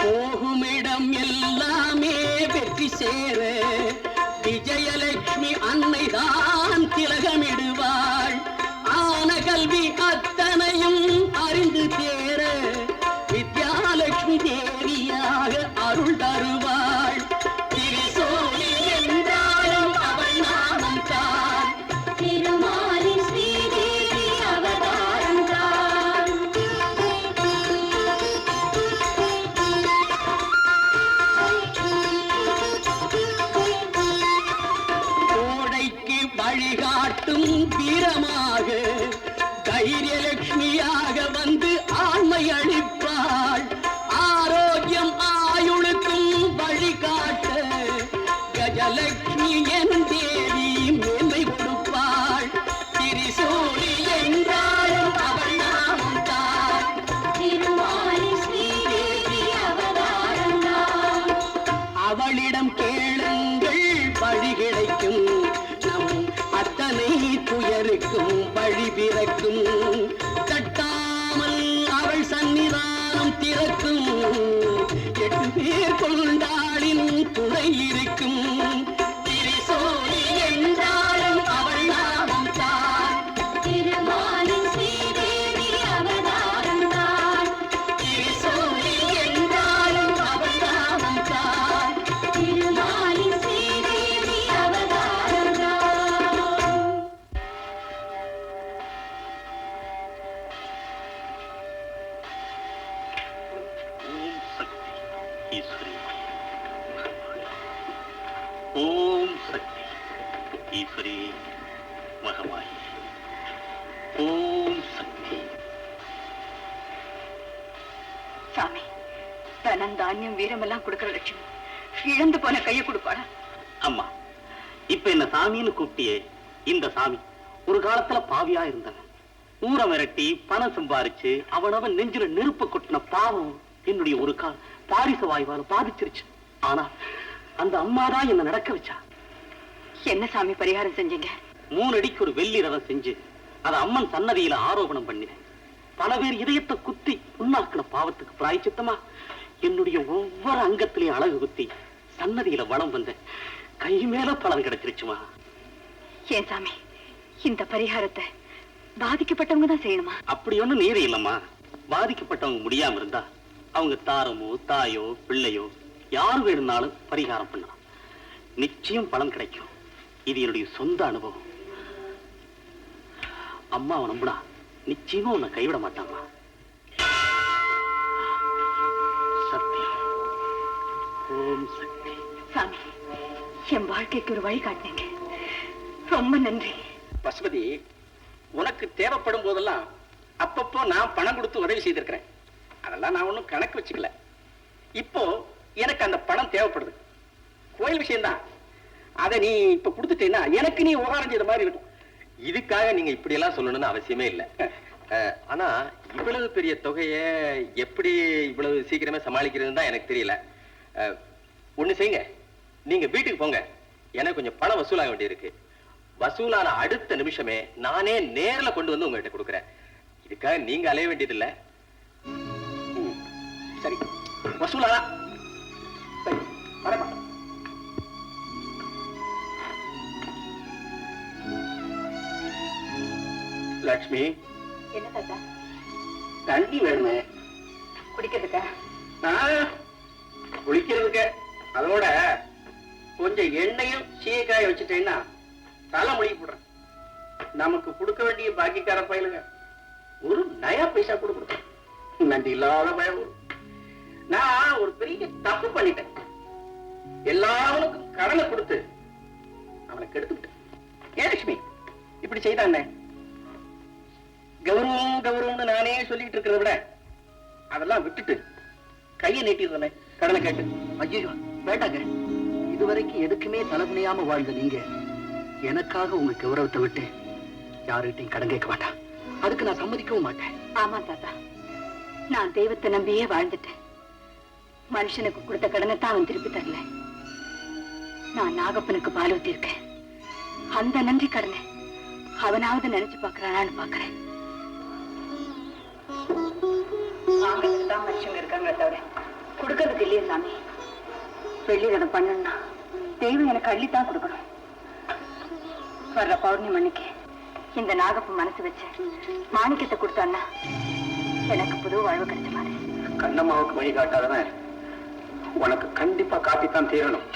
போகுமிடம் எல்லாமே வெற்றி சேர விஜயலட்சுமி அன்னைதான் திலகமிடுவாள். ஆன கல்வி அத்தனையும் அறிந்து தேர வித்யாலட்சுமி தேவியாக அருள் தருவாள். திரிசூலி என்றாலும் அவள் நாமம் தான். திருமாலின் ஸ்ரீதேவி அவதாரம் தான். கோடைக்கு வழிகாட்டும் வீரமாக தைரியலட்சுமியாக வந்து ஆண்மை அளிப்பாள். ஆரோக்கியம் ஆயுளுக்கும் வழிகாட்ட கஜலட்சுமி என் தேவி மேன்மை கொடுப்பாள். திரிசூலி என்றாலும் அவள் நாமம் தான். திருமாலின் ஸ்ரீதேவி அவதாரம் தான். அவளிடம் கேளுங்கள் வழி கிடைக்கும். நம் அத்தனை துயருக்கும் வழி பிறக்கும். தட்டாமல் அவள் சன்னிதானம் திறக்கும். 8 பேர் கொண்டாளின் துணை இருக்கும். திரிசூலி என்றாலும் அவள் நாமம் தான். திருமாலின் ஸ்ரீதேவி அவதாரம் தான். திரிசூலி என்றாலும் அவள் நாமம் தான். திருமாலின் ஸ்ரீதேவி அவதாரம் தான். ஓம் சக்தி ஈஸ்வரி மகமாயி. ஓம் சக்தி. சாமி, தனம் தானியம் வீரமெல்லாம் கொடுக்கிற லட்சுமி இழந்து போன கையை கொடுப்பாடா? அம்மா, இப்ப என்ன சாமின்னு கூப்பிட்டியே, இந்த சாமி ஒரு காலத்துல பாவியா இருந்தவன். ஊரை மிரட்டி பணம் சம்பாரிச்சு அவனவன் நெஞ்சில நெருப்ப கொட்டின பாவம் என்னுடைய ஒரு கால் பாரிச வாய்வால பாதிச்சிருச்சு. ஆனா அந்த அம்மாதான் என்ன நடக்க வச்சா. என்ன சாமி பரிகாரம் செஞ்சீங்க? 3 அடிக்கு ஒரு வெள்ளி ரதம் செஞ்சு அதை அம்மன் சன்னதியில ஆரோபணம் பண்ணினேன். பல பேர் இதயத்தை குத்தி புண்ணாக்கின பாவத்துக்கு பிராயச்சித்தமா என்னுடைய ஒவ்வொரு அங்கத்திலையும் அழகு குத்தி சன்னதியில வளம் வந்த கை மேல பலன் கிடைச்சிருச்சுமா. ஏன் சாமி, இந்த பரிகாரத்தை பாதிக்கப்பட்டவங்க தான் செய்யணுமா? அப்படி ஒண்ணு நீதி இல்லம்மா. பாதிக்கப்பட்டவங்க முடியாம இருந்தா அவங்க தாரமோ தாயோ பிள்ளையோ யார் வேணும்னாலும் பரிகாரம் பண்ணலாம். நிச்சயம் பலன் கிடைக்கும். இது என்னுடைய சொந்த அனுபவம். அம்மாவை நம்புனா நிச்சயமா உன்னை கைவிட மாட்டாமா. சத்தியம். ஓம் சக்தி. சாமி, என் வாழ்க்கைக்கு ஒரு வழி காட்டினீங்க. ரொம்ப நன்றி. பசுபதி, உனக்கு தேவைப்படும் போதெல்லாம் அப்பப்போ நான் பணம் கொடுத்து உதவி செய்திருக்கிறேன். அதெல்லாம் நான் ஒன்றும் கணக்கு வச்சுக்கல. இப்போ எனக்கு அந்த பணம் தேவைப்படுது. கோயில் விஷயம்தான். அதை நீ இப்ப கொடுத்துட்டேன்னா எனக்கு நீ உபகாரம் செய்த மாதிரி இருக்கும். இதுக்காக நீங்க இப்படி எல்லாம் சொல்லணும்னு அவசியமே இல்லை. ஆனா இவ்வளவு பெரிய தொகையை எப்படி இவ்வளவு சீக்கிரமே சமாளிக்கிறதுன்னு தான் எனக்கு தெரியல. ஒண்ணு செய்யுங்க, நீங்க வீட்டுக்கு போங்க. எனக்கு கொஞ்சம் பணம் வசூலாக வேண்டியிருக்கு. வசூலான அடுத்த நிமிஷமே நானே நேர்ல கொண்டு வந்து உங்ககிட்ட கொடுக்குறேன். இதுக்காக நீங்க அலைய வேண்டியது இல்ல. சரி, வசூலானா? சரி, வரமா. லட்சுமி, என்ன தாத்தா? தண்ணி வேணுமே. குடிக்கிறதுக்கா? குளிக்கிறதுக்கு. அதோட கொஞ்சம் எண்ணெயும் சீக்காய வச்சுட்டேன்னா தலை மொழி போடுறேன். நமக்கு கொடுக்க வேண்டிய பாக்கிக்கார பயிலுங்க ஒரு நயா பைசா கூட கொடுத்தேன். நன்றி இல்லாத பயம். நான் ஒரு பெரிய தப்பு பண்ணிட்டேன். எல்லாருக்கும் கடனை கொடுத்து அவனை கெடுத்துட்டேன். ஏன் லட்சுமி இப்படி செய்தானே? கௌரவம் கௌரவம்னு நானே சொல்லிட்டு இருக்கிறத விட அதெல்லாம் விட்டுட்டு கையை நீட்டிடுறேன் கடனை கேட்டு. ஐயோ வேண்டாங்க, இதுவரைக்கும் எதுக்குமே தலைமுனையாம வாழ்ந்த நீங்க எனக்காக உங்க கௌரவத்தை விட்டு யாருகிட்டையும் கடன் கேட்க மாட்டான். அதுக்கு நான் சம்மதிக்கவும் மாட்டேன். ஆமா தாத்தா, நான் தெய்வத்தை நம்பியே வாழ்ந்துட்டேன். மனுஷனுக்கு கொடுத்த கடனை தான் அவன் திருப்பி தரல. நான் நாகப்பனுக்கு பால் ஊத்திருக்கேன். அந்த நன்றி கடனை அவனாவது நினைச்சு பாக்குறானான்னு பாக்குறேன். வாங்கிறதுக்கு தான் மனுஷங்க இருக்காங்களே தவிர கொடுக்கறதுக்கு இல்லையே சாமி. வெள்ளி கடன் பண்ணணும்னா தெய்வம் எனக்கு அள்ளித்தான் கொடுக்கணும். வர்ற பௌர்ணமி அன்னைக்கு இந்த நாகப்பு மனசு வச்சு மாணிக்கத்தை கொடுத்தான்னா எனக்கு புது வாழ்வு கிடைச்ச மாதிரி. கண்ணம்மாவுக்கு வழி காட்டாதவன் உனக்கு கண்டிப்பா காட்டித்தான் தீரணும்.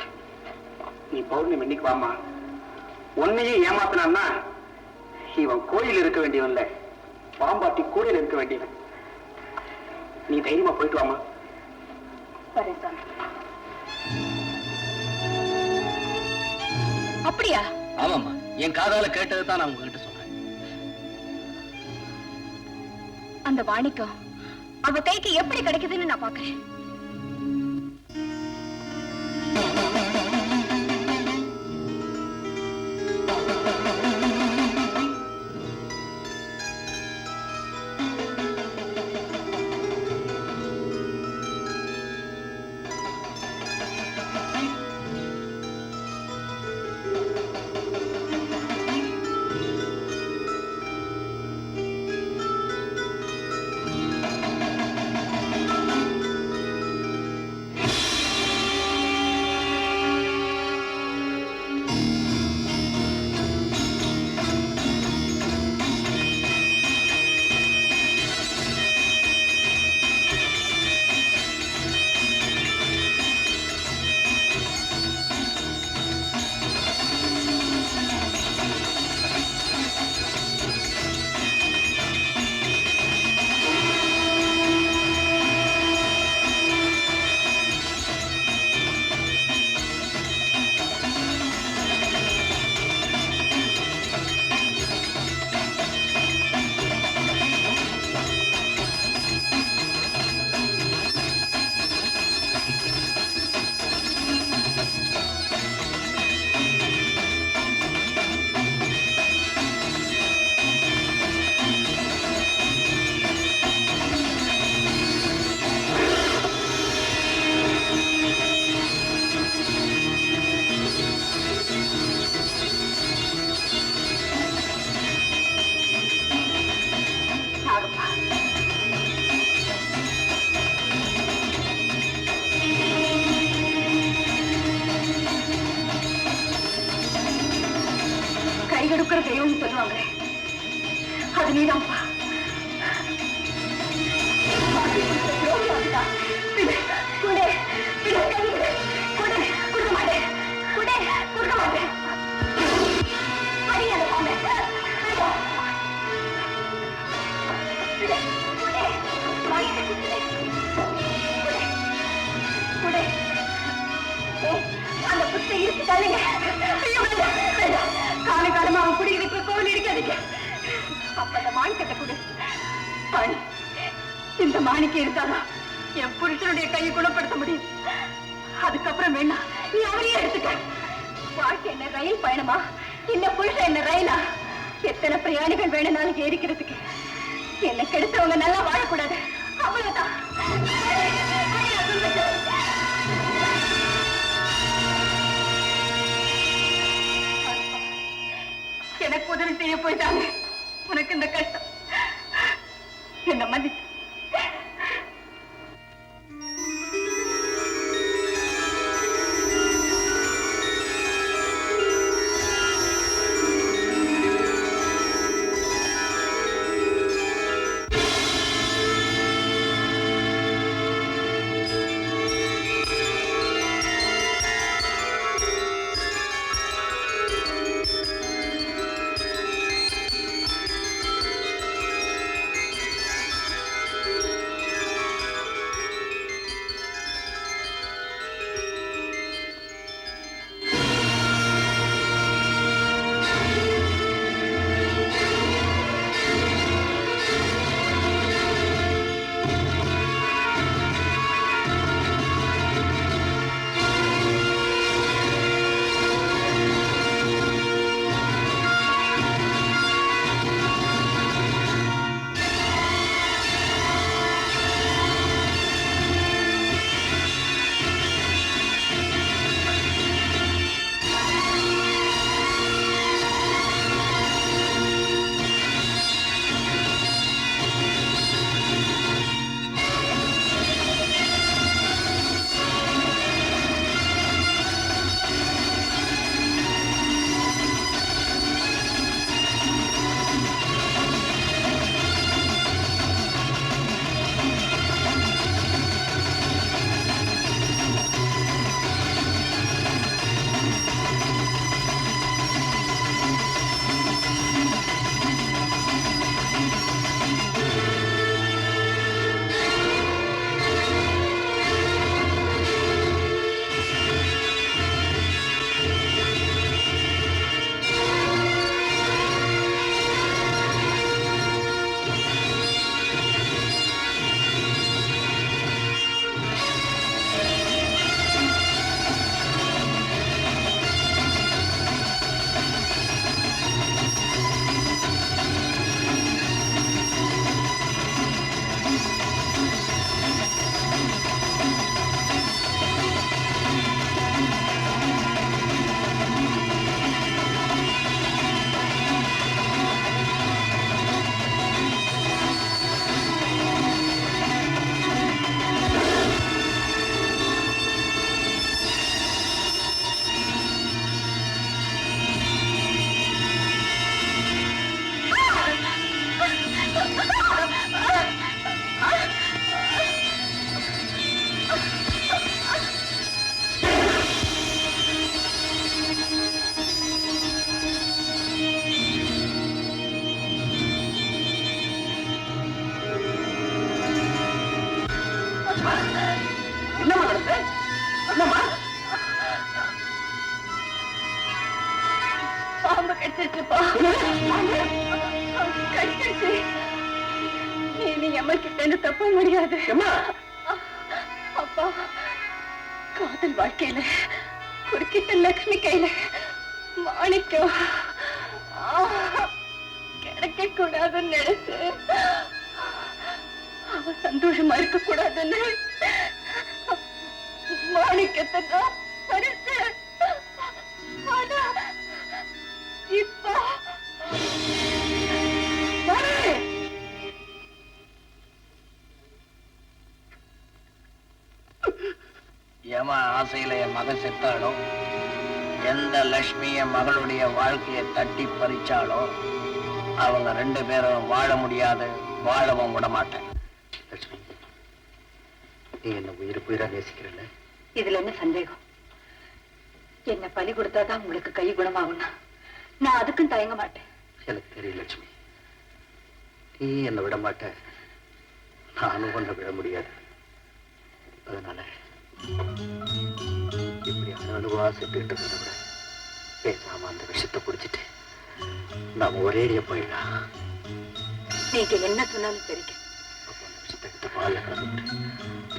நீ பௌர்ணமி இன்னைக்கு வாமா. உன்னையே ஏமாத்தினான்னா இவன் கோயில் இருக்க வேண்டியவன் இல்ல, பாம்பாட்டி கோயில் இருக்க வேண்டியவன். நீ தைரியமா போயிட்டு வாமா. வரேன் சாமி. அப்படியா? ஆமாம்மா, என் காதால கேட்டதை தான் நான் உங்ககிட்ட சொல்றேன். அந்த மாணிக்கம் அவ கைக்கு எப்படி கிடைக்குதுன்னு நான் பாக்குறேன். கைகெடுக்கிற தெய்வம்னு சொல்லுவாங்க, அது நீதான்ப்பா. அந்த புத்தை இருக்கு தள்ளுங்க. காலை காலமா அவன் குடிக்கிறதுக்கு கோவில் இருக்காதீங்க. அப்ப அந்த மாணிக்கத்தை கொடு. இந்த மாணிக்கம் இருந்தாலும் என் புருஷனுடைய கையை குணப்படுத்த முடியும். அதுக்கப்புறம் வேணா நீ அவரையே எடுத்துக்க. வாழ்க்கை என்ன ரயில் பயணமா, இந்த புருஷன் என்ன ரயிலா? எத்தனை பிரயாணிகள் வேணும்னாலும் ஏறிக்கிறதுக்கு. என்ன கெடுத்தவங்க நல்லா வாழக்கூடாது, அவ்வளவுதான். எனக்கு உதவி செய்ய போயிட்டாங்க. உனக்கு இந்த கஷ்டம் என்ன மன்னிச்சு. பாம்பு கடிச்சிருச்சுப்பா. கடிச்சிருச்சு. நீ அம்மா கிட்ட இருந்து தப்ப முடியாது. அப்பா, காதல் வாழ்க்கையில குறுக்கிட்ட லட்சுமி கையில மாணிக்கம் கிடைக்க கூடாதுன்னு நினைச்சு, அவ சந்தோஷமா இருக்க கூடாதுன்னு மாணிக்கத்தை தான் பறிச்சு. ஆனா இப்போ எம ஆசையில என் மகன் செத்தாளோ, எந்த லட்சுமி என் மகளுடைய வாழ்க்கையை தட்டி பறிச்சாலோ அவங்க 2 பேரும் வாழ முடியாது, வாழவும் விட மாட்டேன். லட்சுமி, நீ என்ன உயிரா நேசிக்கிறல்ல? இதுல என்ன சந்தேகம்? என்ன பலி கொடுத்தாதான் உங்களுக்கு கை குணமாகும்னா நான் அதுக்கும் தயங்க மாட்டேன். எனக்கு தெரியும் லட்சுமி, நீ என்ன விட மாட்ட, நானும் ஒன்ன விட முடியாது. அதனால இப்படி அணுவா செத்துக்கிட்டு இருந்ததை விட பேசாம அந்த விஷத்தை குடிச்சிட்டு நாம ஒரேடியா போயிடலாம். நீங்க என்ன சொன்னாலும் சரி. அப்ப அந்த விஷத்தை கிட்ட பால்ல கலந்து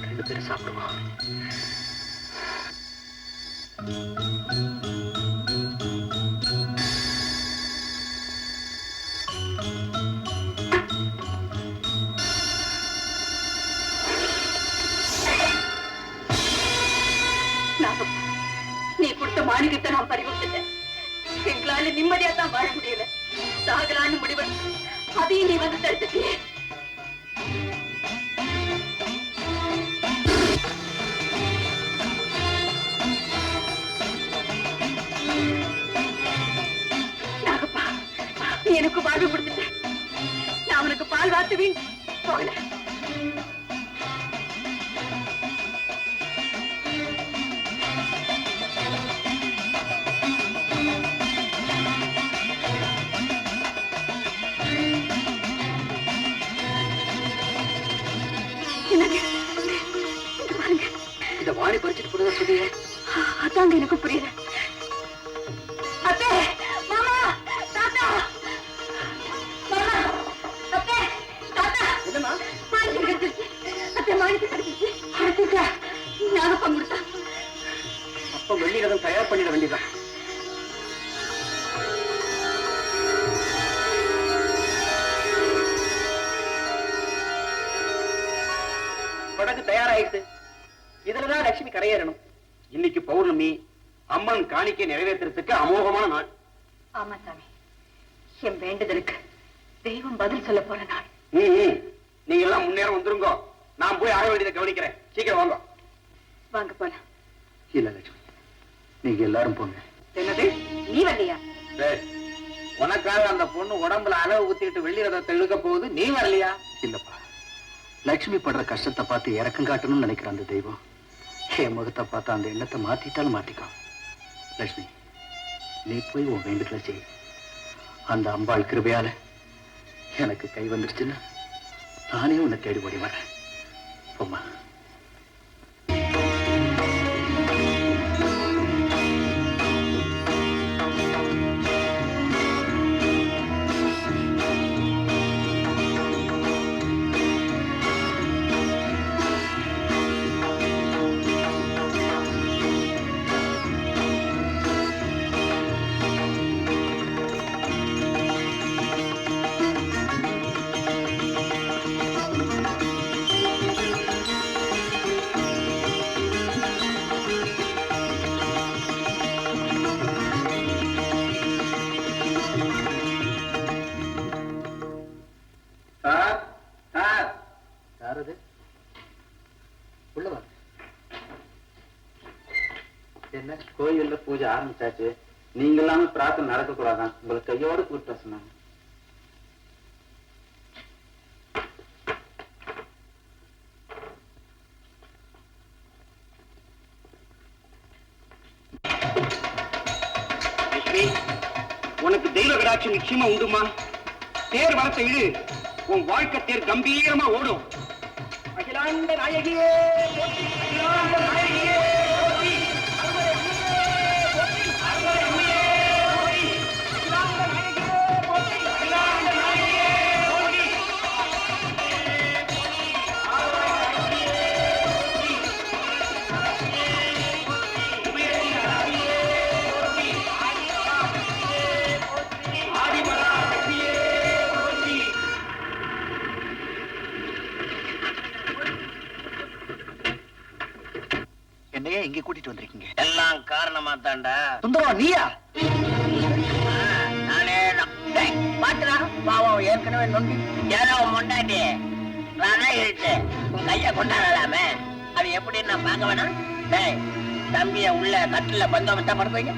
2 பேரும் சாப்பிடுவோம். நீ கொடுத்த மாணிக்கத்தை நான் பறிகொடுத்துட்டேன். எங்களால நிம்மதியா தான் வாழ முடியல. சாகலான்னு முடிவு, அதையும் நீ வந்து தடுத்துட்டியே. நாகப்பா, நீ எனக்கு வாழ்வு கொடுத்துட்ட. நான் அவனுக்கு பால் வாத்துவேன் போகல. இந்த வாணி பறிச்சுட்டு போறதா சொல்லியே? அதாங்க எனக்கு புரியல. அத்தை, மாமா, தாத்தா, மாமா, அத்தை, தாத்தா. என்னமா? மாணிக்கம் கிடைச்சிருச்சு. அத்தை, மாணிக்கம் கிடைச்சிருச்சு. அடுத்த ஞாபகம் கொடுத்தா. அப்ப வெள்ளி ரதம் தயார் பண்ணிட வேண்டியதான். படகு தயாராயிட்டு. இதுலதான் லட்சுமி கரையேறணும். இன்னைக்கு பௌர்ணமி, அம்மன் காணிக்கை நிறைவேற்றுறதுக்கு அமோகமான நாள். ஆமா சாமி, என் வேண்டுதலுக்கு தெய்வம் பதில் சொல்ல போற நாள். நீங்க எல்லாம் முன்னேறம் வந்துருங்க. நான் போய் ஆக வேண்டியதை கவனிக்கிறேன். சீக்கிரம் வாங்க. வாங்க போலாம். இல்ல லட்சுமி, நீங்க எல்லாரும் போங்க. என்னது, நீ வரலையா? உனக்காக அந்த பொண்ணு உடம்புல அளவு ஊத்திட்டு வெள்ளி ரதத்தை இழுக்க போகுது, நீ வரலையா? இல்லப்பா, லட்சுமி படுற கஷ்டத்தை பார்த்து இறக்கம் காட்டணும்னு நினைக்கிற அந்த தெய்வம் என் முகத்தை பார்த்து அந்த எண்ணத்தை மாத்திட்டாலும் மாத்திக்கோ. லட்சுமி, நீ போய் உன் வேண்டுதலை செய். அந்த அம்பாள் கிருபையால எனக்கு கை வந்துருச்சுன்னா நானே உன்னை தேடி ஓடி வரேன். போம்மா. என்ன கோயில்ல பூஜை ஆரம்பிச்சாச்சு, நீங்க எல்லாமே பிரார்த்தனை நடக்க கூடாதான், உங்களுக்கு கையோடு கூப்பிட்டு சொன்னாங்க. லட்சுமி, உனக்கு தெய்வ கடாட்சி நிச்சயமா உண்டுமா? தேர் வரத்தை இழு, உன் வாழ்க்கை தேர் கம்பீரமா ஓடும். அகிலாண்ட நாயகியே போற்றி, அகிலாண்ட நாயகியே போற்றி, அருமை அம்மையே போற்றி, அருமை அம்மையே போற்றி, கூட்டிட்டு வந்திருக்கீங்க? எல்லாம் காரணமா தாண்டா. சுந்தரம் நீயா? நானே பாத்துடா பாவம் ஏற்கனவே நொண்டி ஏதோ மொண்டாட்டி ரானா இருக்கு உன் கைய கொண்டாடலாமே அது எப்படின்னு நான் பார்க்க வேணாம். டேய் தம்பிய உள்ள கட்டில பந்தோபஸ்தா படுத்துவீங்க.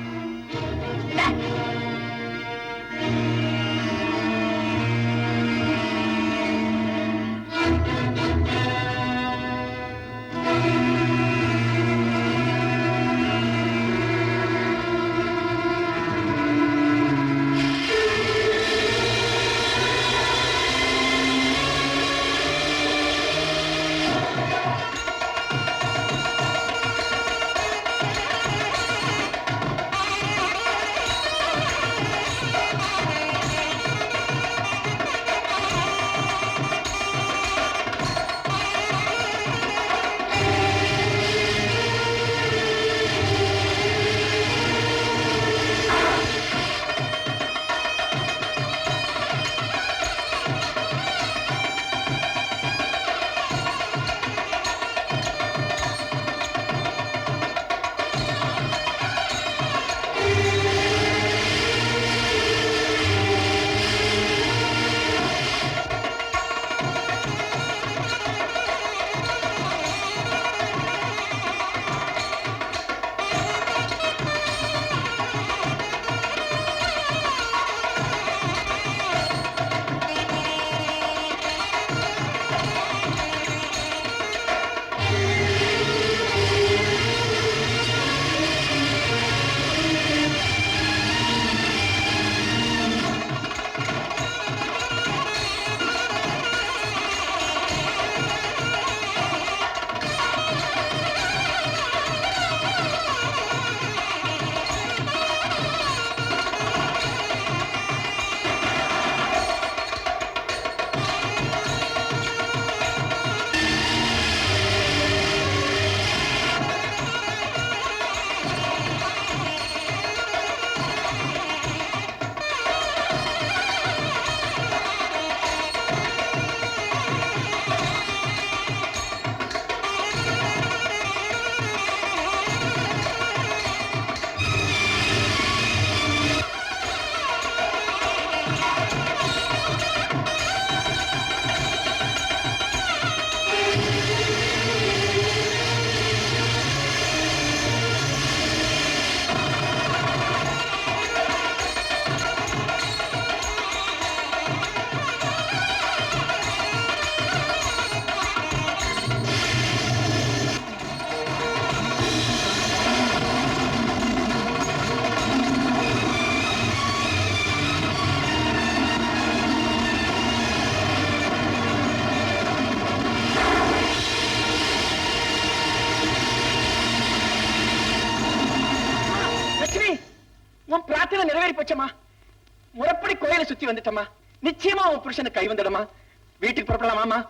உன் பிரார்த்தனை நிறைவேறி போச்சம்மா. முறைப்படி கோயிலை சுத்தி வந்துட்டம்மா. நிச்சயமா உன் புருஷனுக்கு கை வந்துடுமா. வீட்டுக்கு புறப்படலாமாமா?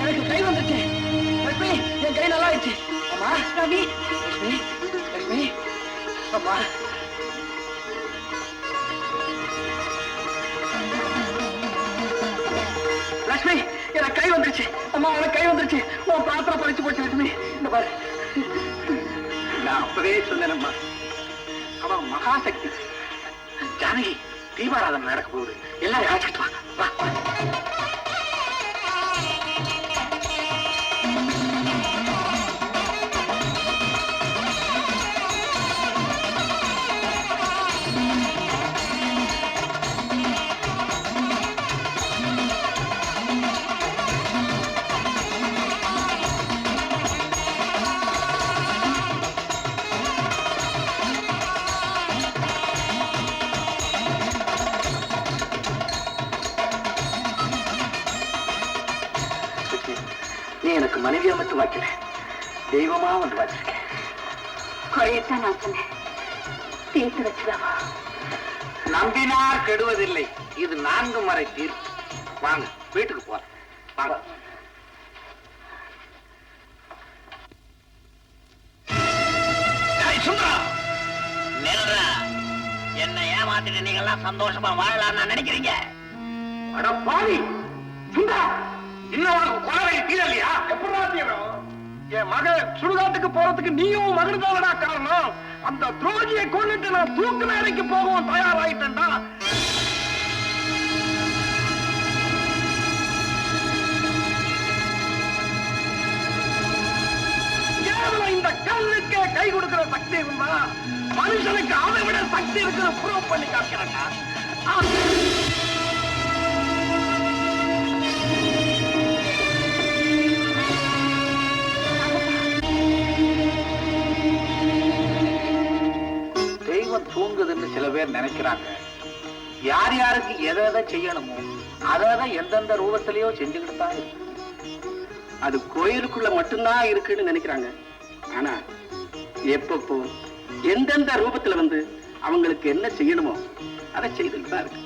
எனக்கு கை வந்துச்சு. லட்சுமி, என் கை நல்லா ஆயிடுச்சு. அம்மா ரவி, லட்சுமி, லட்சுமி, அம்மா. லட்சுமி எனக்கு கை வந்துருச்சு. அம்மா எனக்கு கை வந்துருச்சு. உன் பாத்திரம் பறிச்சு போச்சு லட்சுமி. இந்த பாரு, நான் அப்பவே சொன்னேனம்மா, அவன் மகாசக்தி. ஜானகி, தீபாராதனை நடக்க போகுது, எல்லாரும் அழைச்சிட்டு வாங்க. வா. நீ எனக்கு மனைவியா மட்டும் வைக்கல, தெய்வமா வந்து வச்சிருக்கேன். குறையத்தான் நான் சொன்னேன், தீர்த்து வச்சுதாவா? நம்பினார் கெடுவதில்லை, இது 4 முறை தீர்ப்பு. வாங்க வீட்டுக்கு போறேன். வாங்க. என்ன ஏமாத்திட்டு நீங்க எல்லாம் சந்தோஷமா வாழலாம் நினைக்கிறீங்க? அட பாவி சுந்தா, இன்னும் உனக்கு கொலை தீரலையா? எப்படா தீரும்? என் மகன் சுடுகாட்டுக்கு போறதுக்கு நீயும் மகனுதானடா காரணம். அந்த துரோகியை கொண்டுட்டு நான் தூக்கு மேடைக்கு போகவும் தயாராயிட்டேன்டா. கேவலம் இந்த கல்லுக்கே கை கொடுக்கிற சக்தி இருந்தா மனுஷனுக்கு அதை விட சக்தி இருக்கிற ப்ரூவ் பண்ணி காக்கிறேன்டா. தெய்வம் தூங்குதுன்னு சில பேர் நினைக்கிறாங்க. யார் யாருக்கு எதை எதை செய்யணுமோ அதை எந்தெந்த ரூபத்திலேயோ செஞ்சுக்கிட்டு தான் இருக்கு. அது கோயிலுக்குள்ள மட்டும்தான் இருக்குன்னு நினைக்கிறாங்க. ஆனா எப்பப்போ எந்தெந்த ரூபத்துல வந்து அவங்களுக்கு என்ன செய்யணுமோ அதை செய்துட்டு தான் இருக்கு.